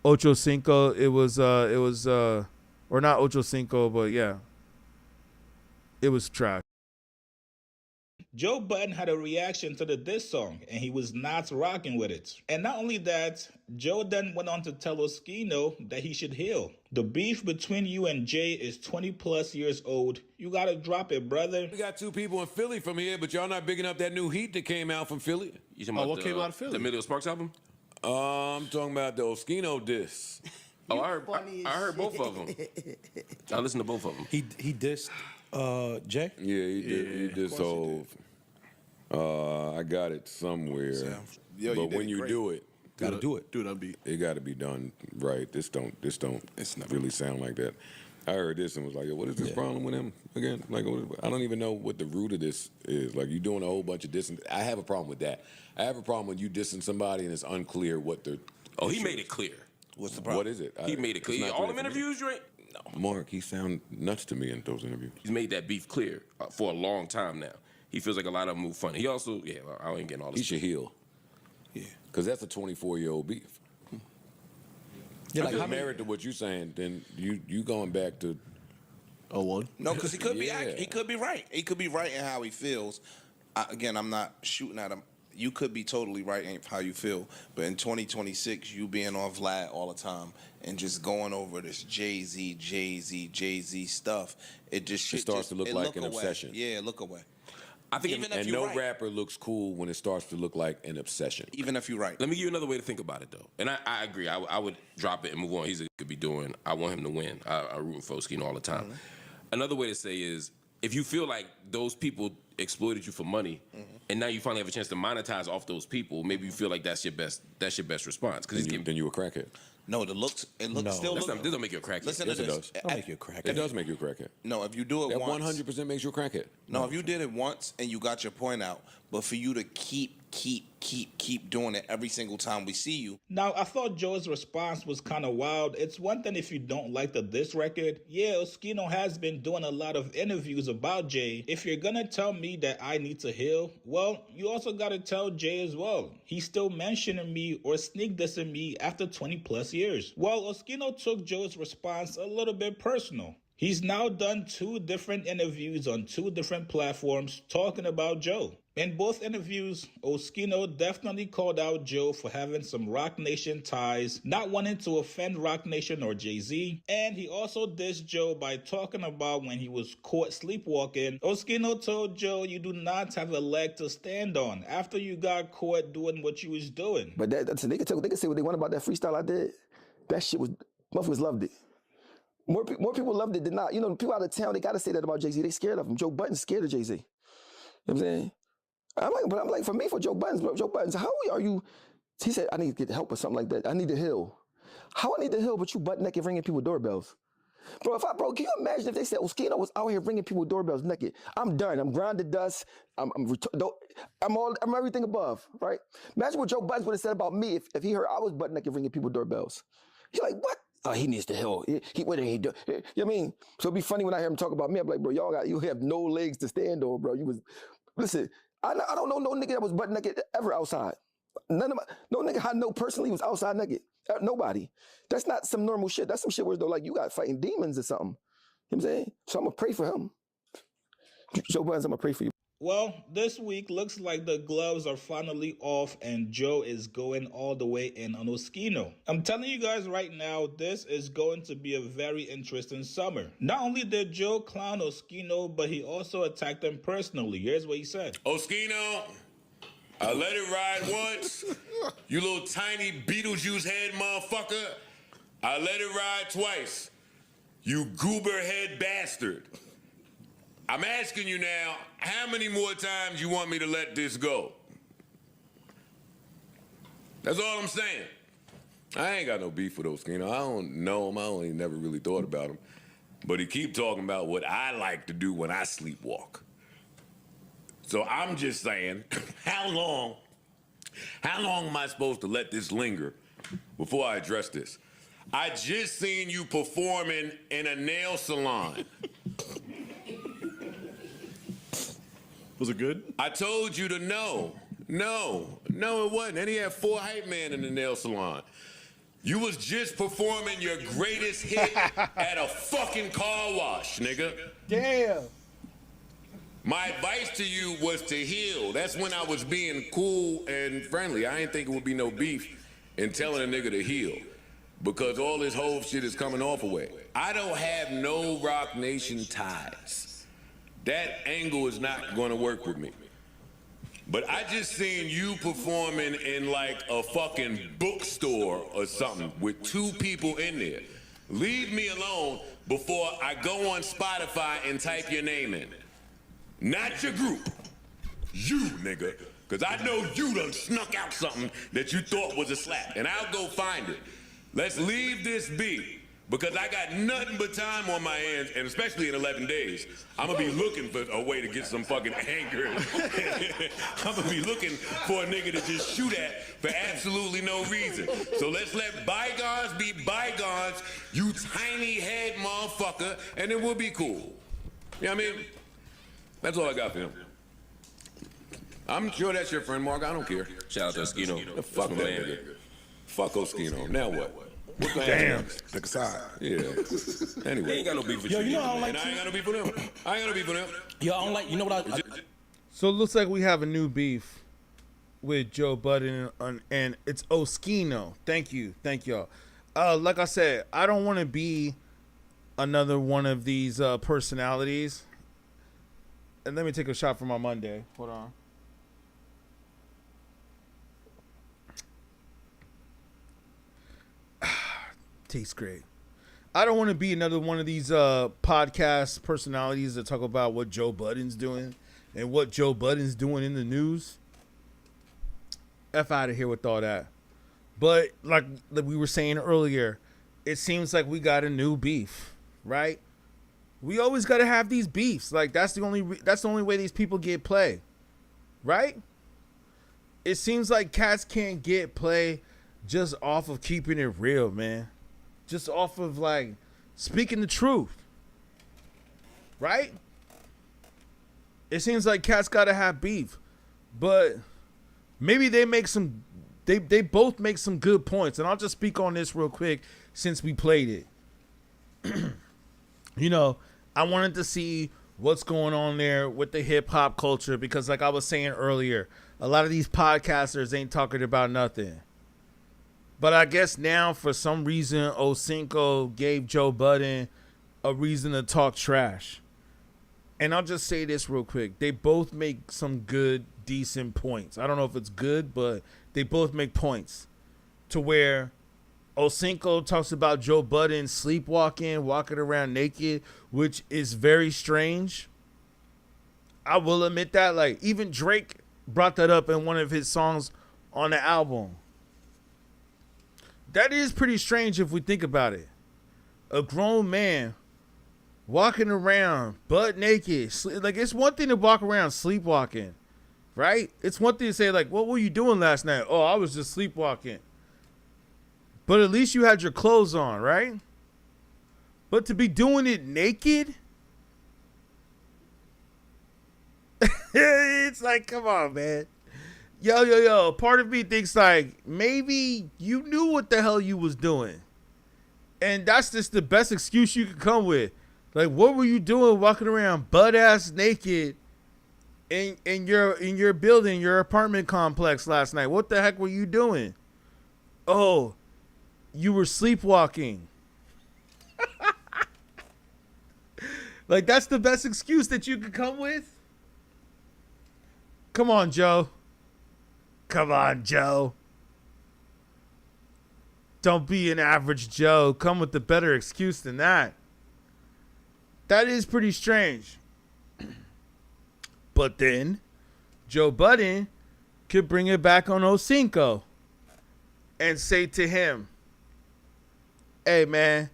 Speaker 1: Ocho Cinco. It was or not Ocho Cinco, but yeah, it was trash.
Speaker 12: Joe Budden had a reaction to the diss song, and he was not rocking with it. And not only that, Joe then went on to tell Oskino that he should heal. The beef between you and Jay is 20 plus years old. You gotta drop it, brother.
Speaker 10: We got 2 people in Philly from here, but y'all not bigging up that new heat that came out from Philly.
Speaker 13: You talking about what came out of Philly? The Emilio Sparks album?
Speaker 10: I'm talking about the Oskino diss.
Speaker 13: Oh, I heard both of them. I listened to both of them.
Speaker 14: He dissed Jay?
Speaker 10: Yeah, he did. He dissed Hov. I got it somewhere. But when you do it,
Speaker 14: gotta do it.
Speaker 13: Do it on beat.
Speaker 10: It got to be done right. This don't really sound like that. I heard this and was like, what is this problem with him again? Like, I don't even know what the root of this is. Like, you doing a whole bunch of dissing. I have a problem with that. I have a problem when you dissing somebody and it's unclear what the.
Speaker 13: Oh, he made it clear.
Speaker 14: What's the problem?
Speaker 10: What is it?
Speaker 13: He made it clear. All them interviews, you ain't. No.
Speaker 10: Mark, he sound nuts to me in those interviews.
Speaker 13: He's made that beef clear for a long time now. He feels like a lot of them move funny. He also, I ain't getting all this.
Speaker 10: He should heal.
Speaker 14: Yeah.
Speaker 10: Because that's a 24-year-old beef.
Speaker 14: Yeah,
Speaker 10: like, if married to what you're saying, then you going back to
Speaker 14: 01?
Speaker 15: No, because he could be he could be right. He could be right in how he feels. Again, I'm not shooting at him. You could be totally right in how you feel, but in 2026, you being on Vlad all the time and just going over this Jay-Z stuff, it
Speaker 10: starts to look like an obsession.
Speaker 15: Yeah, look away.
Speaker 13: I think
Speaker 15: even if
Speaker 10: and
Speaker 15: you're
Speaker 10: no
Speaker 15: right.
Speaker 10: rapper looks cool when it starts to look like an obsession.
Speaker 15: Even if you're right.
Speaker 13: Let me give you another way to think about it, though. And I agree. I would drop it and move on. He could be doing. I want him to win. I root for Oskino all the time. Mm-hmm. Another way to say is, if you feel like those people exploited you for money, and now you finally have a chance to monetize off those people, maybe you feel like that's your best response. Because
Speaker 10: then you a crackhead.
Speaker 15: No, it looks still.
Speaker 13: This don't make you a crackhead.
Speaker 15: Listen
Speaker 10: yes,
Speaker 15: to this.
Speaker 10: It does.
Speaker 14: Make you a crackhead.
Speaker 10: It does make you a crackhead.
Speaker 15: No, if you do it
Speaker 10: that
Speaker 15: once,
Speaker 10: 100% makes you a crackhead.
Speaker 15: No, if you did it once and you got your point out, but for you to keep doing it every single time we see you.
Speaker 12: Now, I thought Joe's response was kind of wild. It's one thing if you don't like the diss record. Yeah, Oskino has been doing a lot of interviews about Jay. If you're gonna tell me that I need to heal, well, you also gotta tell Jay as well. He's still mentioning me or sneak dissing me after 20 plus years. Well, Oskino took Joe's response a little bit personal. He's now done 2 different interviews on 2 different platforms talking about Joe. In both interviews, Oskino definitely called out Joe for having some Roc Nation ties, not wanting to offend Roc Nation or Jay-Z, and he also dissed Joe by talking about when he was caught sleepwalking. Oskino told Joe you do not have a leg to stand on after you got caught doing what you was doing.
Speaker 16: But they can say what they want about that freestyle I did. That shit was, motherfuckers loved it. More people loved it than not. You know, people out of town, they got to say that about Jay-Z. They scared of him. Joe Budden's scared of Jay-Z. You know what I'm saying? I'm like, for me, for Joe Budden, how are you? He said, I need to get help or something like that. I need to heal. How I need to heal, but you butt naked ringing people doorbells? Bro, can you imagine if they said Oskino was out here ringing people doorbells naked? I'm done. I'm grounded dust. I'm everything above, right? Imagine what Joe Budden would have said about me if he heard I was butt naked ringing people doorbells. He's like, what? Oh, he needs to heal. What did he do? You know what I mean? So it'd be funny when I hear him talk about me. I'm like, bro, you have no legs to stand on, bro. Listen, I don't know no nigga that was butt naked ever outside. No nigga I know personally was outside naked. Nobody. That's not some normal shit. That's some shit where they're like, you got fighting demons or something. You know what I'm saying? So I'm gonna pray for him. Joe Budden, I'm gonna pray for you.
Speaker 12: Well, this week looks like the gloves are finally off and Joe is going all the way in on Oskino. I'm telling you guys right now, this is going to be a very interesting summer. Not only did Joe clown Oskino, but he also attacked him personally. Here's what he said.
Speaker 10: Oskino, I let it ride once. You little tiny Beetlejuice head motherfucker. I let it ride twice. You goober head bastard. I'm asking you now, how many more times you want me to let this go? That's all I'm saying. I ain't got no beef with Oskino. I don't know him. I only never really thought about him. But he keep talking about what I like to do when I sleepwalk. So I'm just saying, how long am I supposed to let this linger before I address this? I just seen you performing in a nail salon.
Speaker 13: Was it good?
Speaker 10: I told you to know. No, it wasn't. And he had 4 hype men in the nail salon. You was just performing your greatest hit at a fucking car wash, nigga.
Speaker 6: Damn.
Speaker 10: My advice to you was to heal. That's when I was being cool and friendly. I didn't think it would be no beef in telling a nigga to heal. because all this whole shit is coming off away. I don't have no Rock Nation ties. That angle is not going to work with me. But I just seen you performing in like a fucking bookstore or something with 2 people in there. Leave me alone before I go on Spotify and type your name in. Not your group. You, nigga. Because I know you done snuck out something that you thought was a slap. And I'll go find it. Let's leave this be. Because I got nothing but time on my hands, and especially in 11 days, I'm gonna be looking for a way to get some fucking anger. I'm gonna be looking for a nigga to just shoot at for absolutely no reason. So let's let bygones be bygones, you tiny head motherfucker, and then we'll be cool. You know what I mean? That's all I got for him. I'm sure that's your friend, Mark. I don't care.
Speaker 13: Shout out to Oskino.
Speaker 10: Fuck that nigga. Fuck Oskino. Now what?
Speaker 1: Damn.
Speaker 17: Pick a side.
Speaker 10: Yeah. Anyway.
Speaker 13: He ain't got no beef with
Speaker 11: Yo,
Speaker 13: you.
Speaker 11: you know I don't like
Speaker 10: And I ain't got no beef with him. I ain't got no beef with him.
Speaker 11: Yo, I don't like. You know what I
Speaker 1: So it looks like we have a new beef with Joe Budden, and it's Oskino. Thank y'all. Like I said, I don't want to be another one of these personalities. And let me take a shot for my Monday. Hold on. Tastes great. I don't want to be another one of these podcast personalities that talk about what Joe Budden's doing and what Joe Budden's doing in the news. F out of here with all that. But like we were saying earlier, it seems like we got a new beef, right? We always got to have these beefs. Like that's the only way these people get play, right? It seems like cats can't get play just off of keeping it real, man. Just off of like speaking the truth, right? It seems like cats gotta have beef, but maybe they make some. They both make some good points, and I'll just speak on this real quick since we played it. You know, I wanted to see what's going on there with the hip hop culture because, like I was saying earlier, a lot of these podcasters ain't talking about nothing. But I guess now, for some reason, O5 gave Joe Budden a reason to talk trash. And I'll just say this real quick. They both make some good, decent points. I don't know if it's good, but they both make points. To where O5 talks about Joe Budden sleepwalking, walking around naked, which is very strange. I will admit that. Like, even Drake brought that up in one of his songs on the album. That is pretty strange if we think about it. A grown man walking around butt naked. Like, it's one thing to walk around sleepwalking, right? It's one thing to say, like, what were you doing last night? Oh, I was just sleepwalking. But at least you had your clothes on, right? But to be doing it naked? It's like, come on, man. Yo. Part of me thinks like maybe you knew what the hell you was doing. And that's just the best excuse you could come with. Like, what were you doing walking around butt ass naked in your building, your apartment complex last night? What the heck were you doing? Oh, you were sleepwalking. Like, that's the best excuse that you could come with? Come on, Joe. Come on, Joe. Don't be an average Joe. Come with a better excuse than that. That is pretty strange. But then, Joe Budden could bring it back on O5 and say to him, hey, man,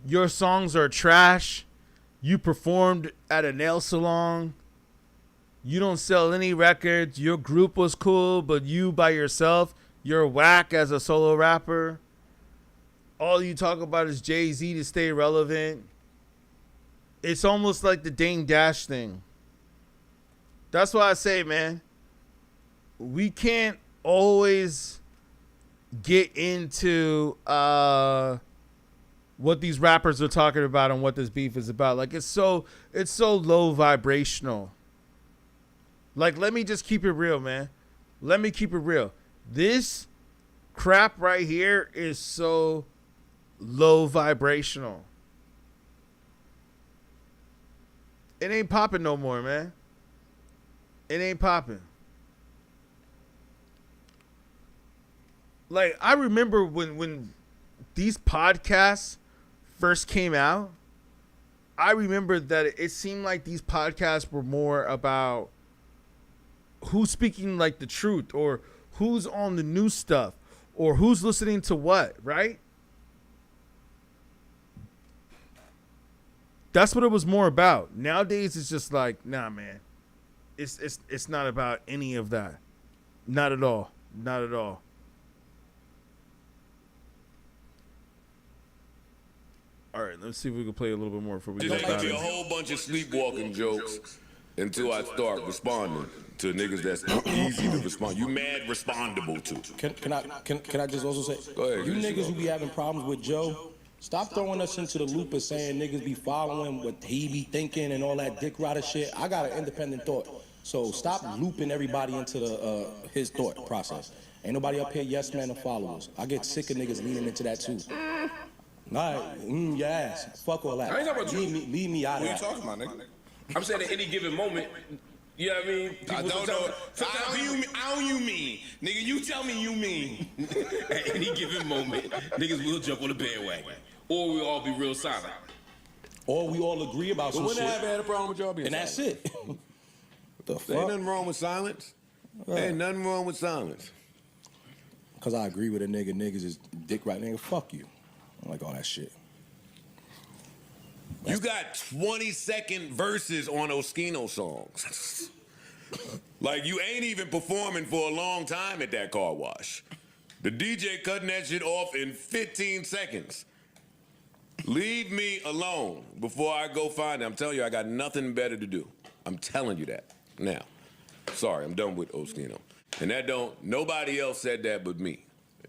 Speaker 1: your songs are trash. You performed at a nail salon. You don't sell any records. Your group was cool, but you by yourself, you're whack as a solo rapper. All you talk about is Jay-Z to stay relevant. It's almost like the Dame Dash thing. That's why I say, man, we can't always get into what these rappers are talking about and what this beef is about. Like, it's so low vibrational. Like, let me just keep it real, man. Let me keep it real. This crap right here is so low vibrational. It ain't popping no more, man. It ain't popping. Like, I remember when these podcasts first came out, I remember that it seemed like these podcasts were more about who's speaking like the truth, or who's on the new stuff, or who's listening to what, right? That's what it was more about. Nowadays, it's just like, nah, man. It's not about any of that. Not at all. Not at all. All right, let's see if we can play a little bit more before we
Speaker 10: Just
Speaker 1: get
Speaker 10: give me a
Speaker 1: back.
Speaker 10: whole bunch of sleepwalking jokes until I start responding to niggas that's easy to respond. You mad respondable to.
Speaker 11: Can I just also say,
Speaker 10: Go ahead,
Speaker 11: you
Speaker 10: Chris.
Speaker 11: niggas who be having problems with Joe, stop throwing us into the loop of saying niggas be following what he be thinking and all that dick rider shit. I got an independent thought. So stop looping everybody into the his thought process. Ain't nobody up here yes men or followers. I get sick of niggas leaning into that too. All right, yes. Fuck all that.
Speaker 13: I ain't talking about you.
Speaker 11: Leave me out of
Speaker 15: What
Speaker 11: that.
Speaker 15: you talking about, nigga?
Speaker 13: I'm saying at any given moment, you know what I mean?
Speaker 15: I don't know. How you mean? Nigga, you tell me you mean.
Speaker 13: At any given moment, niggas will jump on the bandwagon. Or we'll all be real silent.
Speaker 11: Or we all agree about
Speaker 2: But
Speaker 11: some
Speaker 2: when
Speaker 11: shit.
Speaker 2: I ever had a problem with y'all being
Speaker 11: And that's
Speaker 2: silent?
Speaker 11: it. What the
Speaker 2: There
Speaker 11: fuck?
Speaker 2: ain't nothing wrong with silence. There ain't nothing wrong with silence.
Speaker 11: Because I agree with a nigga. Niggas is dick right nigga. Fuck you. I don't like all that shit.
Speaker 10: You got 20-second verses on Oskino songs. Like, you ain't even performing for a long time at that car wash. The DJ cutting that shit off in 15 seconds. Leave me alone before I go find it. I'm telling you, I got nothing better to do. I'm telling you that. Now, sorry, I'm done with Oskino. And nobody else said that but me.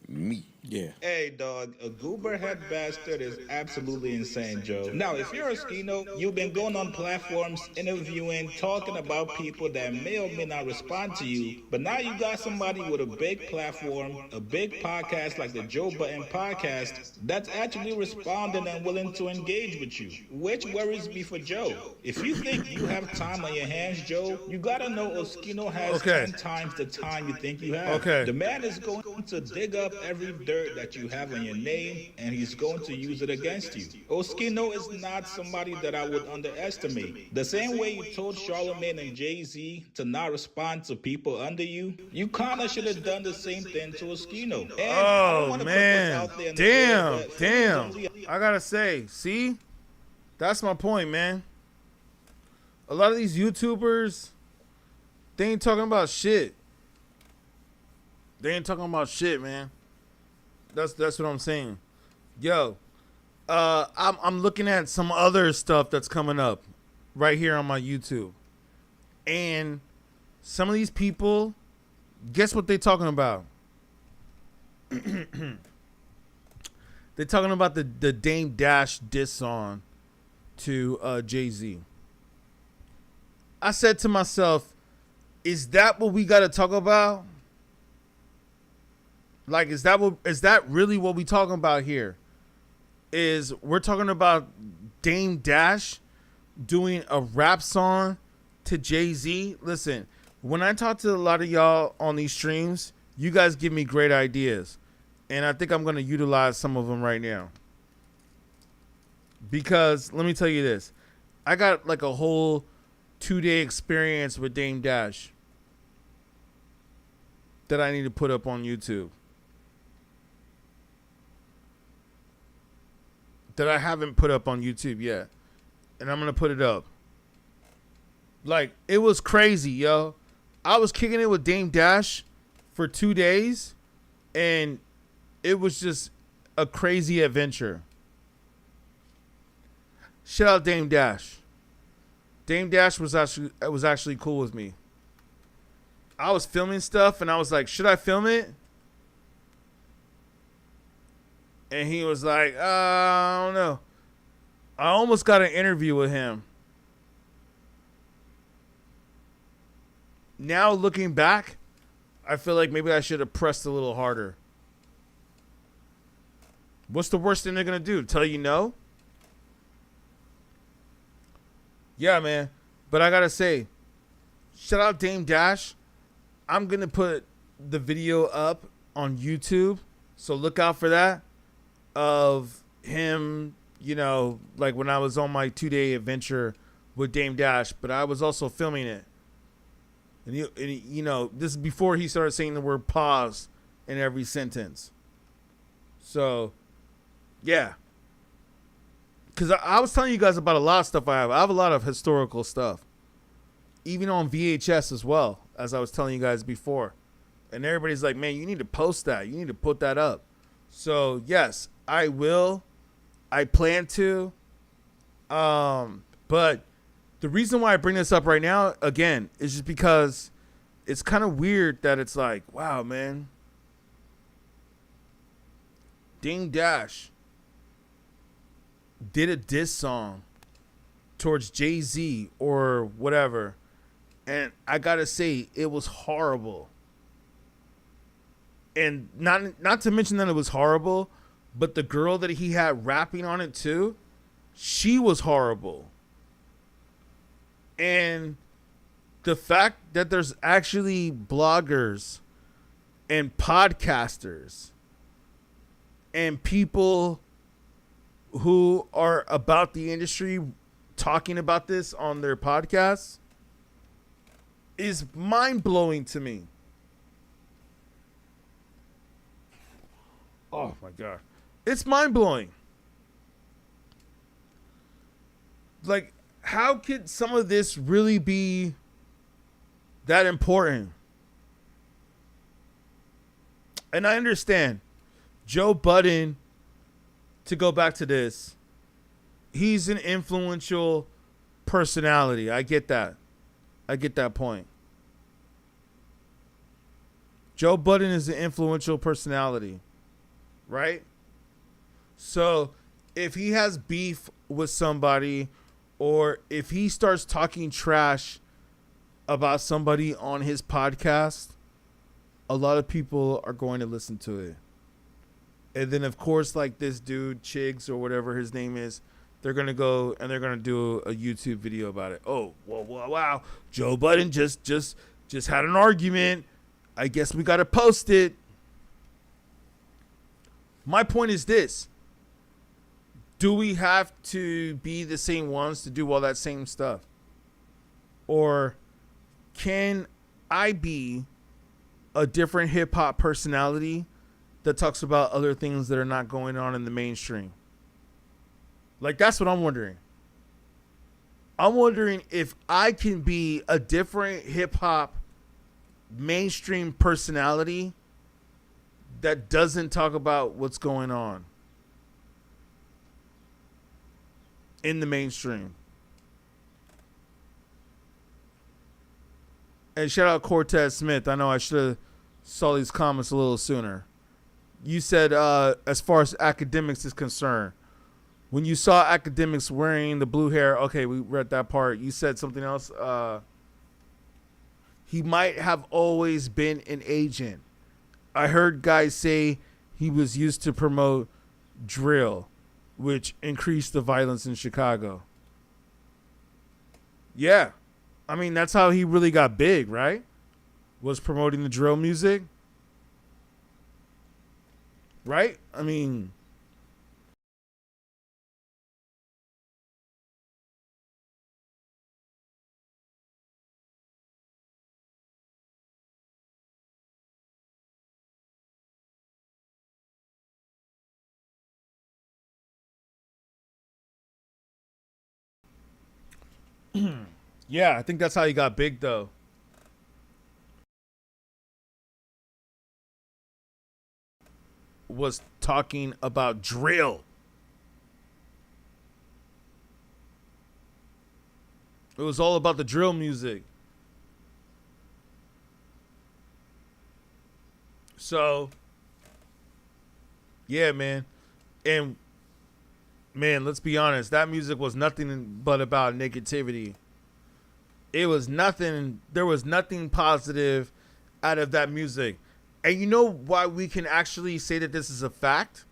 Speaker 10: Me.
Speaker 11: Yeah.
Speaker 12: Hey, dog, a goober head bastard is absolutely insane, Joe. Now, if you're a Skino, you've been going on platforms, interviewing, talking about people that may or may not respond to you, but now you got somebody with a big platform, a big podcast like the Joe Button podcast, that's actually responding and willing to engage with you, which worries me for Joe. If you think you have time on your hands, Joe, you gotta know Oskino has 10 times the time you think you have.
Speaker 1: Okay.
Speaker 12: The man is going to dig up every dirt that you have on your name, and he's going to use it against you. Oskino is not somebody that I would underestimate. The same way you told Charlamagne and Jay-Z to not respond to people under you, you kinda should have done the same thing to Oskino. And I don't
Speaker 1: Oh,
Speaker 12: wanna put this
Speaker 1: man.
Speaker 12: out there in the air, but
Speaker 1: Damn. I gotta say, see? That's my point, man. A lot of these YouTubers, they ain't talking about shit. They ain't talking about shit, man. That's what I'm saying. Yo, I'm looking at some other stuff that's coming up right here on my YouTube. And some of these people, guess what they talking about? They're talking about the Dame Dash diss song to Jay-Z. I said to myself, is that what we got to talk about? Like, is that really what we talking about here? Is we're talking about Dame Dash doing a rap song to Jay-Z? Listen, when I talk to a lot of y'all on these streams, you guys give me great ideas. And I think I'm going to utilize some of them right now. Because, let me tell you this. I got like a whole 2-day experience with Dame Dash that I need to put up on YouTube. That I haven't put up on YouTube yet. And I'm going to put it up. Like, it was crazy, yo. I was kicking it with Dame Dash for 2 days. And it was just a crazy adventure. Shout out Dame Dash. Dame Dash was actually cool with me. I was filming stuff and I was like, should I film it? And he was like, I don't know. I almost got an interview with him. Now looking back, I feel like maybe I should have pressed a little harder. What's the worst thing they're gonna do? Tell you no? Yeah, man. But I gotta say, shout out Dame Dash. I'm gonna put the video up on YouTube, so look out for that. Of him, you know, like when I was on my 2-day adventure with Dame Dash, but I was also filming it. And you know, this is before he started saying the word pause in every sentence. So, yeah. Because I was telling you guys about a lot of stuff I have. I have a lot of historical stuff. Even on VHS as well, as I was telling you guys before. And everybody's like, man, you need to post that. You need to put that up. So, yes, I will. I plan to. But the reason why I bring this up right now, again, is just because it's kind of weird that it's like, wow, man. Dame Dash did a diss song towards Jay-Z or whatever. And I got to say, it was horrible. And not to mention that it was horrible, but the girl that he had rapping on it too, she was horrible. And the fact that there's actually bloggers and podcasters and people who are about the industry talking about this on their podcasts is mind-blowing to me. Oh my God. It's mind-blowing. Like, how could some of this really be that important? And I understand Joe Budden, to go back to this, he's an influential personality. I get that. I get that point. Joe Budden is an influential personality, right? So if he has beef with somebody, or if he starts talking trash about somebody on his podcast, a lot of people are going to listen to it. And then, of course, like this dude, Chigs, or whatever his name is, they're going to go and they're going to do a YouTube video about it. Oh, well, wow. Joe Budden just had an argument. I guess we got to post it. My point is this. Do we have to be the same ones to do all that same stuff? Or can I be a different hip hop personality that talks about other things that are not going on in the mainstream? Like, that's what I'm wondering. I'm wondering if I can be a different hip hop mainstream personality that doesn't talk about what's going on in the mainstream. And shout out Cortez Smith. I know I should have saw these comments a little sooner. You said, as far as academics is concerned, when you saw academics wearing the blue hair, okay, we read that part. You said something else. He might have always been an agent. I heard guys say he was used to promote drill, which increased the violence in Chicago. Yeah. I mean, that's how he really got big, right? Was promoting the drill music. Right? I mean, yeah, I think that's how he got big, though. Was talking about drill. It was all about the drill music. So, yeah, man. And, man, let's be honest. That music was nothing but about negativity. It was nothing. There was nothing positive out of that music. And you know why we can actually say that this is a fact?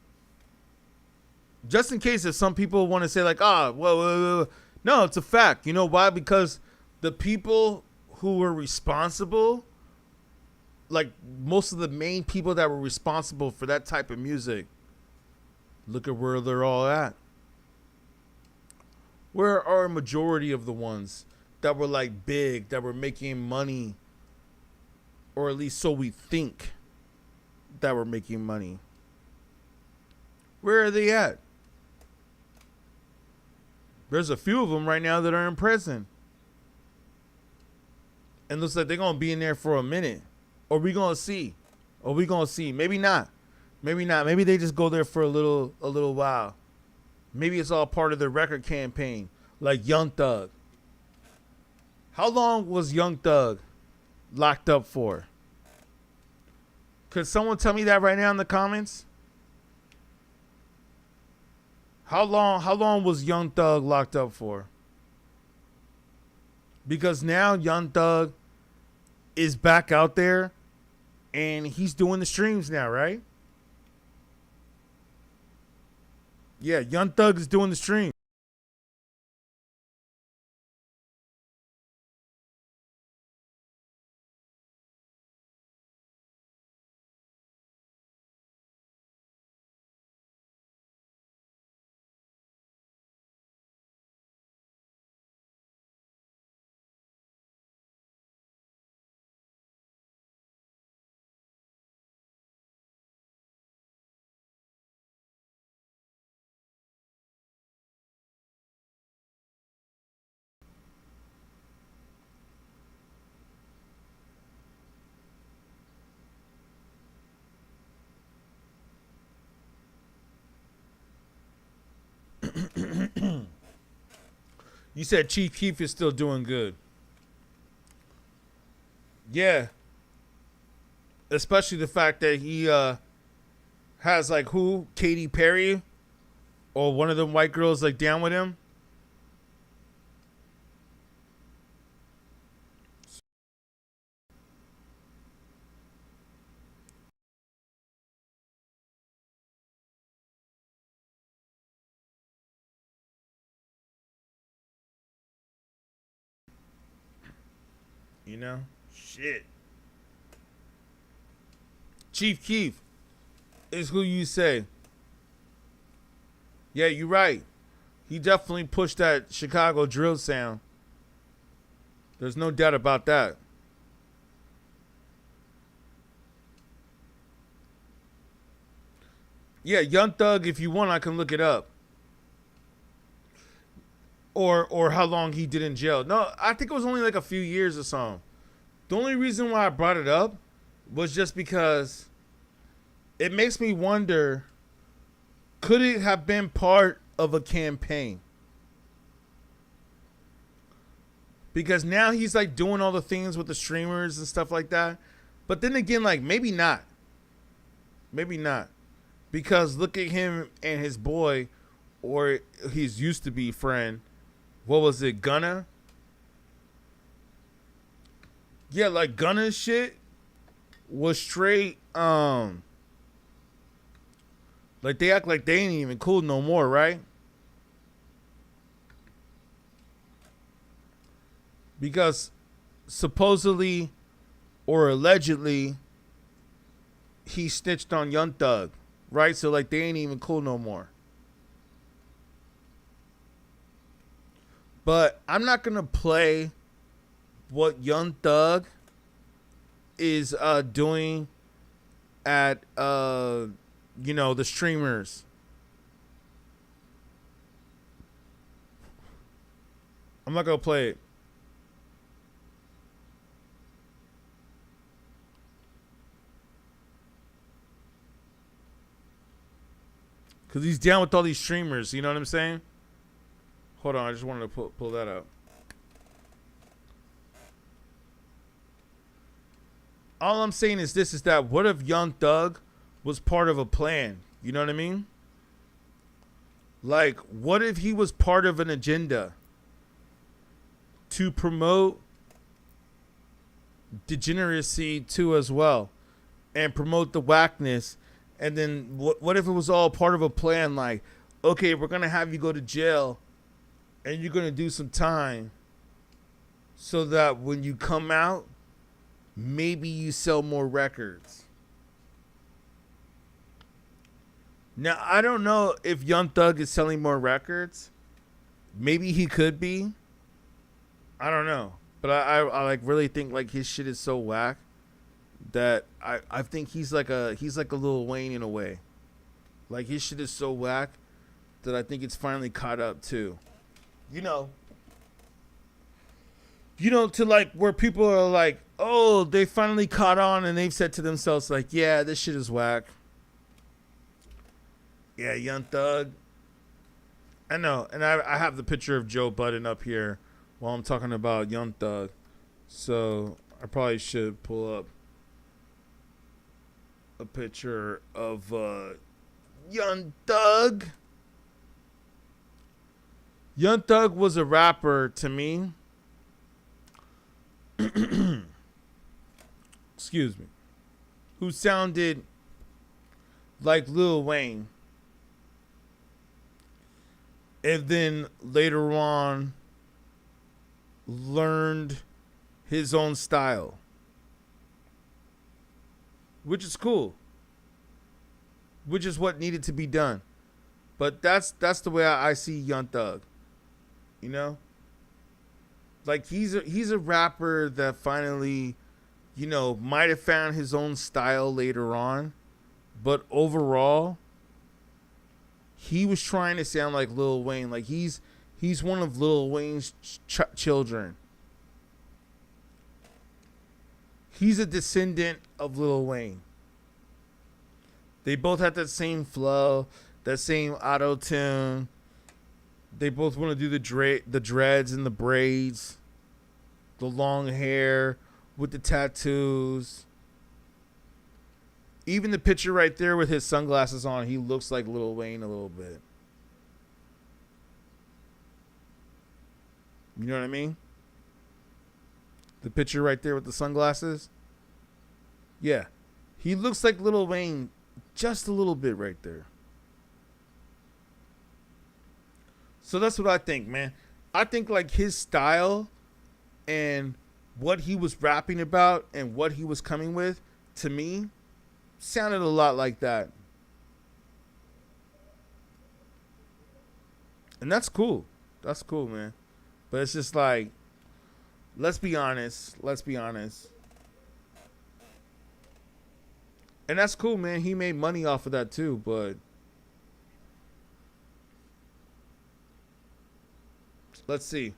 Speaker 1: Just in case if some people want to say like, well, no, it's a fact. You know why? Because the people who were responsible, like most of the main people that were responsible for that type of music, look at where they're all at. Where are a majority of the ones that were like big, that were making money, or at least so we think that were making money? Where are they at? There's a few of them right now that are in prison. And looks like they're going to be in there for a minute. Or we going to see. Maybe not. Maybe they just go there for a little while. Maybe it's all part of their record campaign. Like Young Thug. How long was Young Thug locked up for? Could someone tell me that right now in the comments? How long was Young Thug locked up for? Because now Young Thug is back out there and he's doing the streams now, right? Yeah, Young Thug is doing the stream. You said Chief Keef is still doing good. Yeah. Especially the fact that he has like who? Katy Perry or one of them white girls like down with him. You know? Shit. Chief Keef is who you say. Yeah, you're right. He definitely pushed that Chicago drill sound. There's no doubt about that. Yeah, Young Thug, if you want, I can look it up. Or how long he did in jail. No, I think it was only like a few years or so. The only reason why I brought it up was just because it makes me wonder, could it have been part of a campaign? Because now he's like doing all the things with the streamers and stuff like that. But then again, like maybe not. Maybe not. Because look at him and his boy, or his used to be friend. What was it, Gunna? Yeah, like Gunna's shit was straight, like they act like they ain't even cool no more, right? Because supposedly or allegedly he snitched on Young Thug, right? So like they ain't even cool no more. But I'm not gonna play what Young Thug is doing at you know, the streamers. I'm not gonna play it. Cause he's down with all these streamers, you know what I'm saying? Hold on, I just wanted to pull that up. All I'm saying is this, is that what if Young Thug was part of a plan? You know what I mean? Like, what if he was part of an agenda to promote degeneracy too as well, and promote the whackness? And then what if it was all part of a plan, like, okay, we're going to have you go to jail and you're going to do some time so that when you come out, maybe you sell more records. Now, I don't know if Young Thug is selling more records. Maybe he could be. I don't know. But I like really think like his shit is so whack that I think he's like a Lil Wayne in a way. Like his shit is so whack that I think it's finally caught up too. You know, to like where people are like, oh, they finally caught on and they've said to themselves like, yeah, this shit is whack. Yeah, Young Thug. I know, and I have the picture of Joe Budden up here while I'm talking about Young Thug. So I probably should pull up a picture of Young Thug. Young Thug was a rapper to me. Excuse me. Who sounded like Lil Wayne. And then later on learned his own style. Which is cool. Which is what needed to be done. But that's the way I see Young Thug. You know? Like he's a rapper that finally, you know, might have found his own style later on. But overall, he was trying to sound like Lil Wayne. Like he's one of Lil Wayne's children. He's a descendant of Lil Wayne. They both have that same flow, that same auto tune. They both want to do the dreads and the braids, the long hair with the tattoos. Even the picture right there with his sunglasses on, he looks like Lil Wayne a little bit. You know what I mean? The picture right there with the sunglasses. Yeah. He looks like Lil Wayne just a little bit right there. So that's what I think, man. I think like his style and what he was rapping about and what he was coming with, to me, sounded a lot like that. And that's cool. That's cool, man. But it's just like, let's be honest. And that's cool, man. He made money off of that too, but let's see.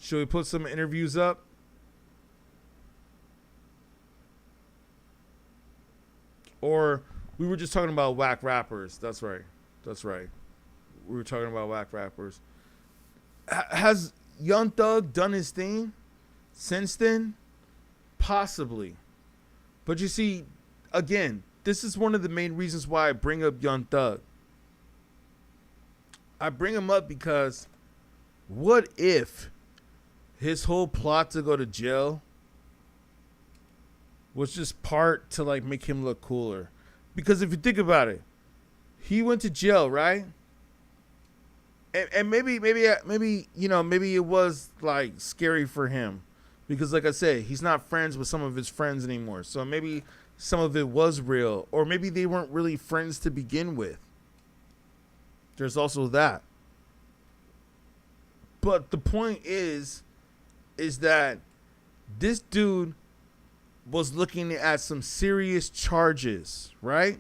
Speaker 1: Should we put some interviews up? Or we were just talking about whack rappers. That's right. We were talking about whack rappers. Has Young Thug done his thing since then? Possibly. But you see, again, this is one of the main reasons why I bring up Young Thug. I bring him up because what if his whole plot to go to jail was just part to like make him look cooler? Because if you think about it, he went to jail, right? And maybe you know, maybe it was like scary for him because like I said, he's not friends with some of his friends anymore. So maybe some of it was real, or maybe they weren't really friends to begin with. There's also that. But the point is that this dude was looking at some serious charges, right?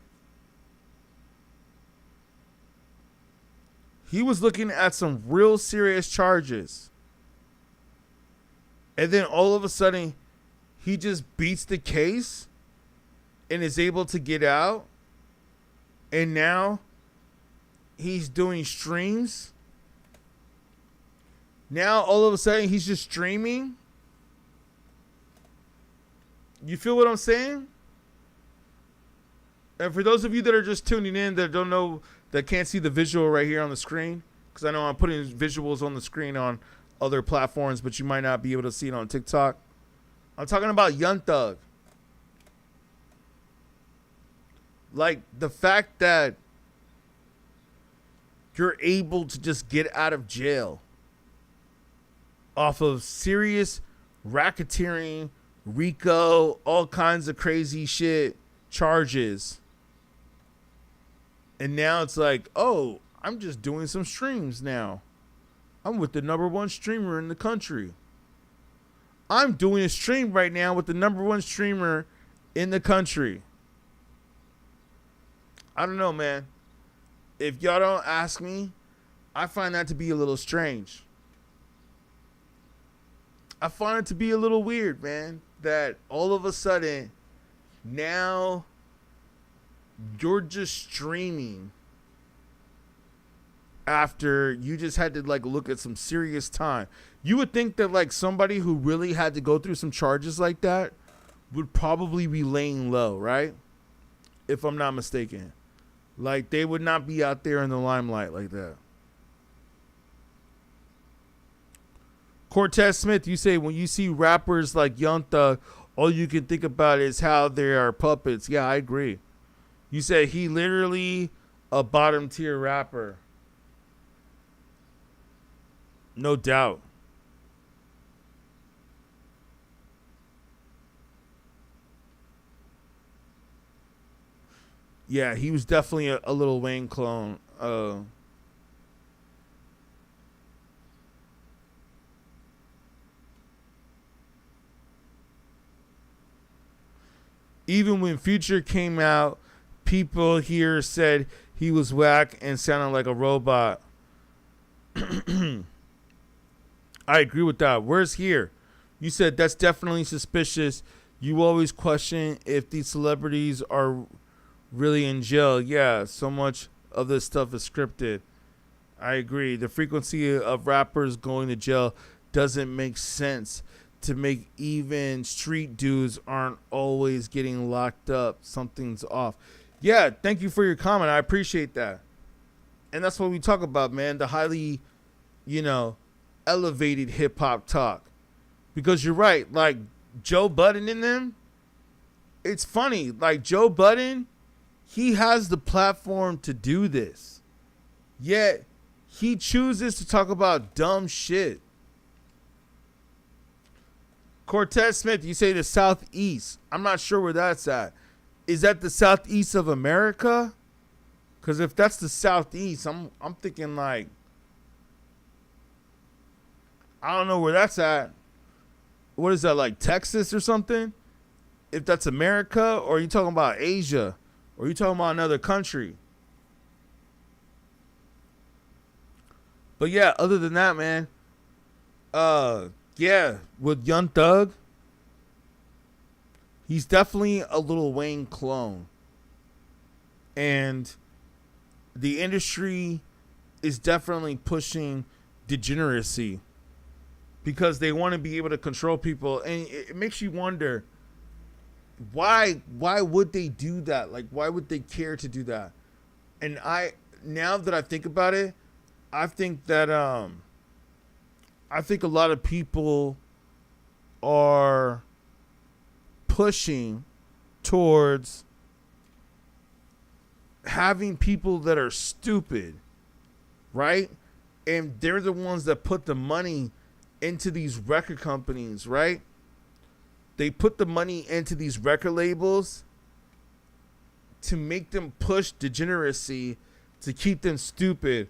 Speaker 1: He was looking at some real serious charges. And then all of a sudden, he just beats the case and is able to get out. And now he's doing streams. Now all of a sudden, he's just streaming. You feel what I'm saying? And for those of you that are just tuning in that don't know, that can't see the visual right here on the screen, because I know I'm putting visuals on the screen on other platforms, but you might not be able to see it on TikTok. I'm talking about Young Thug. Like the fact that you're able to just get out of jail off of serious racketeering, RICO, all kinds of crazy shit charges. And now it's like, oh, I'm just doing some streams now. I'm with the #1 streamer in the country. I'm doing a stream right now with the #1 streamer in the country. I don't know, man. If y'all don't ask me, I find that to be a little strange. I find it to be a little weird, man, that all of a sudden now you're just streaming after you just had to like look at some serious time. You would think that like somebody who really had to go through some charges like that would probably be laying low, right? If I'm not mistaken. Like they would not be out there in the limelight like that. Cortez Smith, you say when you see rappers like Young Thug, all you can think about is how they are puppets. Yeah, I agree. You said he literally a bottom tier rapper. No doubt. Yeah, he was definitely a Lil Wayne clone. Even when Future came out, people here said he was whack and sounded like a robot. I agree with that. Where's here? You said that's definitely suspicious. You always question if these celebrities are really in jail. Yeah, so much of this stuff is scripted. I agree. The frequency of rappers going to jail doesn't make sense. To make even street dudes aren't always getting locked up. Something's off. Yeah, thank you for your comment. I appreciate that. And that's what we talk about, man. The highly, elevated hip hop talk. Because you're right. Like Joe Budden in them. It's funny. Like Joe Budden, he has the platform to do this. Yet he chooses to talk about dumb shit. Cortez Smith, you say the Southeast. I'm not sure where that's at. Is that the Southeast of America? Because if that's the Southeast, I'm thinking like, I don't know where that's at. What is that, like Texas or something? If that's America, or are you talking about Asia? Or are you talking about another country? But yeah, other than that, man, yeah, with Young Thug, he's definitely a Lil Wayne clone. And the industry is definitely pushing degeneracy because they want to be able to control people. And it makes you wonder, why would they do that? Like, why would they care to do that? And now that I think about it, I think that I think a lot of people are pushing towards having people that are stupid, right? And they're the ones that put the money into these record companies, right? They put the money into these record labels to make them push degeneracy, to keep them stupid,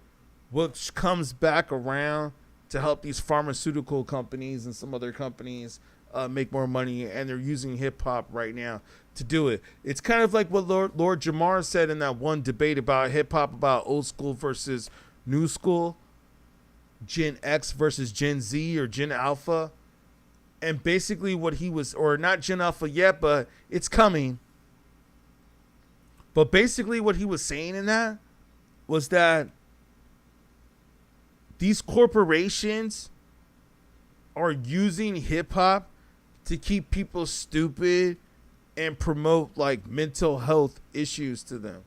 Speaker 1: which comes back around to help these pharmaceutical companies and some other companies make more money, and they're using hip-hop right now to do it. It's kind of like what Lord Jamar said in that one debate about hip-hop, about old school versus new school, Gen X versus Gen Z or Gen Alpha. And basically what he was, or not Gen Alpha yet, but it's coming. But basically what he was saying in that was that these corporations are using hip hop to keep people stupid and promote like mental health issues to them.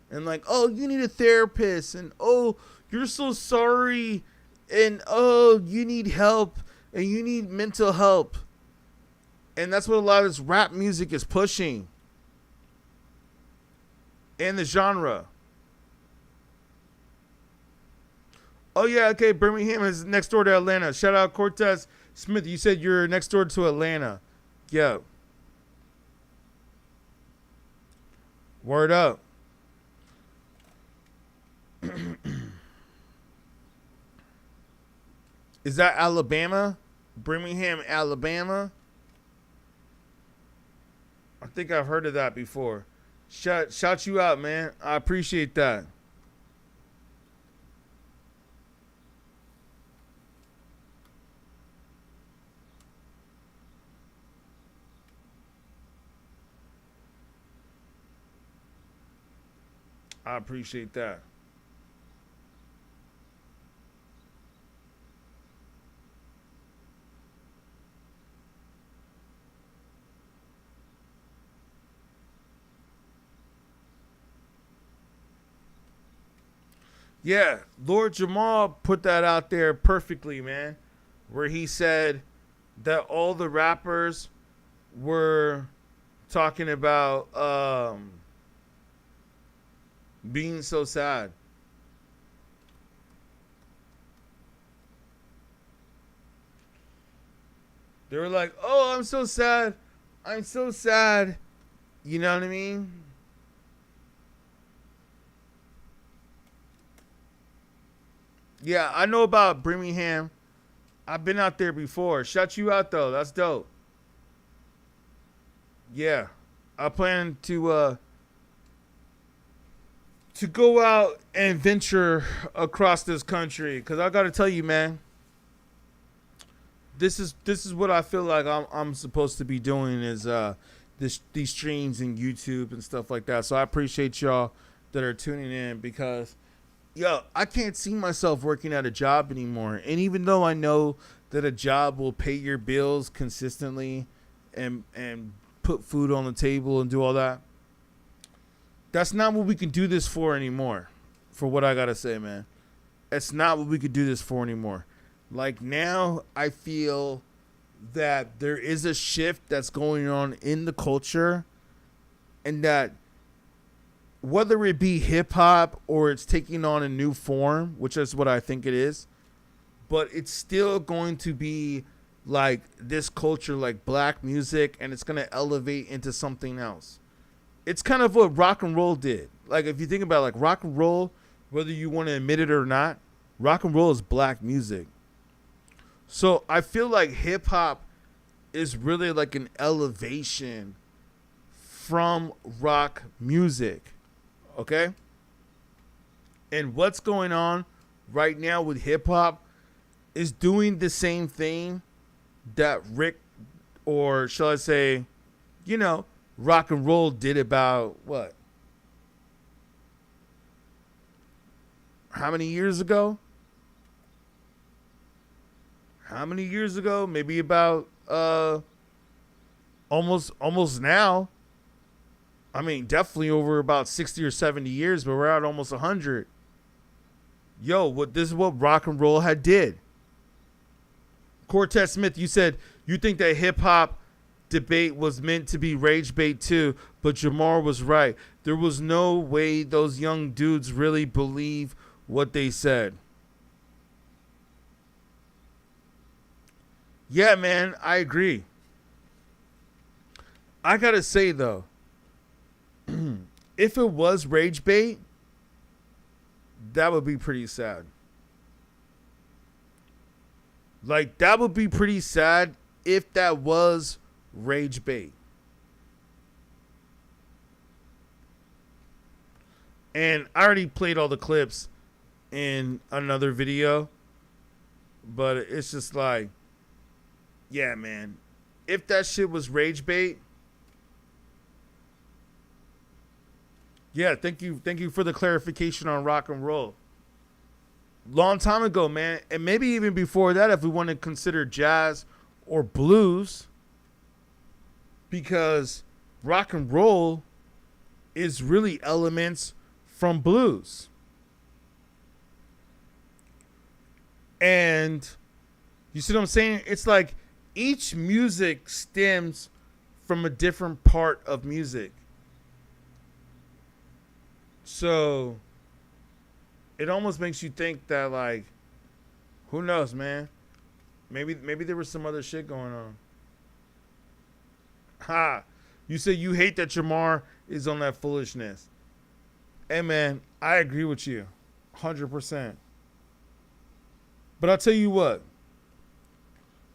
Speaker 1: And like, oh, you need a therapist, and oh, you're so sorry, and oh, you need help, and you need mental help. And that's what a lot of this rap music is pushing. And the genre. Oh, yeah, okay. Birmingham is next door to Atlanta. Shout out Cortez Smith. You said you're next door to Atlanta. Yo. Word up. Is that Alabama? Birmingham, Alabama? I think I've heard of that before. Shout you out, man. I appreciate that. I appreciate that. Yeah, Lord Jamal put that out there perfectly, man, where he said that all the rappers were talking about being so sad. They were like, "Oh, I'm so sad. I'm so sad." You know what I mean? Yeah, I know about Birmingham. I've been out there before. Shout you out though. That's dope. Yeah. I plan to go out and venture across this country, cuz I got to tell you, man, this is what I feel like I'm supposed to be doing is these streams and YouTube and stuff like that. So I appreciate y'all that are tuning in, because yo, I can't see myself working at a job anymore. And even though I know that a job will pay your bills consistently and put food on the table and do all that, that's not what we can do this for anymore. For what I gotta say, man, it's not what we could do this for anymore. Like, now I feel that there is a shift that's going on in the culture, and that whether it be hip hop or it's taking on a new form, which is what I think it is, but it's still going to be like this culture, like black music, and it's going to elevate into something else. It's kind of what rock and roll did. Like, if you think about it, like rock and roll, whether you want to admit it or not, rock and roll is black music. So I feel like hip hop is really like an elevation from rock music. Okay? And what's going on right now with hip hop is doing the same thing that Rick, or shall I say, rock and roll did about what? How many years ago? Maybe about almost now. I mean, definitely over about 60 or 70 years, but we're at almost 100. Yo, this is what rock and roll had did. Cortez Smith, you said you think that hip hop debate was meant to be rage bait too, but Jamar was right. There was no way those young dudes really believe what they said. Yeah, man, I agree. I gotta say though, if it was rage bait, that would be pretty sad. Like, that would be pretty sad if that was rage bait. And I already played all the clips in another video, but it's just like, yeah, man, if that shit was rage bait, yeah, thank you for the clarification on rock and roll. Long time ago, man, and maybe even before that, if we want to consider jazz or blues, because rock and roll is really elements from blues. And you see what I'm saying? It's like each music stems from a different part of music. So it almost makes you think that, like, Who knows, man? Maybe there was some other shit going on. Ha! You say you hate that Jamar is on that foolishness. Hey, man, I agree with you. 100%. But I'll tell you what.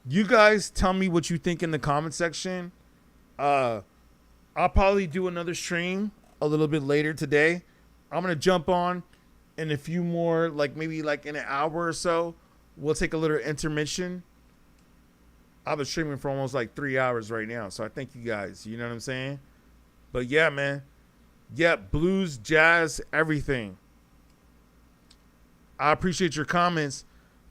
Speaker 1: You guys tell me what you think in the comment section. I'll probably do another stream a little bit later today. I'm going to jump on in a few more, like maybe like in an hour or so. We'll take a little intermission. I've been streaming for almost like 3 hours right now. So I thank you guys. You know what I'm saying? But yeah, man. Yeah, blues, jazz, everything. I appreciate your comments.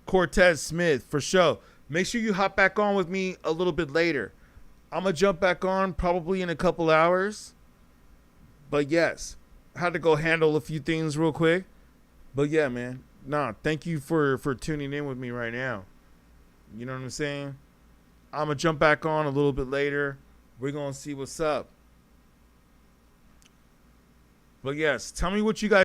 Speaker 1: Cortez Smith, for sure. Make sure you hop back on with me a little bit later. I'm going to jump back on probably in a couple hours. But yes, I had to go handle a few things real quick. But yeah, man. Nah, thank you for tuning in with me right now. You know what I'm saying? I'm going to jump back on a little bit later. We're going to see what's up. But yes, tell me what you guys